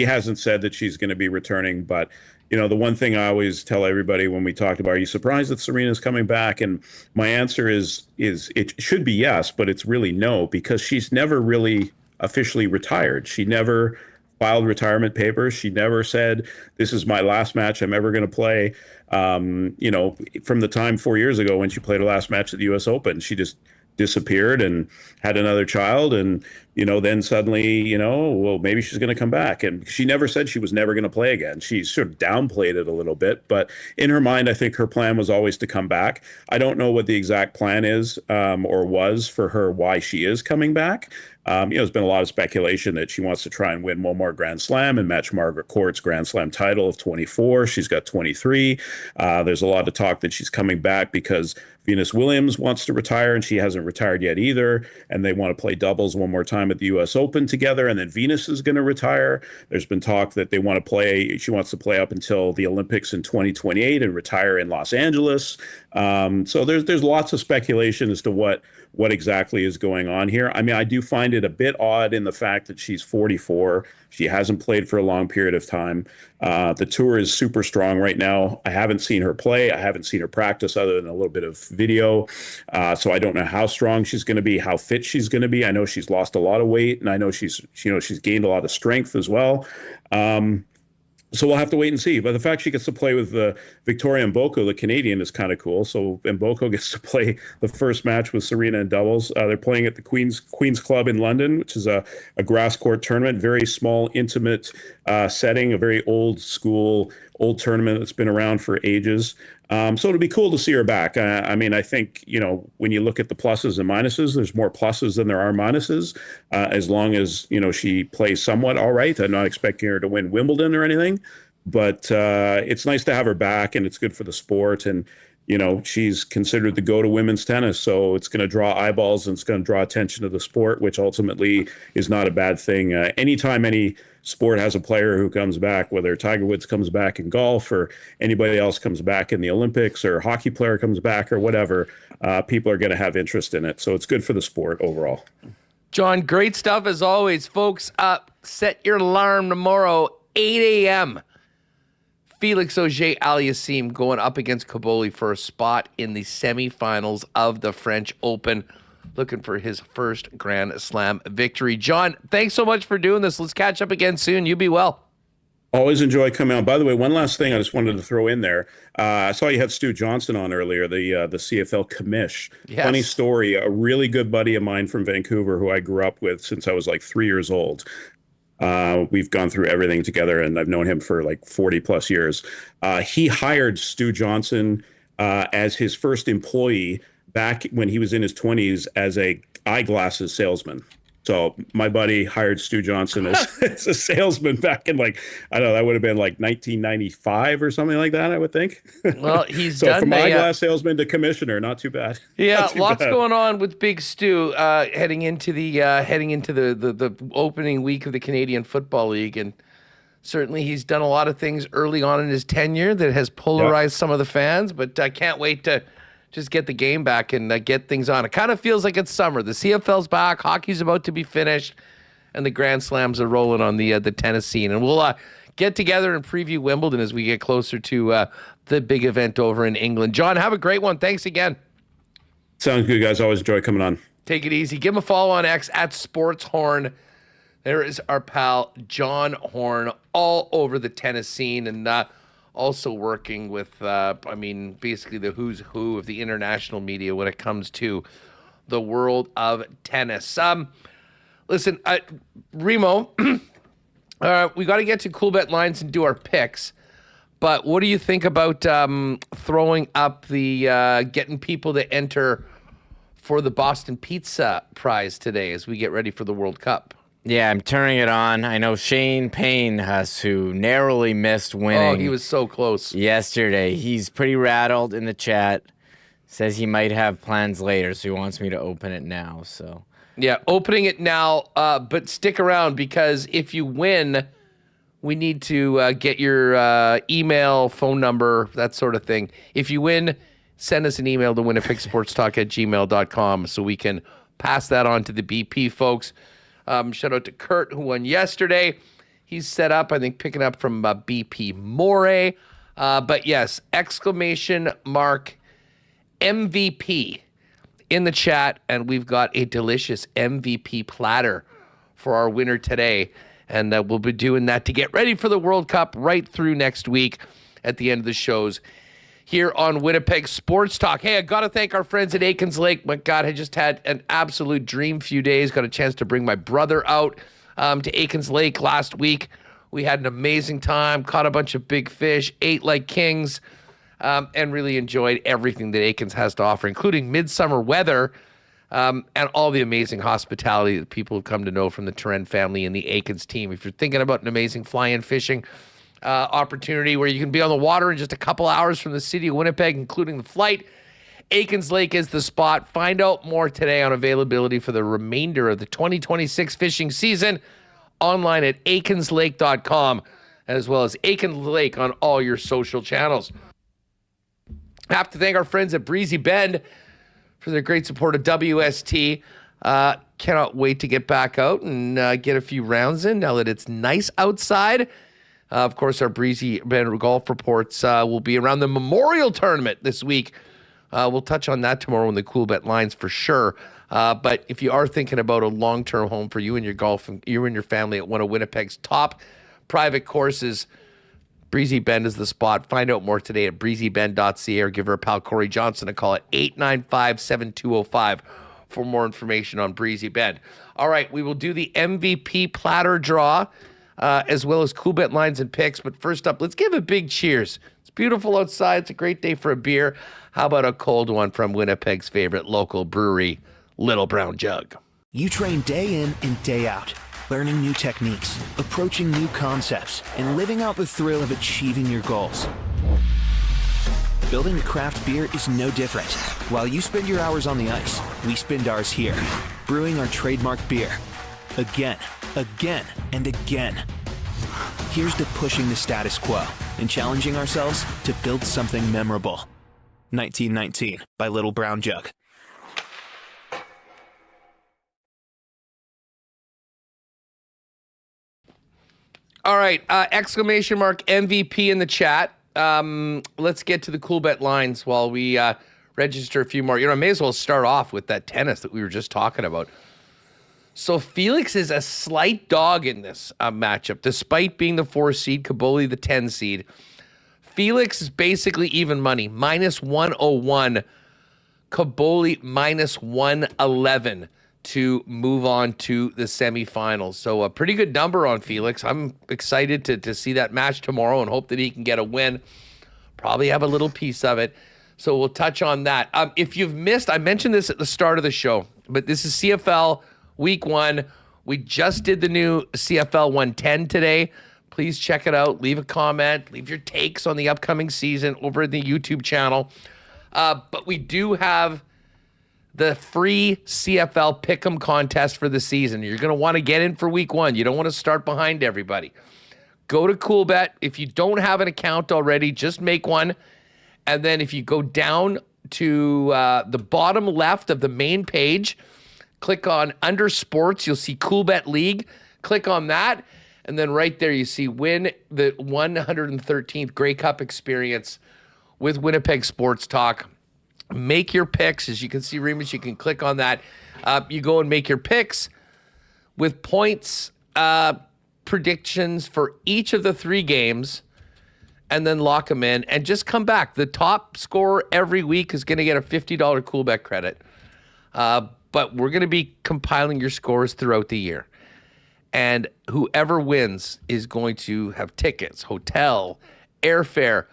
F: hasn't said that she's going to be returning, but the one thing I always tell everybody when we talk about, are you surprised that Serena's coming back? And my answer is it should be yes, but it's really no, because she's never really officially retired. She never filed retirement papers. She never said, this is my last match I'm ever going to play. From the time 4 years ago when she played her last match at the U.S. Open, she just disappeared and had another child, and then suddenly well, maybe she's going to come back, and she never said she was never going to play again. She sort of downplayed it a little bit, but in her mind I think her plan was always to come back. I don't know what the exact plan is or was for her, why she is coming back. There's been a lot of speculation that she wants to try and win one more Grand Slam and match Margaret Court's Grand Slam title of 24. She's got 23. There's a lot of talk that she's coming back because Venus Williams wants to retire, and she hasn't retired yet either, and they want to play doubles one more time at the U.S. Open together, and then Venus is going to retire. There's been talk that she wants to play up until the Olympics in 2028 and retire in Los Angeles. So there's lots of speculation as to what exactly is going on here. I mean, I do find it a bit odd in the fact that she's 44. She hasn't played for a long period of time. The tour is super strong right now. I haven't seen her play. I haven't seen her practice other than a little bit of video. So I don't know how strong she's going to be, how fit she's going to be. I know she's lost a lot of weight, and I know she's gained a lot of strength as well. So we'll have to wait and see. But the fact she gets to play with Victoria Mboko, the Canadian, is kind of cool. So Mboko gets to play the first match with Serena in doubles. They're playing at the Queen's Club in London, which is a grass court tournament, very small, intimate setting, a very old tournament that's been around for ages. So it'll be cool to see her back. I mean, I think, when you look at the pluses and minuses, there's more pluses than there are minuses, as long as, she plays somewhat all right. I'm not expecting her to win Wimbledon or anything, but it's nice to have her back, and it's good for the sport. And, she's considered the go to women's tennis. So it's going to draw eyeballs, and it's going to draw attention to the sport, which ultimately is not a bad thing. Anytime any sport has a player who comes back, whether Tiger Woods comes back in golf or anybody else comes back in the Olympics, or a hockey player comes back or whatever, people are going to have interest in it. So it's good for the sport overall.
B: John, great stuff as always, folks. Set your alarm tomorrow, 8 a.m. Felix Auger-Aliassime going up against Kaboli for a spot in the semifinals of the French Open, looking for his first Grand Slam victory. John, thanks so much for doing this. Let's catch up again soon. You be well.
F: Always enjoy coming on. By the way, one last thing I just wanted to throw in there. I saw you had Stu Johnston on earlier, the CFL Commish.
B: Yes.
F: Funny story. A really good buddy of mine from Vancouver who I grew up with since I was like 3 years old. We've gone through everything together, and I've known him for like 40 plus years. He hired Stu Johnston as his first employee back when he was in his 20s as a eyeglasses salesman. So my buddy hired Stu Johnston as a salesman back in like, I don't know, that would have been like 1995 or something like that, I would think.
B: Well, he's
F: so
B: done
F: from
B: the,
F: eyeglass salesman to commissioner, not too bad.
B: Yeah,
F: Not too
B: lots
F: bad.
B: going on with Big Stu heading into the opening week of the Canadian Football League, and certainly he's done a lot of things early on in his tenure that has polarized some of the fans. But I can't wait to just get the game back and get things on. It kind of feels like it's summer. The CFL's back, hockey's about to be finished, and the Grand Slams are rolling on the tennis scene. And we'll get together and preview Wimbledon as we get closer to the big event over in England. John, have a great one. Thanks again.
F: Sounds good, guys. Always enjoy coming on.
B: Take it easy. Give him a follow on X at SportsHorn. There is our pal John Horn all over the tennis scene, and also working with, basically the who's who of the international media when it comes to the world of tennis. Listen, Remo, we got to get to Cool Bet lines and do our picks. But what do you think about throwing up the getting people to enter for the Boston Pizza Prize today as we get ready for the World Cup?
C: Yeah, I'm turning it on. I know Shane Payne has who narrowly missed winning.
B: Oh, he was so close
C: yesterday. He's pretty rattled in the chat. Says he might have plans later, so he wants me to open it now. So
B: yeah, opening it now, but stick around because if you win, we need to get your email, phone number, that sort of thing. If you win, send us an email to winnipegsportstalk@gmail.com so we can pass that on to the BP folks. Shout out to Kurt, who won yesterday. He's set up, I think, picking up from BP Moray. But yes, exclamation mark MVP in the chat. And we've got a delicious MVP platter for our winner today. And we'll be doing that to get ready for the World Cup right through next week at the end of the shows here on Winnipeg Sports Talk. Hey, I got to thank our friends at Aikens Lake. My God, I just had an absolute dream few days. Got a chance to bring my brother out to Aikens Lake last week. We had an amazing time, caught a bunch of big fish, ate like kings, and really enjoyed everything that Aikens has to offer, including midsummer weather and all the amazing hospitality that people have come to know from the Terren family and the Aikens team. If you're thinking about an amazing fly-in fishing opportunity where you can be on the water in just a couple hours from the city of Winnipeg, including the flight, Aikens Lake is the spot. Find out more today on availability for the remainder of the 2026 fishing season online at aikenslake.com, as well as Aikens Lake on all your social channels. I have to thank our friends at Breezy Bend for their great support of WST. Cannot wait to get back out and get a few rounds in now that it's nice outside. Of course, our Breezy Bend golf reports will be around the Memorial Tournament this week. We'll touch on that tomorrow in the Cool Bet lines for sure. But if you are thinking about a long-term home for you and your golf, and you and your family at one of Winnipeg's top private courses, Breezy Bend is the spot. Find out more today at breezybend.ca or give our pal Corey Johnson a call at 895-7205 for more information on Breezy Bend. All right, we will do the MVP platter draw, as well as Cool Bet lines and picks. But first up, let's give a big cheers. It's beautiful outside. It's a great day for a beer. How about a cold one from Winnipeg's favorite local brewery, Little Brown Jug?
G: You train day in and day out, learning new techniques, approaching new concepts, and living out the thrill of achieving your goals. Building a craft beer is no different. While you spend your hours on the ice, we spend ours here, brewing our trademark beer. Again, and again. Here's to pushing the status quo and challenging ourselves to build something memorable. 1919 by Little Brown Jug.
B: All right, exclamation mark MVP in the chat. Let's get to the cool bet lines while we register a few more. I may as well start off with that tennis that we were just talking about. So Felix is a slight dog in this matchup, despite being the 4 seed, Caboli the 10 seed. Felix is basically even money, minus 101. Caboli minus 111 to move on to the semifinals. So a pretty good number on Felix. I'm excited to see that match tomorrow and hope that he can get a win. Probably have a little piece of it. So we'll touch on that. If you've missed, I mentioned this at the start of the show, but this is CFL Week 1. We just did the new CFL 110 today. Please check it out. Leave a comment. Leave your takes on the upcoming season over at the YouTube channel. But we do have the free CFL Pick'em contest for the season. You're going to want to get in for Week 1. You don't want to start behind everybody. Go to CoolBet. If you don't have an account already, just make one. And then if you go down to the bottom left of the main page, click on under sports, you'll see CoolBet League. Click on that. And then right there, you see win the 113th Grey Cup experience with Winnipeg Sports Talk. Make your picks. As you can see, Remis, you can click on that. You go and make your picks with points, predictions for each of the 3 games, and then lock them in and just come back. The top scorer every week is going to get a $50 CoolBet credit. But we're going to be compiling your scores throughout the year. And whoever wins is going to have tickets, hotel, airfare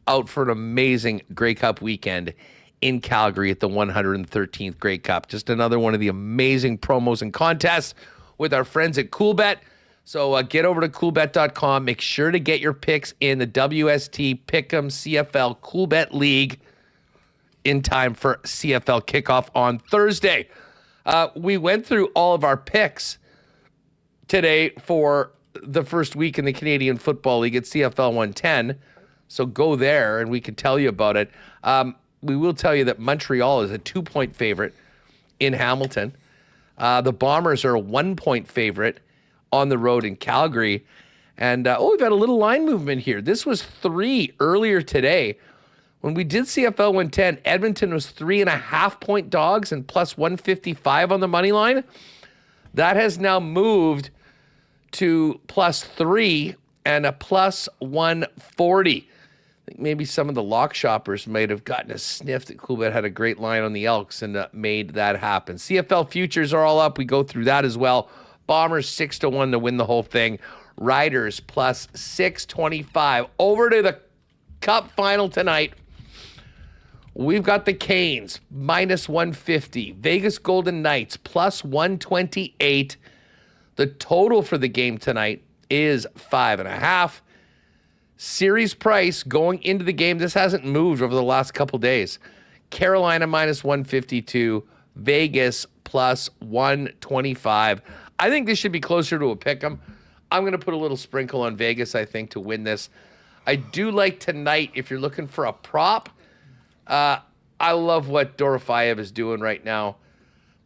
B: out for an amazing Grey Cup weekend in Calgary at the 113th Grey Cup. Just another one of the amazing promos and contests with our friends at CoolBet. So get over to coolbet.com. Make sure to get your picks in the WST Pick'em CFL CoolBet League in time for CFL kickoff on Thursday. We went through all of our picks today for the first week in the Canadian Football League at CFL 110. So go there and we can tell you about it. We will tell you that Montreal is a 2-point favorite in Hamilton. The Bombers are a 1-point favorite on the road in Calgary. And, we've got a little line movement here. This was 3 earlier today. When we did CFL 110, Edmonton was 3.5-point dogs and plus 155 on the money line. That has now moved to plus 3 and a plus 140. I think maybe some of the lock shoppers might have gotten a sniff that CoolBet had a great line on the Elks and made that happen. CFL futures are all up. We go through that as well. Bombers 6-1 to win the whole thing. Riders plus 625. Over to the Cup final tonight. We've got the Canes minus 150. Vegas Golden Knights plus 128. The total for the game tonight is 5.5. Series price going into the game. This hasn't moved over the last couple days. Carolina minus 152. Vegas plus 125. I think this should be closer to a pick'em. I'm going to put a little sprinkle on Vegas, I think, to win this. I do like tonight, if you're looking for a prop, I love what Dorofeyev is doing right now.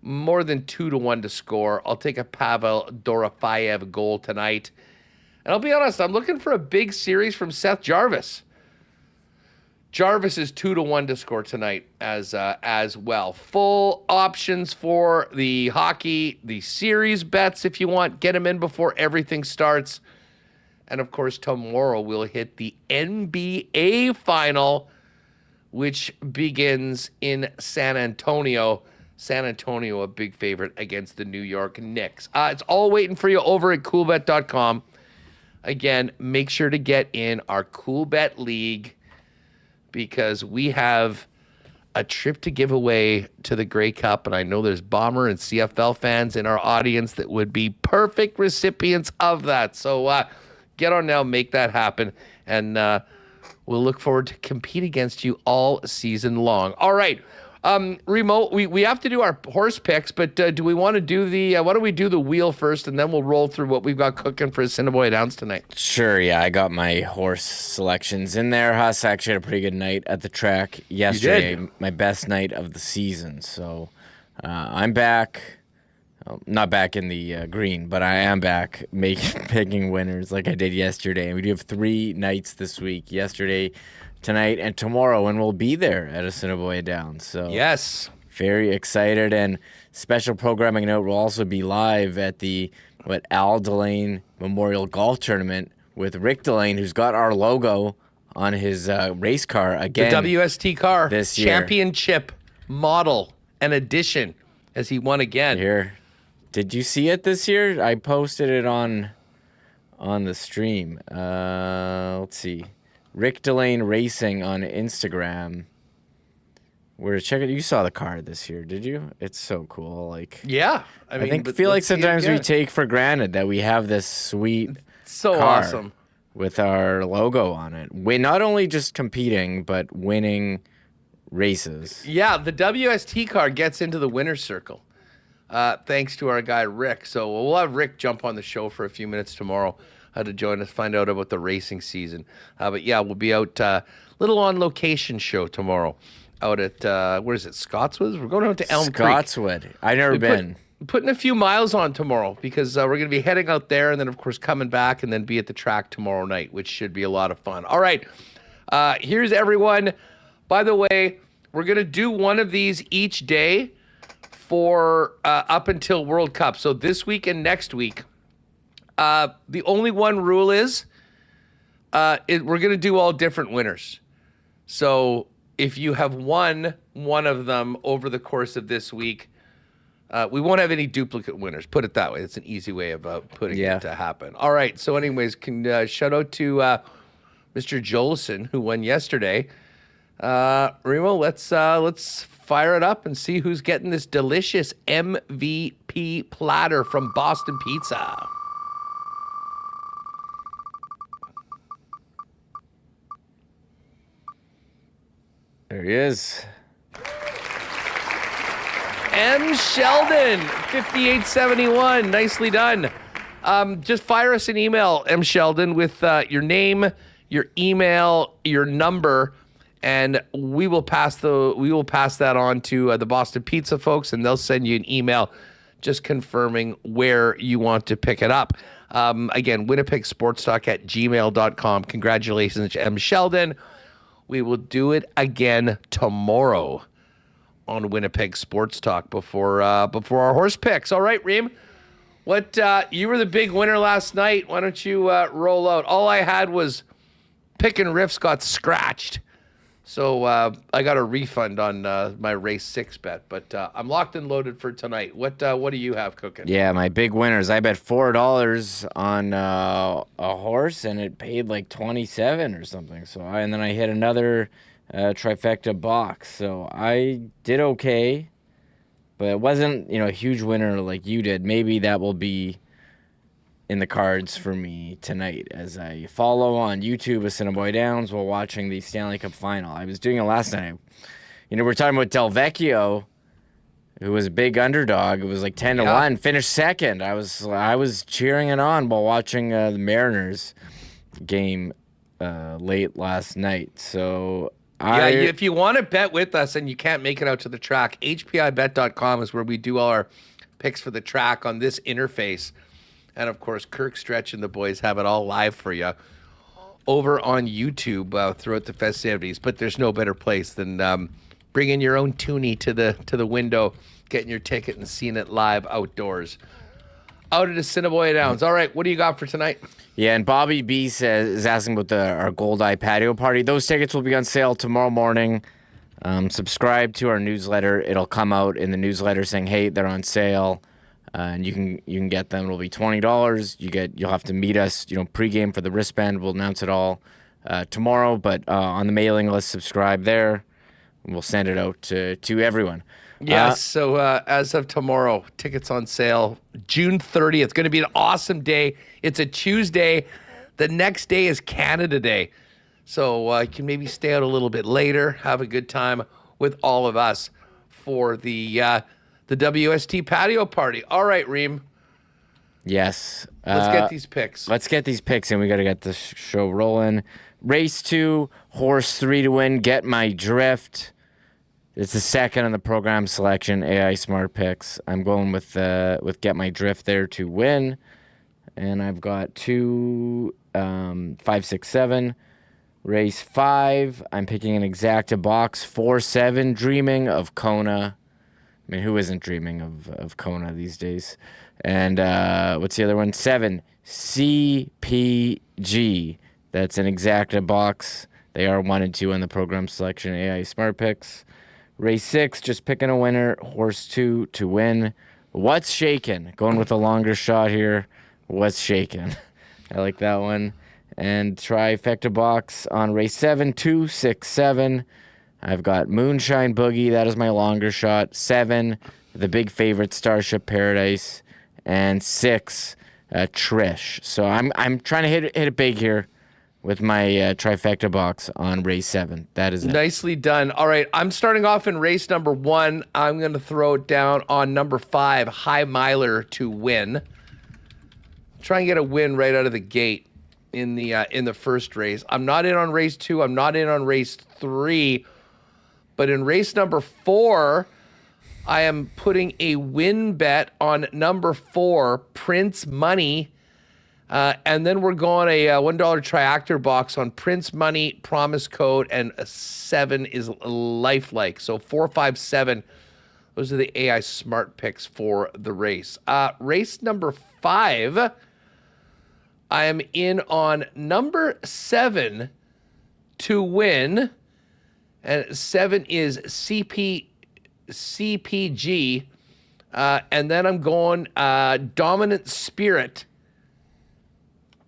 B: More than 2-1 to score. I'll take a Pavel Dorofeyev goal tonight. And I'll be honest, I'm looking for a big series from Seth Jarvis. Jarvis is 2-1 to score tonight as well. Full options for the hockey, the series bets if you want. Get them in before everything starts. And of course, tomorrow we'll hit the NBA final, which begins in San Antonio. San Antonio, a big favorite against the New York Knicks. It's all waiting for you over at coolbet.com. Again, make sure to get in our CoolBet League because we have a trip to give away to the Grey Cup, and I know there's Bomber and CFL fans in our audience that would be perfect recipients of that. So get on now, make that happen, and we'll look forward to compete against you all season long. All right. Remo, we have to do our horse picks, but do we want to do why don't we do the wheel first, and then we'll roll through what we've got cooking for Assiniboia Downs tonight?
C: Sure, yeah, I got my horse selections in there. Huss actually had a pretty good night at the track yesterday, my best night of the season. So I'm back. Not back in the green, but I am back picking winners like I did yesterday. And we do have 3 nights this week, yesterday, tonight, and tomorrow, and we'll be there at Assiniboia Downs. So
B: Yes.
C: very excited. And special programming note, we'll also be live at the Al Delane Memorial Golf Tournament with Rick Delane, who's got our logo on his race car again.
B: The WST car.
C: This year.
B: Championship model and edition as he won again.
C: Here. Did you see it this year? I posted it on the stream. Let's see. Rick Delane Racing on Instagram. Check it. You saw the car this year, did you? It's so cool. Like,
B: Yeah.
C: I feel like sometimes we take for granted that we have this sweet
B: so
C: car
B: awesome
C: with our logo on it. We're not only just competing, but winning races.
B: Yeah, the WST car gets into the winner's circle. Thanks to our guy Rick. So we'll have Rick jump on the show for a few minutes tomorrow to join us, find out about the racing season. But yeah, we'll be out little on location show tomorrow out at where is it? Scotswood? We're going out to Elm Creek.
C: Scotswood. I've never been.
B: Putting a few miles on tomorrow because we're going to be heading out there and then of course coming back and then be at the track tomorrow night, which should be a lot of fun. All right. Here's everyone. By the way, we're going to do one of these each day for up until World Cup. So this week and next week, the only one rule is we're going to do all different winners. So if you have won one of them over the course of this week, we won't have any duplicate winners. Put it that way. It's an easy way of putting it to happen. All right. So anyways, shout out to Mr. Jolson, who won yesterday. Remo, let's fire it up and see who's getting this delicious MVP platter from Boston Pizza.
C: There he is.
B: M. Sheldon, 5871. Nicely done. Just fire us an email, M. Sheldon, with your name, your email, your number, and we will pass that on to the Boston Pizza folks, and they'll send you an email just confirming where you want to pick it up. Again, Winnipeg Sports Talk at gmail.com. Congratulations, M. Sheldon. We will do it again tomorrow on Winnipeg Sports Talk before our horse picks. All right, Reem. You were the big winner last night. Why don't you roll out? All I had was Pick and Riffs got scratched. So I got a refund on my race 6 bet, but I'm locked and loaded for tonight. What do you have cooking?
C: Yeah, my big winners. I bet $4 on a horse, and it paid like 27 or something. And then I hit another trifecta box. So I did okay, but it wasn't a huge winner like you did. Maybe that will be in the cards for me tonight as I follow on YouTube Assiniboia Downs while watching the Stanley Cup Final. I was doing it last night. We're talking about Del Vecchio, who was a big underdog. It was like 10-1, finished second. I was cheering it on while watching the Mariners game late last night. So
B: if you want to bet with us and you can't make it out to the track, hpibet.com is where we do all our picks for the track on this interface. And, of course, Kirk Stretch and the boys have it all live for you over on YouTube throughout the festivities. But there's no better place than bringing your own toonie to the window, getting your ticket and seeing it live outdoors. Out at Assiniboia Downs. All right, what do you got for tonight?
C: Yeah, and Bobby B is asking about our Gold Eye Patio Party. Those tickets will be on sale tomorrow morning. Subscribe to our newsletter. It'll come out in the newsletter saying, hey, they're on sale. And you can get them. It'll be $20. You'll have to meet us, pregame for the wristband. We'll announce it all tomorrow. But on the mailing list, subscribe there. And we'll send it out to everyone.
B: Yes. So as of tomorrow, tickets on sale. June 30th. It's going to be an awesome day. It's a Tuesday. The next day is Canada Day. So you can maybe stay out a little bit later, have a good time with all of us for the WST patio party. All right, Reem.
C: Yes.
B: Let's get these picks.
C: Let's get these picks, and we got to get this show rolling. Race 2, horse 3 to win. Get My Drift. It's the second on the program selection, AI Smart Picks. I'm going with Get My Drift there to win. And I've got 2, 5, 6, 7. Race 5, I'm picking an exacta box. 4, 7, Dreaming of Kona. I mean, who isn't dreaming of Kona these days? And what's the other one? 7, CPG. That's an exacta box. They are 1 and 2 on the program selection, AI Smart Picks. Race 6, just picking a winner. Horse 2 to win. What's Shaken? Going with a longer shot here. What's Shaken? I like that one. And trifecta box on race 7, 2, 6, 7. I've got Moonshine Boogie. That is my longer shot. 7, the big favorite, Starship Paradise. And 6, Trish. So I'm trying to hit it big here with my trifecta box on race 7. That is it.
B: Nicely done. All right, I'm starting off in race number 1. I'm going to throw it down on number 5, High Miler to win. Try and get a win right out of the gate in the first race. I'm not in on race 2. I'm not in on race 3. But in race number 4, I am putting a win bet on number 4, Prince Money. And then we're going a $1 triactor box on Prince Money, promise code, and 7 is lifelike. So 4, 5, 7. Those are the AI Smart Picks for the race. Race number 5. I am in on number 7 to win, and 7 is CPG, and then I'm going Dominant Spirit,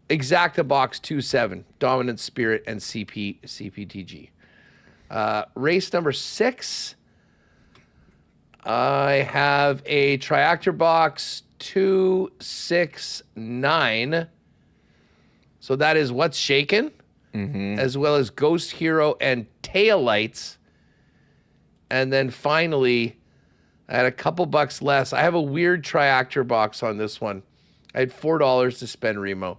B: exacta box 2-7, Dominant Spirit and CPTG. Race number 6, I have a triactor box 2, 6, 9. So that is What's Shaken, as well as Ghost Hero and Taillights. And then finally, I had a couple bucks less. I have a weird triactor box on this one. I had $4 to spend, Remo.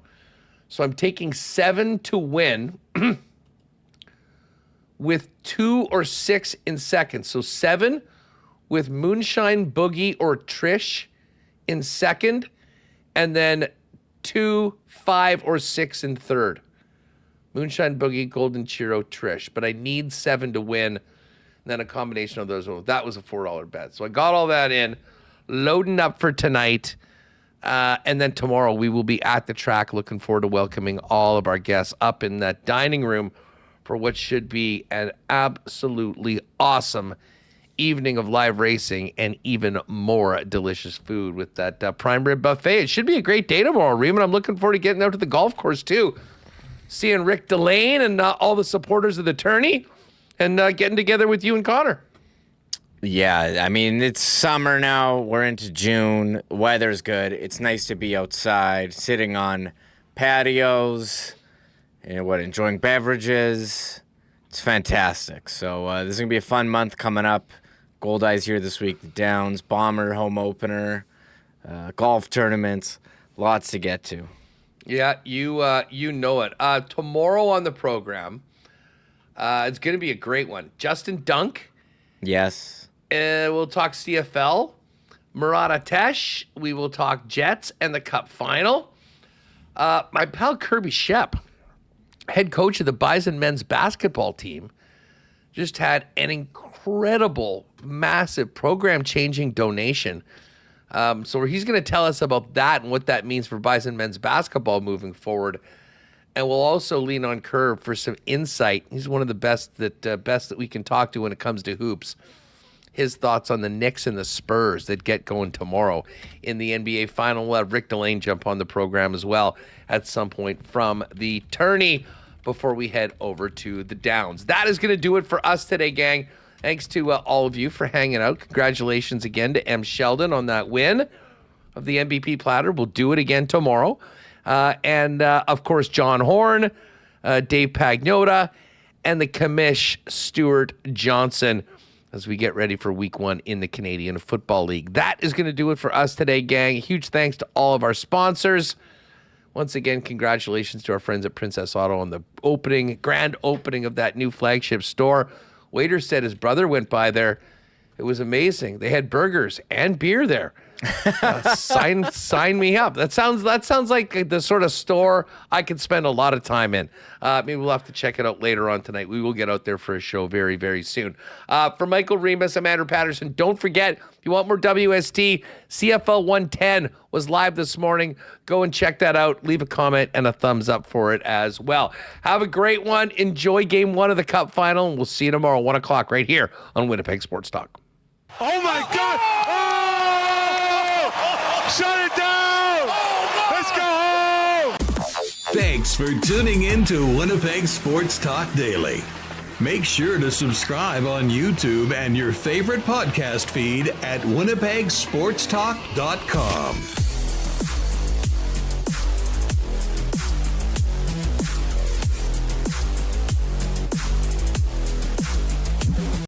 B: So I'm taking 7 to win with 2 or 6 in second. So 7 with Moonshine Boogie or Trish in second, and then 2, 5, or 6 in third. Moonshine Boogie, Golden Chiro, Trish. But I need 7 to win. And then a combination of those. That was a $4 bet. So I got all that in, loading up for tonight. And then tomorrow we will be at the track. Looking forward to welcoming all of our guests up in that dining room for what should be an absolutely awesome evening of live racing and even more delicious food with that prime rib buffet. It should be a great day tomorrow, Reem, and I'm looking forward to getting out to the golf course too. Seeing Rick Delane and all the supporters of the tourney and getting together with you and Connor.
C: Yeah, I mean, it's summer now. We're into June. Weather's good. It's nice to be outside, sitting on patios, enjoying beverages. It's fantastic. So this is going to be a fun month coming up. Goldeye's here this week. The Downs, Bomber, home opener, golf tournaments. Lots to get to.
B: Yeah, you know it. Tomorrow on the program, it's going to be a great one. Justin Dunk.
C: Yes.
B: We'll talk CFL. Murata Tesh. We will talk Jets and the Cup Final. My pal Kirby Shep, head coach of the Bison men's basketball team, just had an incredible, massive program-changing donation. So he's going to tell us about that and what that means for Bison men's basketball moving forward. And we'll also lean on Curb for some insight. He's one of the best that we can talk to when it comes to hoops. His thoughts on the Knicks and the Spurs that get going tomorrow in the NBA Final. We'll have Rick Delane jump on the program as well at some point from the tourney before we head over to the Downs. That is going to do it for us today, gang. Thanks to all of you for hanging out. Congratulations again to M. Sheldon on that win of the MVP platter. We'll do it again tomorrow. And of course, John Horn, Dave Pagnotta, and the commish, Stewart Johnston, as we get ready for week 1 in the Canadian Football League. That is going to do it for us today, gang. Huge thanks to all of our sponsors. Once again, congratulations to our friends at Princess Auto on the grand opening of that new flagship store. Waiter said his brother went by there. It was amazing. They had burgers and beer there. Sign me up. That sounds like the sort of store I could spend a lot of time in. Maybe we'll have to check it out later on tonight. We will get out there for a show very, very soon. For Michael Remis, I'm Andrew Paterson. Don't forget, if you want more WST, CFL 110 was live this morning. Go and check that out. Leave a comment and a thumbs up for it as well. Have a great one. Enjoy game 1 of the Cup Final, and we'll see you tomorrow, 1 o'clock, right here on Winnipeg Sports Talk.
H: Oh, my God! Shut it down! Let's go home!
A: Thanks for tuning in to Winnipeg Sports Talk Daily. Make sure to subscribe on YouTube and your favorite podcast feed at winnipegsportstalk.com.